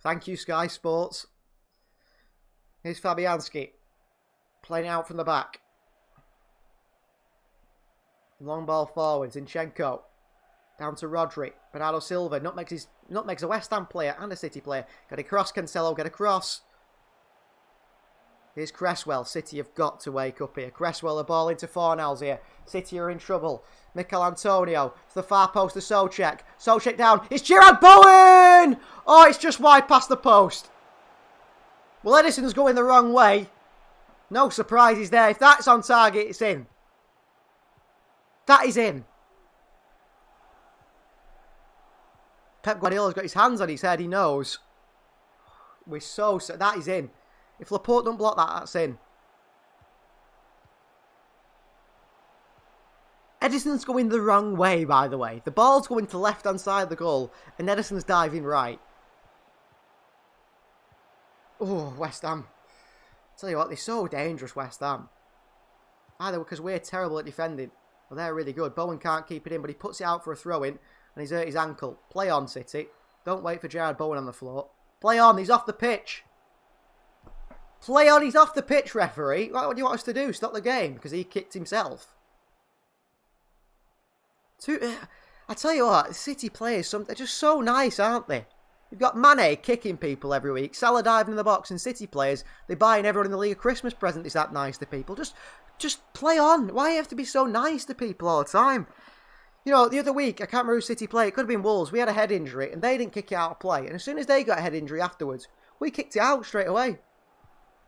Thank you, Sky Sports. Here's Fabianski. Playing out from the back. Long ball forward. Zinchenko. Down to Rodri. Bernardo Silva. Nutmeg's a West Ham player and a City player. Get across, Cancelo. Get across. Here's Cresswell. City have got to wake up here. Cresswell, the ball into Fornals here. City are in trouble. Mikel Antonio to the far post to Souček. Souček down. It's Gerard Bowen! Oh, it's just wide past the post. Well, Edison's going the wrong way. No surprises there. If that's on target, it's in. That is in. Pep Guardiola's got his hands on his head. He knows. We're so... That is in. If Laporte don't block that, that's in. Edison's going the wrong way, by the way. The ball's going to the left-hand side of the goal, and Edison's diving right. Oh, West Ham. Tell you what, they're so dangerous, West Ham. Either because we're terrible at defending, or they're really good. Bowen can't keep it in, but he puts it out for a throw-in, and he's hurt his ankle. Play on, City. Don't wait for Gerard Bowen on the floor. Play on, he's off the pitch. Play on, he's off the pitch, referee. What do you want us to do? Stop the game? Because he kicked himself. I tell you what, City players, they're just so nice, aren't they? You've got Mane kicking people every week, Salah diving in the box, and City players, they're buying everyone in the league a Christmas present. Is that nice to people? Just play on. Why do you have to be so nice to people all the time? You know, the other week, I can't remember who City played. It could have been Wolves. We had a head injury, and they didn't kick it out of play. And as soon as they got a head injury afterwards, we kicked it out straight away.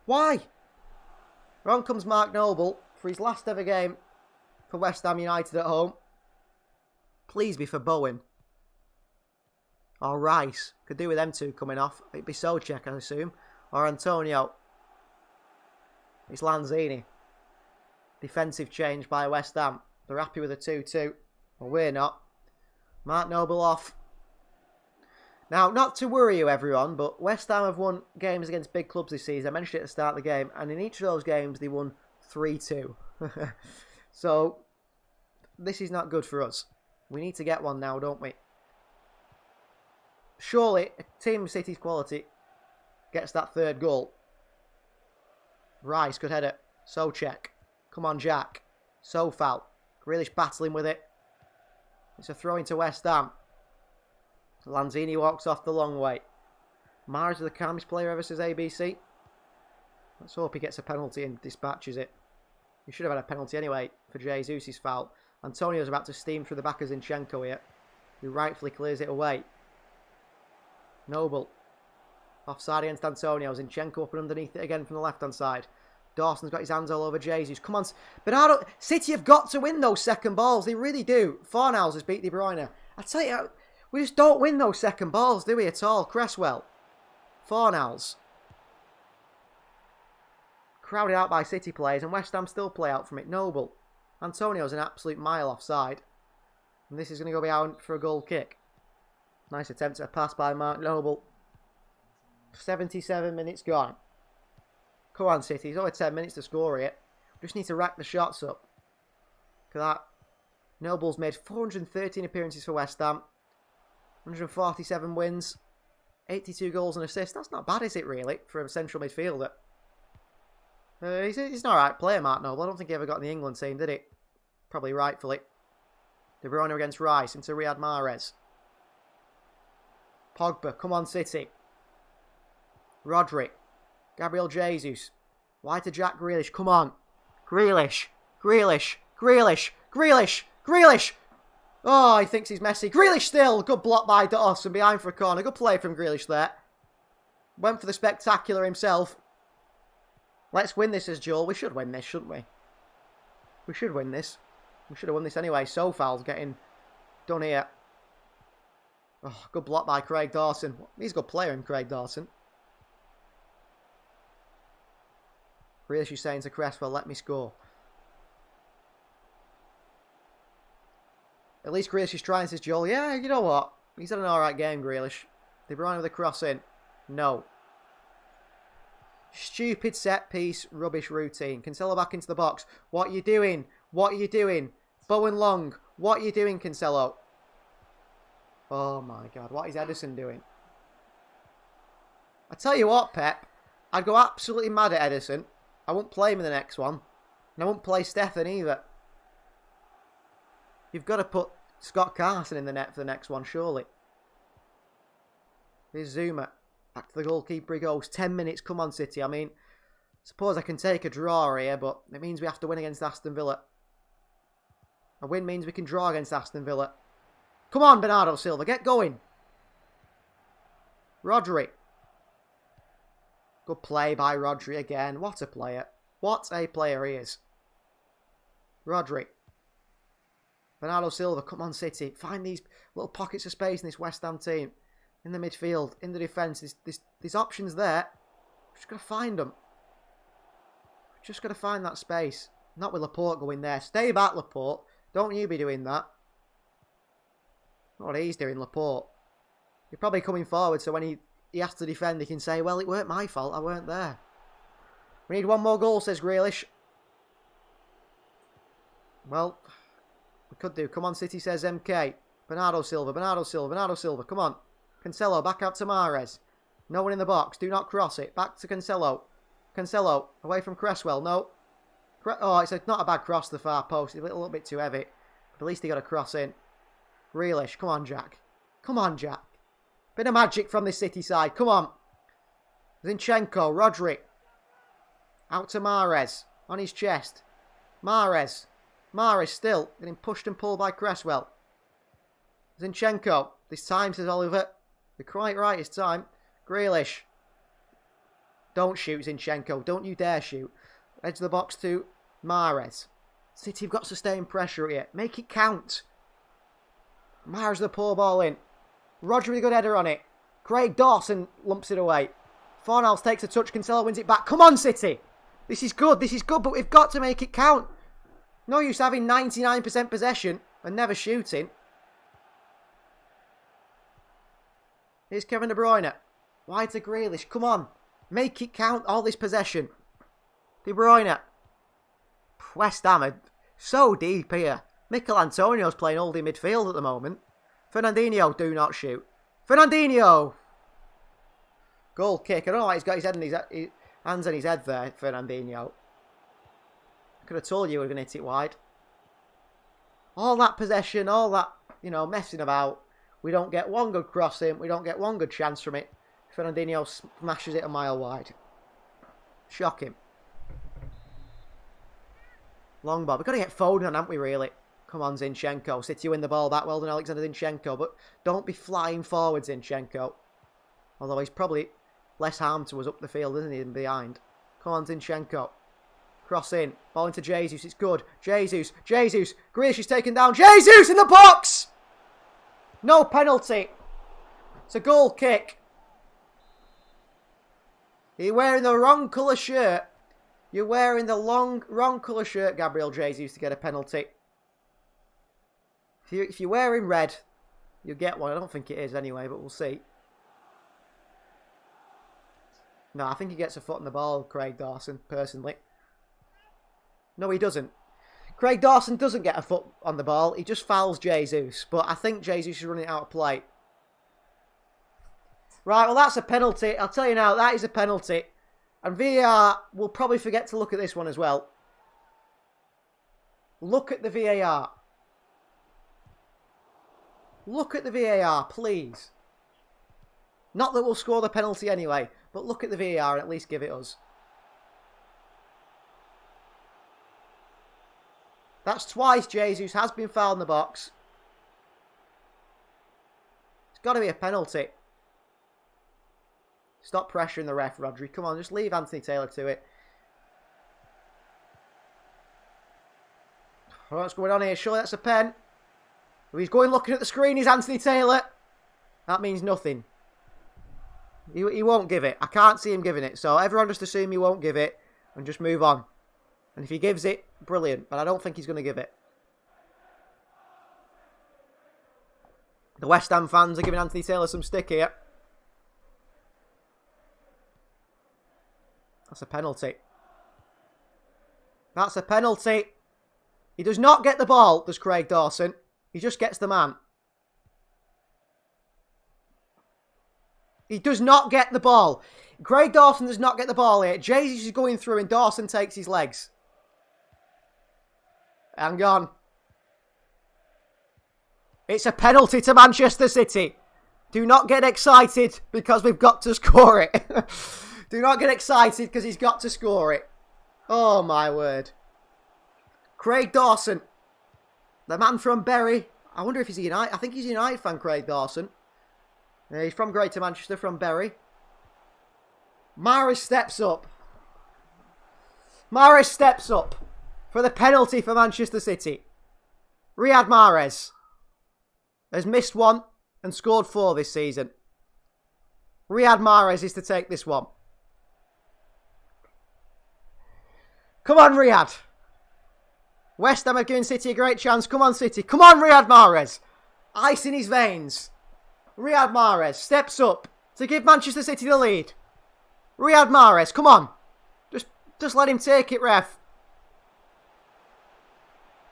Why? On comes Mark Noble for his last ever game for West Ham United at home. Please be for Bowen. Or Rice. Could do with them two coming off. It'd be Socek, I assume. Or Antonio. It's Lanzini. Defensive change by West Ham. They're happy with a 2-2. Well, we're not. Mark Noble off. Now, not to worry you, everyone, but West Ham have won games against big clubs this season. I mentioned it at the start of the game. And in each of those games, they won 3-2. So, this is not good for us. We need to get one now, don't we? Surely, a team of City's quality gets that third goal. Rice could head it. Socek. Come on, Jack. Sofal. Grealish battling with it. It's a throw into West Ham. Lanzini walks off the long way. Mahrez is the calmest player ever, says ABC. Let's hope he gets a penalty and dispatches it. He should have had a penalty anyway for Jesus' foul. Antonio's about to steam through the back of Zinchenko here. He rightfully clears it away. Noble. Offside against Antonio. Zinchenko up and underneath it again from the left-hand side. Dawson's got his hands all over Jesus. Come on. Bernardo. City have got to win those second balls. They really do. Fornals has beat De Bruyne. I tell you, we just don't win those second balls, do we, at all? Cresswell. Fornals. Crowded out by City players, and West Ham still play out from it. Noble. Antonio's an absolute mile offside. And this is going to go behind for a goal kick. Nice attempt at a pass by Mark Noble. 77 minutes gone. Come on, City. There's only 10 minutes to score here. We just need to rack the shots up. Look at that. Noble's made 413 appearances for West Ham. 147 wins. 82 goals and assists. That's not bad, is it, really, for a central midfielder? He's an alright player, Mark Noble. I don't think he ever got in the England team, did he? Probably rightfully. De Bruyne against Rice into Riyad Mahrez. Pogba, come on, City. Rodri. Gabriel Jesus. Wide to Jack Grealish, come on. Grealish. Grealish. Grealish. Grealish. Grealish. Oh, he thinks he's Messi. Grealish still. Good block by Dawson behind for a corner. Good play from Grealish there. Went for the spectacular himself. Let's win this as Joel. We should win this, shouldn't we? We should win this. We should have won this anyway. Sofal's getting done here. Oh, good block by Craig Dawson. He's a good player in Craig Dawson. Grealish is saying to Cresswell, let me score. At least Grealish is trying, says Joel. Yeah, you know what? He's had an alright game, Grealish. De Bruyne with a cross in. No. Stupid set piece, rubbish routine. Cancelo back into the box. What are you doing? What are you doing? Bowen long. What are you doing, Cancelo? Oh my God, what is Edison doing? I tell you what, Pep. I'd go absolutely mad at Edison. I won't play him in the next one. And I won't play Stefan either. You've got to put Scott Carson in the net for the next one, surely. Here's Zuma. Back to the goalkeeper he goes. 10 minutes. Come on, City. I mean, suppose I can take a draw here, but it means we have to win against Aston Villa. A win means we can draw against Aston Villa. Come on, Bernardo Silva. Get going. Rodri. Good play by Rodri again. What a player. What a player he is. Rodri. Bernardo Silva. Come on, City. Find these little pockets of space in this West Ham team. In the midfield, in the defence, there's options there. We've just got to find them. We've just got to find that space. Not with Laporte going there. Stay back, Laporte. Don't you be doing that. What he's doing, Laporte. You're probably coming forward, so when he has to defend, he can say, well, it weren't my fault, I weren't there. We need one more goal, says Grealish. Well, we could do. Come on, City, says MK. Bernardo Silva, Bernardo Silva, Bernardo Silva. Come on. Cancelo, back out to Mahrez. No one in the box. Do not cross it. Back to Cancelo. Cancelo, away from Cresswell. No. Oh, it's not a bad cross to the far post. It's a little bit too heavy. But at least he got a cross in. Grealish, come on, Jack. Come on, Jack. Bit of magic from this City side. Come on. Zinchenko, Rodri. Out to Mahrez. On his chest. Mahrez. Mahrez still getting pushed and pulled by Cresswell. Zinchenko. This time, says Oliver. You're quite right this time. Grealish. Don't shoot, Zinchenko. Don't you dare shoot. Edge of the box to Mahrez. City have got sustained pressure here. Make it count. Mahrez the poor ball in. Rodri with a good header on it. Craig Dawson lumps it away. Fornals takes a touch. Cancelo wins it back. Come on, City. This is good. This is good, but we've got to make it count. No use having 99% possession and never shooting. Here's Kevin De Bruyne. Wide to Grealish. Come on. Make it count, all this possession. De Bruyne. West Ham are so deep here. Mikel Antonio's playing holding midfield at the moment. Fernandinho, do not shoot. Fernandinho! Goal kick. I don't know why he's got his head in his hands on his head there, Fernandinho. I could have told you we were going to hit it wide. All that possession, all that, messing about. We don't get one good crossing. We don't get one good chance from it. Fernandinho smashes it a mile wide. Shocking. Long ball. We've got to get Foden on, haven't we, really? Come on, Zinchenko. City win the ball back. Well done, Alexander Zinchenko. But don't be flying forward, Zinchenko. Although he's probably less harm to us up the field, isn't he, than behind. Come on, Zinchenko. Cross in. Ball into Jesus. It's good. Jesus. Jesus. Grealish is taken down. Jesus in the box! No penalty. It's a goal kick. You're wearing the wrong colour shirt. You're wearing the wrong colour shirt, Gabriel Jesus, to get a penalty. If you're wearing red, you'll get one. I don't think it is anyway, but we'll see. No, I think he gets a foot on the ball, Craig Dawson, personally. No, he doesn't. Craig Dawson doesn't get a foot on the ball. He just fouls Jesus. But I think Jesus is running it out of play. Right, well, that's a penalty. I'll tell you now, that is a penalty. And VAR will probably forget to look at this one as well. Look at the VAR. Look at the VAR, please. Not that we'll score the penalty anyway, but look at the VAR and at least give it us. That's twice Jesus has been fouled in the box. It's got to be a penalty. Stop pressuring the ref, Rodri. Come on, just leave Anthony Taylor to it. What's going on here? Surely that's a pen. If he's going looking at the screen, he's Anthony Taylor. That means nothing. He won't give it. I can't see him giving it. So everyone just assume he won't give it and just move on. And if he gives it, brilliant. But I don't think he's going to give it. The West Ham fans are giving Anthony Taylor some stick here. That's a penalty. That's a penalty. He does not get the ball, does Craig Dawson. He just gets the man. He does not get the ball. Craig Dawson does not get the ball here. Jesus is going through and Dawson takes his legs. Hang on. It's a penalty to Manchester City. Do not get excited because we've got to score it. Do not get excited because he's got to score it. Oh, my word. Craig Dawson. The man from Bury. I wonder if he's a United. I think he's a United fan, Craig Dawson. He's from Greater Manchester, from Bury. Mahrez steps up. Mahrez steps up for the penalty for Manchester City. Riyad Mahrez has missed one and scored 4 this season. Riyad Mahrez is to take this one. Come on, Riyad. West Ham are giving City a great chance. Come on, City. Come on, Riyad Mahrez. Ice in his veins. Riyad Mahrez steps up to give Manchester City the lead. Riyad Mahrez, come on. Just let him take it, ref.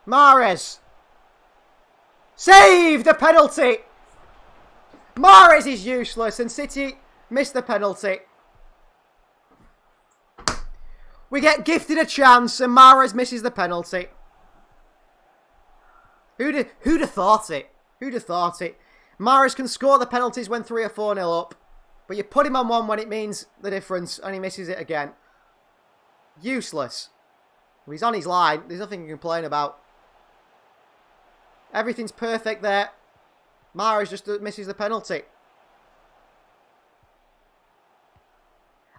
Mahrez. Save the penalty. Mahrez is useless and City missed the penalty. We get gifted a chance and Mahrez misses the penalty. Who'd have thought it? Who'd have thought it? Mahrez can score the penalties when 3 or 4-0 up. But you put him on one when it means the difference and he misses it again. Useless. Well, he's on his line. There's nothing to complain about. Everything's perfect there. Mahrez just misses the penalty.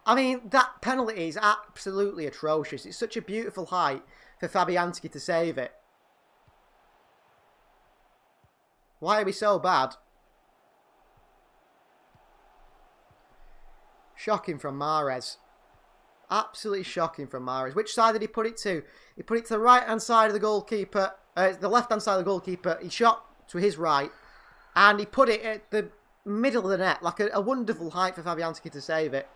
I mean, that penalty is absolutely atrocious. It's such a beautiful height for Fabianski to save it. Why are we so bad? Shocking from Mahrez. Absolutely shocking from Mahrez. Which side did he put it to? He put it to the right-hand side of the goalkeeper. The left-hand side of the goalkeeper. He shot to his right. And he put it at the middle of the net. Like a wonderful height for Fabianski to save it.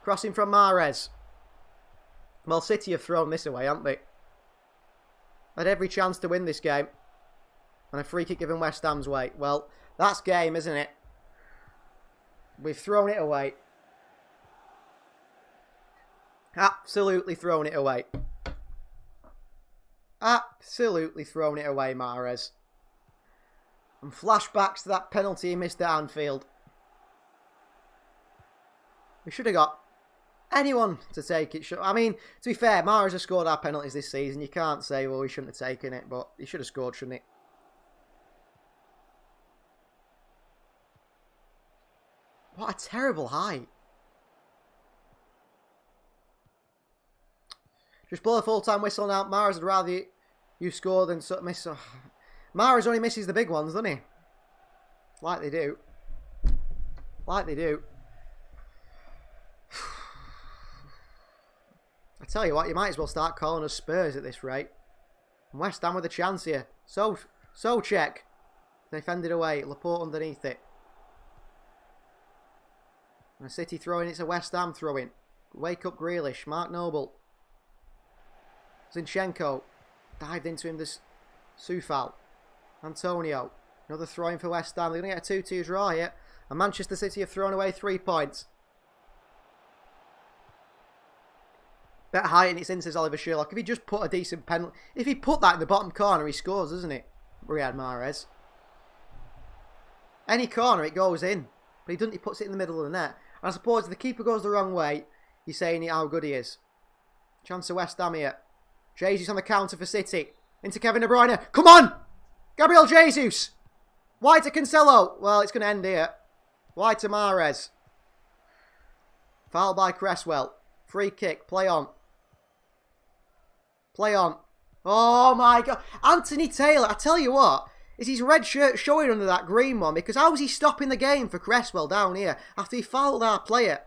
Crossing from Mahrez. Well, City have thrown this away, haven't they? Had every chance to win this game. And a free kick given West Ham's way. Well, that's game, isn't it? We've thrown it away. Absolutely thrown it away. Absolutely thrown it away, Mahrez. And flashbacks to that penalty he missed at Anfield. We should have got anyone to take it. I mean, to be fair, Mahrez has scored our penalties this season. You can't say, well, we shouldn't have taken it, but he should have scored, shouldn't he? What a terrible height. Just blow a full-time whistle now. Mahrez would rather you score than miss. Mahrez only misses the big ones, doesn't he? Like they do. Like they do. I tell you what, you might as well start calling us Spurs at this rate. And West Ham with a chance here. So check. Defended away. Laporte underneath it. And a City throwing, it's a West Ham throwing. Wake up Grealish, Mark Noble. Zinchenko. Dived into him, this Soufal. Antonio. Another throw-in for West Ham. They're going to get a 2-2 draw here. And Manchester City have thrown away 3 points. Better height and it's in, says Oliver Sherlock. If he just put a decent penalty... If he put that in the bottom corner, he scores, doesn't it? Riyad Mahrez. Any corner, it goes in. But he doesn't. He puts it in the middle of the net. And I suppose if the keeper goes the wrong way, you're saying how good he is. Chance of West Ham here. Jesus on the counter for City. Into Kevin De Bruyne. Come on! Gabriel Jesus! Wide to Cancelo. Well, it's going to end here. Wide to Mahrez. Foul by Cresswell. Free kick. Play on. Play on. Oh my God. Anthony Taylor, I tell you what. Is his red shirt showing under that green one? Because how was he stopping the game for Cresswell down here after he fouled our player?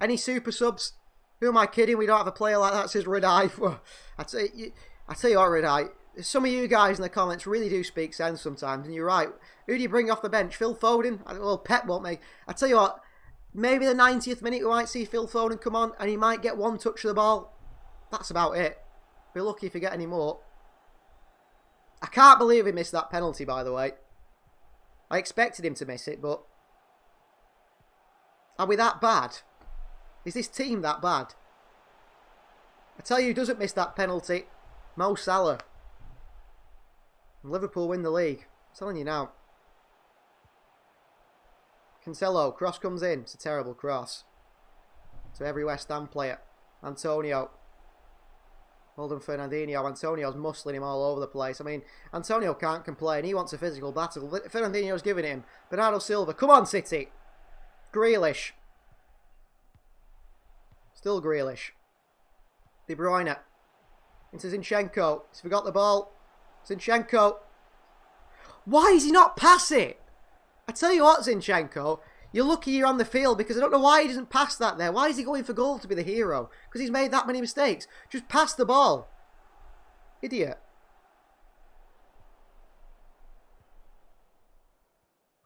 Any super subs? Who am I kidding? We don't have a player like that, says Redeye. I tell you what, Redeye. Some of you guys in the comments really do speak sense sometimes, and you're right. Who do you bring off the bench? Phil Foden? Well, Pep won't make. I tell you what, maybe the 90th minute we might see Phil Foden come on, and he might get one touch of the ball. That's about it. Be lucky if we get any more. I can't believe he missed that penalty, by the way. I expected him to miss it, but... Are we that bad? Is this team that bad? I tell you who doesn't miss that penalty. Mo Salah. And Liverpool win the league. I'm telling you now. Cancelo. Cross comes in. It's a terrible cross. To every West Ham player. Antonio. Hold on, Fernandinho. Antonio's muscling him all over the place. I mean, Antonio can't complain. He wants a physical battle. Fernandinho's giving it him. Bernardo Silva. Come on, City. Grealish. Still Grealish. De Bruyne. Into Zinchenko. He's forgot the ball. Zinchenko. Why is he not pass it? I tell you what, Zinchenko. You're lucky you're on the field because I don't know why he doesn't pass that there. Why is he going for goal to be the hero? Because he's made that many mistakes. Just pass the ball. Idiot.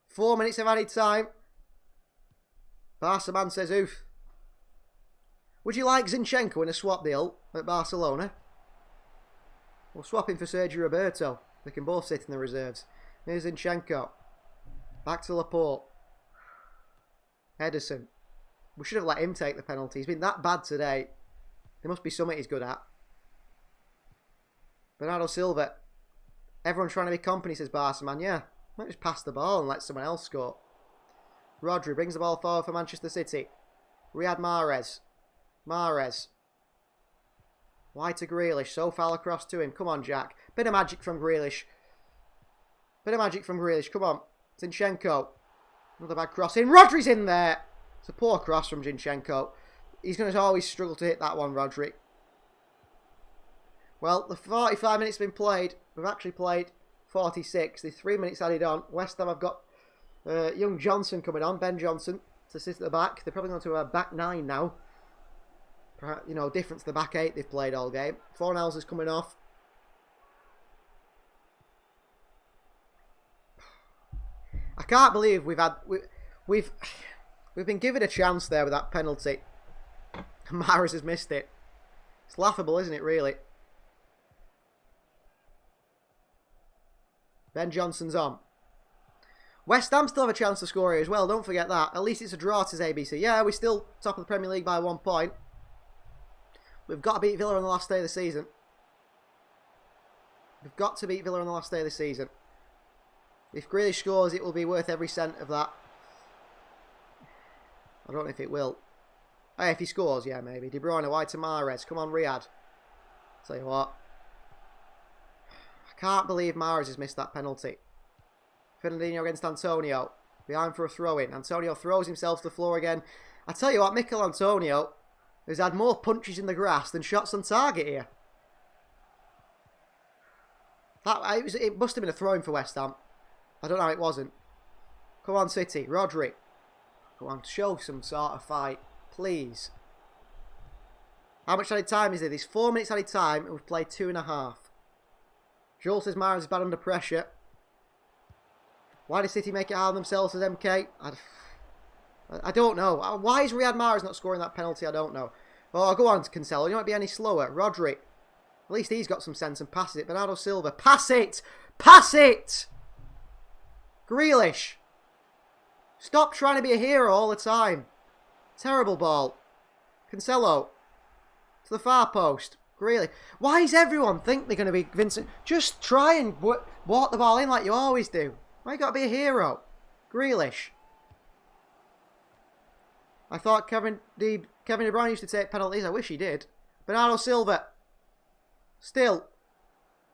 4 minutes of added time. Barca man says oof. Would you like Zinchenko in a swap deal at Barcelona? We'll swap him for Sergio Roberto. They can both sit in the reserves. Here's Zinchenko. Back to Laporte. Ederson. We should have let him take the penalty. He's been that bad today. There must be something he's good at. Bernardo Silva. Everyone's trying to be company, says Barca man. Yeah, might just pass the ball and let someone else score. Rodri brings the ball forward for Manchester City. Riyad Mahrez. Mahrez. Wide to Grealish. So far across to him. Come on, Jack. Bit of magic from Grealish. Bit of magic from Grealish. Come on. Zinchenko. Another bad cross in. Rodri's in there. It's a poor cross from Zinchenko. He's going to always struggle to hit that one, Rodri. Well, the 45 minutes have been played. We've actually played 46. The 3 minutes added on. West Ham have got young Johnson coming on. Ben Johnson to sit at the back. They're probably going to a back 9 now. You know, different to the back 8 they've played all game. Fornals is coming off. I can't believe we've been given a chance there with that penalty. Mahrez has missed it. It's laughable, isn't it, really? Ben Johnson's on. West Ham still have a chance to score here as well, don't forget that. At least it's a draw, says ABC. Yeah, we're still top of the Premier League by 1 point. We've got to beat Villa on the last day of the season. We've got to beat Villa on the last day of the season. If Grealish scores, it will be worth every cent of that. I don't know if it will. Hey, if he scores, yeah, maybe. De Bruyne wide to Mahrez. Come on, Riyad. Tell you what. I can't believe Mahrez has missed that penalty. Fernandinho against Antonio. Behind for a throw-in. Antonio throws himself to the floor again. I tell you what, Mikel Antonio has had more punches in the grass than shots on target here. It must have been a throw-in for West Ham. I don't know how it wasn't. Come on, City. Rodri. Come on, show some sort of fight. Please. How much added time is there? There's 4 minutes added time and we've played 2.5. Joel says Mahrez is bad under pressure. Why did City make it hard on themselves as MK? I don't know. Why is Riyad Mahrez not scoring that penalty? I don't know. Oh, go on, Cancelo. You won't be any slower. Rodri. At least he's got some sense and passes it. Bernardo Silva. Pass it! Pass it! Grealish. Stop trying to be a hero all the time. Terrible ball. Cancelo. To the far post. Grealish. Why does everyone think they're going to be Vincent? Just try and walk the ball in like you always do. Why you got to be a hero? Grealish. I thought Kevin De Bruyne used to take penalties. I wish he did. Bernardo Silva. Still.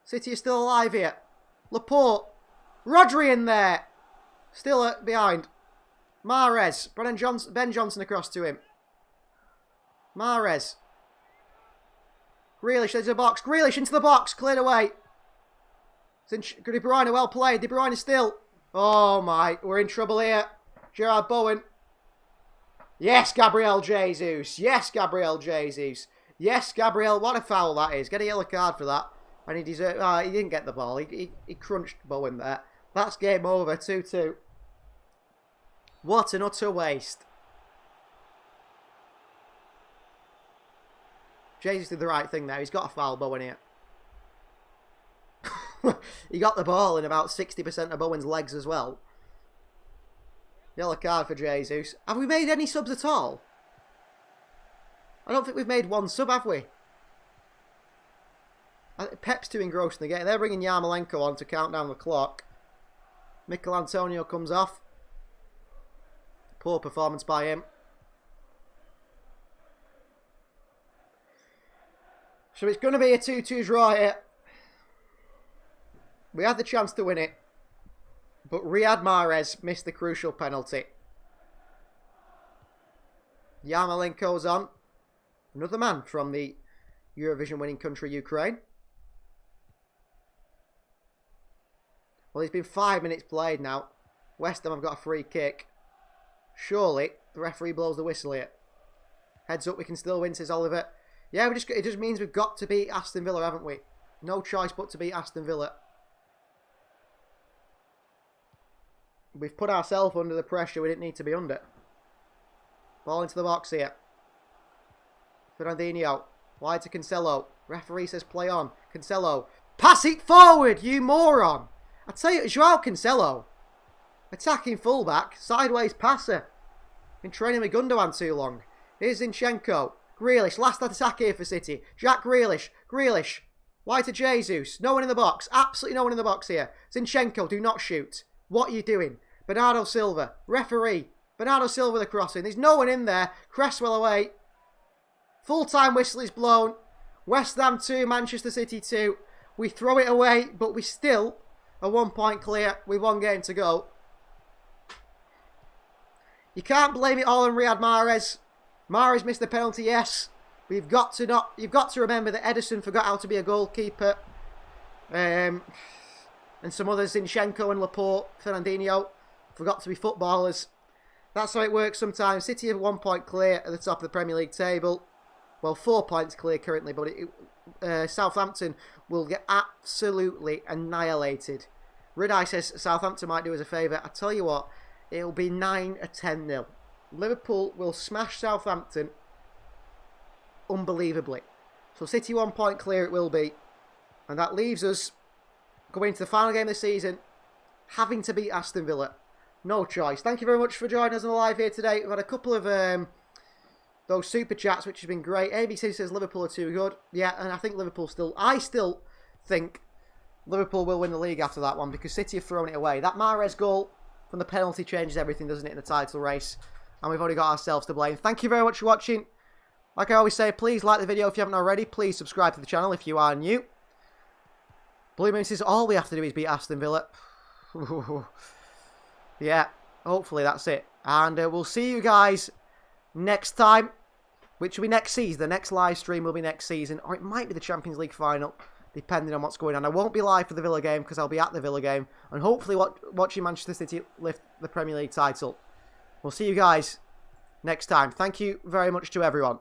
City is still alive here. Laporte. Rodri in there. Still behind. Mahrez. Ben Johnson across to him. Mahrez. Grealish, there's a box. Grealish into the box. Cleared away. De Bruyne, well played. De Bruyne still. Oh my, we're in trouble here. Gerard Bowen. Yes, Gabriel Jesus. Yes, Gabriel Jesus. Yes, Gabriel. What a foul that is. Get a yellow card for that. And he deserved. He didn't get the ball. He crunched Bowen there. That's game over. 2-2. What an utter waste. Jesus did the right thing there. He's got a foul Bowen here. He got the ball in about 60% of Bowen's legs as well. Yellow card for Jesus. Have we made any subs at all? I don't think we've made one sub, have we? Pep's too engrossed in the game. They're bringing Yarmolenko on to count down the clock. Mikel Antonio comes off. Poor performance by him. So it's going to be a 2-2 draw here. We had the chance to win it. But Riyad Mahrez missed the crucial penalty. Yarmolenko's on. Another man from the Eurovision winning country Ukraine. Well, it's been 5 minutes played now. West Ham have got a free kick. Surely the referee blows the whistle here. Heads up, we can still win, says Oliver. Yeah, it just means we've got to beat Aston Villa, haven't we? No choice but to beat Aston Villa. We've put ourselves under the pressure we didn't need to be under. Ball into the box here. Fernandinho. Wide to Cancelo. Referee says play on. Cancelo. Pass it forward, you moron. I tell you, Joao Cancelo. Attacking fullback. Sideways passer. Been training with Gundogan too long. Here's Zinchenko. Grealish. Last attack here for City. Jack Grealish. Grealish. Wide to Jesus. No one in the box. Absolutely no one in the box here. Zinchenko, do not shoot. What are you doing? Bernardo Silva. Referee. Bernardo Silva the crossing. There's no one in there. Cresswell away. Full-time whistle is blown. West Ham 2, Manchester City 2. We throw it away, but we still are 1 point clear with 1 game to go. You can't blame it all on Riyad Mahrez. Mahrez missed the penalty, yes. But you've got to remember that Ederson forgot how to be a goalkeeper. And some others, Zinchenko and Laporte, Fernandinho, forgot to be footballers. That's how it works sometimes. City are 1 point clear at the top of the Premier League table. Well, 4 points clear currently, but Southampton will get absolutely annihilated. Ridai says Southampton might do us a favour. I tell you what, it'll be 9-10-0. Liverpool will smash Southampton unbelievably. So City 1 point clear it will be. And that leaves us going into the final game of the season, having to beat Aston Villa. No choice. Thank you very much for joining us on the live here today. We've had a couple of those super chats, which has been great. ABC says Liverpool are too good. Yeah, and I think I still think Liverpool will win the league after that one because City have thrown it away. That Mahrez goal from the penalty changes everything, doesn't it, in the title race? And we've only got ourselves to blame. Thank you very much for watching. Like I always say, please like the video if you haven't already. Please subscribe to the channel if you are new. Blue Moon says all we have to do is beat Aston Villa. Yeah, hopefully that's it. And we'll see you guys next time, which will be next season. The next live stream will be next season, or it might be the Champions League final, depending on what's going on. I won't be live for the Villa game because I'll be at the Villa game, and hopefully watching Manchester City lift the Premier League title. We'll see you guys next time. Thank you very much to everyone.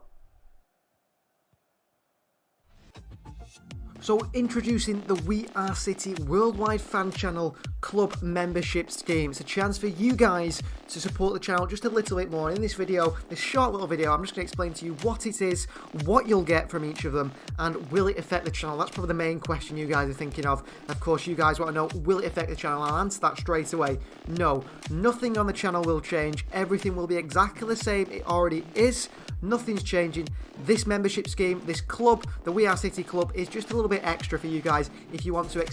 So introducing the We Are City Worldwide Fan Channel Club Membership Scheme. It's a chance for you guys to support the channel just a little bit more. In this video, this short little video, I'm just going to explain to you what it is, what you'll get from each of them, and will it affect the channel? That's probably the main question you guys are thinking of. Of course, you guys want to know, will it affect the channel? I'll answer that straight away. No, nothing on the channel will change. Everything will be exactly the same. It already is. Nothing's changing. This membership scheme, this club, the We Are City Club, is just a little bit extra for you guys if you want to,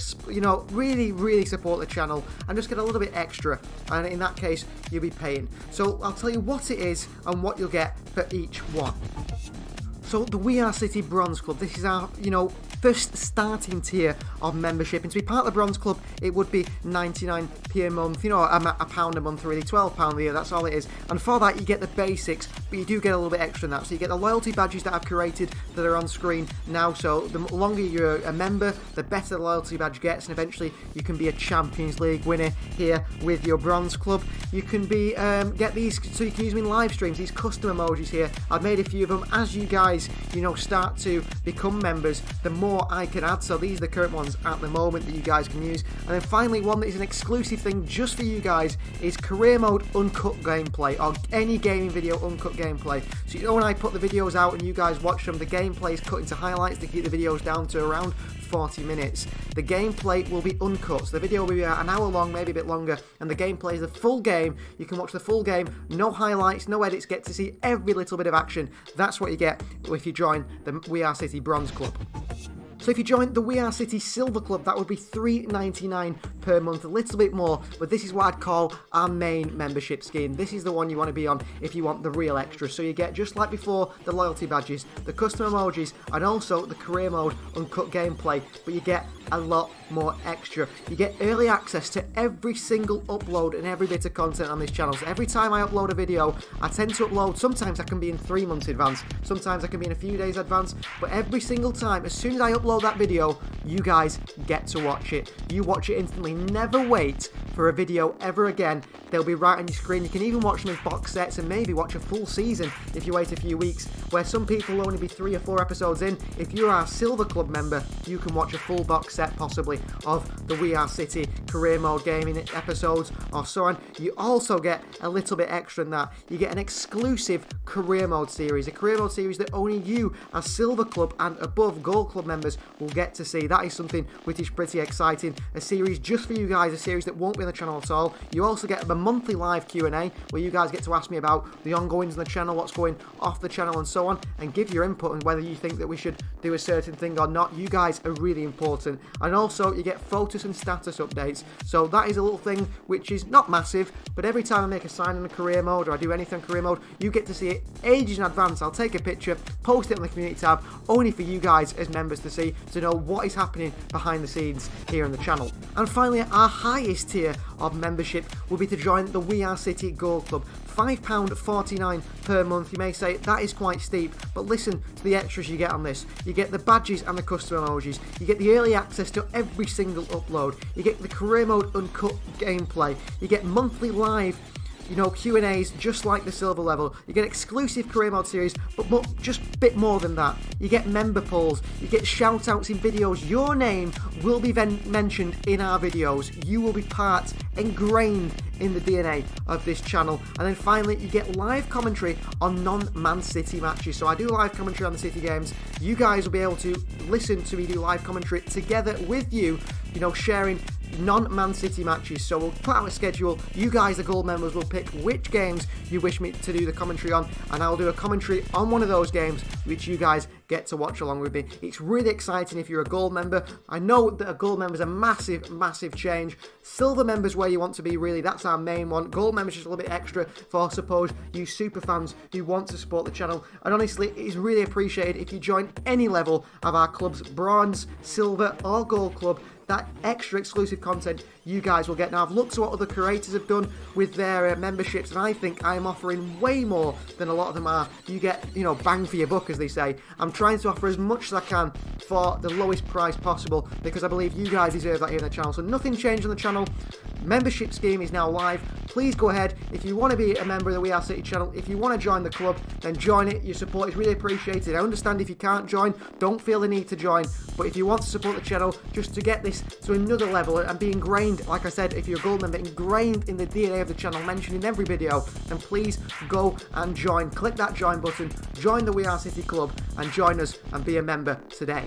really support the channel and just get a little bit extra. And in that case, you'll be paying. So I'll tell you what it is and what you'll get for each one. So the We Are City Bronze Club, this is our, first starting tier of membership, and to be part of the Bronze Club it would be 99p a month, a pound a month really, £12 a year, that's all it is. And for that you get the basics, but you do get a little bit extra than that. So you get the loyalty badges that I've created that are on screen now, so the longer you're a member, the better the loyalty badge gets, and eventually you can be a Champions League winner here with your Bronze Club. You can be get these, so you can use them in live streams, these custom emojis here. I've made a few of them. As you guys start to become members, the more I can add. So these are the current ones at the moment that you guys can use. And then finally, one that is an exclusive thing just for you guys is career mode uncut gameplay, or any gaming video uncut gameplay. So when I put the videos out and you guys watch them, the gameplay is cut into highlights to keep the videos down to around 40 minutes. The gameplay will be uncut, so the video will be about an hour long, maybe a bit longer, and the gameplay is the full game. You can watch the full game, no highlights, no edits, get to see every little bit of action. That's what you get if you join the We Are City Bronze Club. So if you join the We Are City Silver Club, that would be $3.99 per month, a little bit more, but this is what I'd call our main membership scheme. This is the one you want to be on if you want the real extras. So you get, just like before, the loyalty badges, the custom emojis, and also the career mode uncut gameplay, but you get a lot more extra. You get early access to every single upload and every bit of content on this channel. So every time I upload a video, I tend to upload, sometimes I can be in 3 months advance, sometimes I can be in a few days advance, but every single time, as soon as I upload that video, you guys get to watch it. You watch it instantly. Never wait for for a video ever again, they'll be right on your screen. You can even watch them as box sets and maybe watch a full season if you wait a few weeks, where some people will only be 3 or 4 episodes in. If you're our Silver Club member, you can watch a full box set possibly of the We Are City career mode gaming episodes or so on. You also get a little bit extra than that. You get an exclusive career mode series, a career mode series that only you as Silver Club and above Gold Club members will get to see. That is something which is pretty exciting. A series just for you guys, a series that won't be on the channel at all. You also get a monthly live Q&A where you guys get to ask me about the ongoings on the channel, what's going off the channel and so on, and give your input on whether you think that we should do a certain thing or not. You guys are really important. And also you get photos and status updates. So that is a little thing which is not massive, but every time I make a sign in a career mode or I do anything in career mode, you get to see it ages in advance. I'll take a picture, post it on the community tab, only for you guys as members to see, to know what is happening behind the scenes here on the channel. And finally, our highest tier of membership will be to join the We Are City Gold Club. £5.49 per month. You may say that is quite steep, but listen to the extras you get on this. You get the badges and the custom emojis. You get the early access to every single upload. You get the career mode uncut gameplay. You get monthly live Q&As just like the silver level. You get exclusive career mode series, but just a bit more than that. You get member polls, you get shout outs in videos. Your name will be mentioned in our videos. You will be ingrained in the DNA of this channel. And then finally, you get live commentary on non-Man City matches. So I do live commentary on the City games. You guys will be able to listen to me do live commentary together with you, sharing non-Man City matches. So we'll put out a schedule. You guys, the gold members, will pick which games you wish me to do the commentary on, and I'll do a commentary on one of those games which you guys get to watch along with me. It's really exciting if you're a gold member. I know that a gold member is a massive change. Silver members where you want to be, really, that's our main one. Gold members just a little bit extra for, suppose, you super fans who want to support the channel. And honestly, it is really appreciated if you join any level of our club's bronze, silver or gold club. That extra exclusive content you guys will get. Now, I've looked at what other creators have done with their memberships, and I think I am offering way more than a lot of them are. You get, bang for your buck, as they say. I'm trying to offer as much as I can for the lowest price possible, because I believe you guys deserve that here on the channel. So nothing changed on the channel. Membership scheme is now live. Please go ahead. If you want to be a member of the We Are City channel, if you want to join the club, then join it. Your support is really appreciated. I understand if you can't join, don't feel the need to join. But if you want to support the channel, just to get this to another level and be ingrained, like I said, if you're a gold member, ingrained in the DNA of the channel, mentioned in every video, then please go and join. Click that join button, join the We Are City club, and join us and be a member today.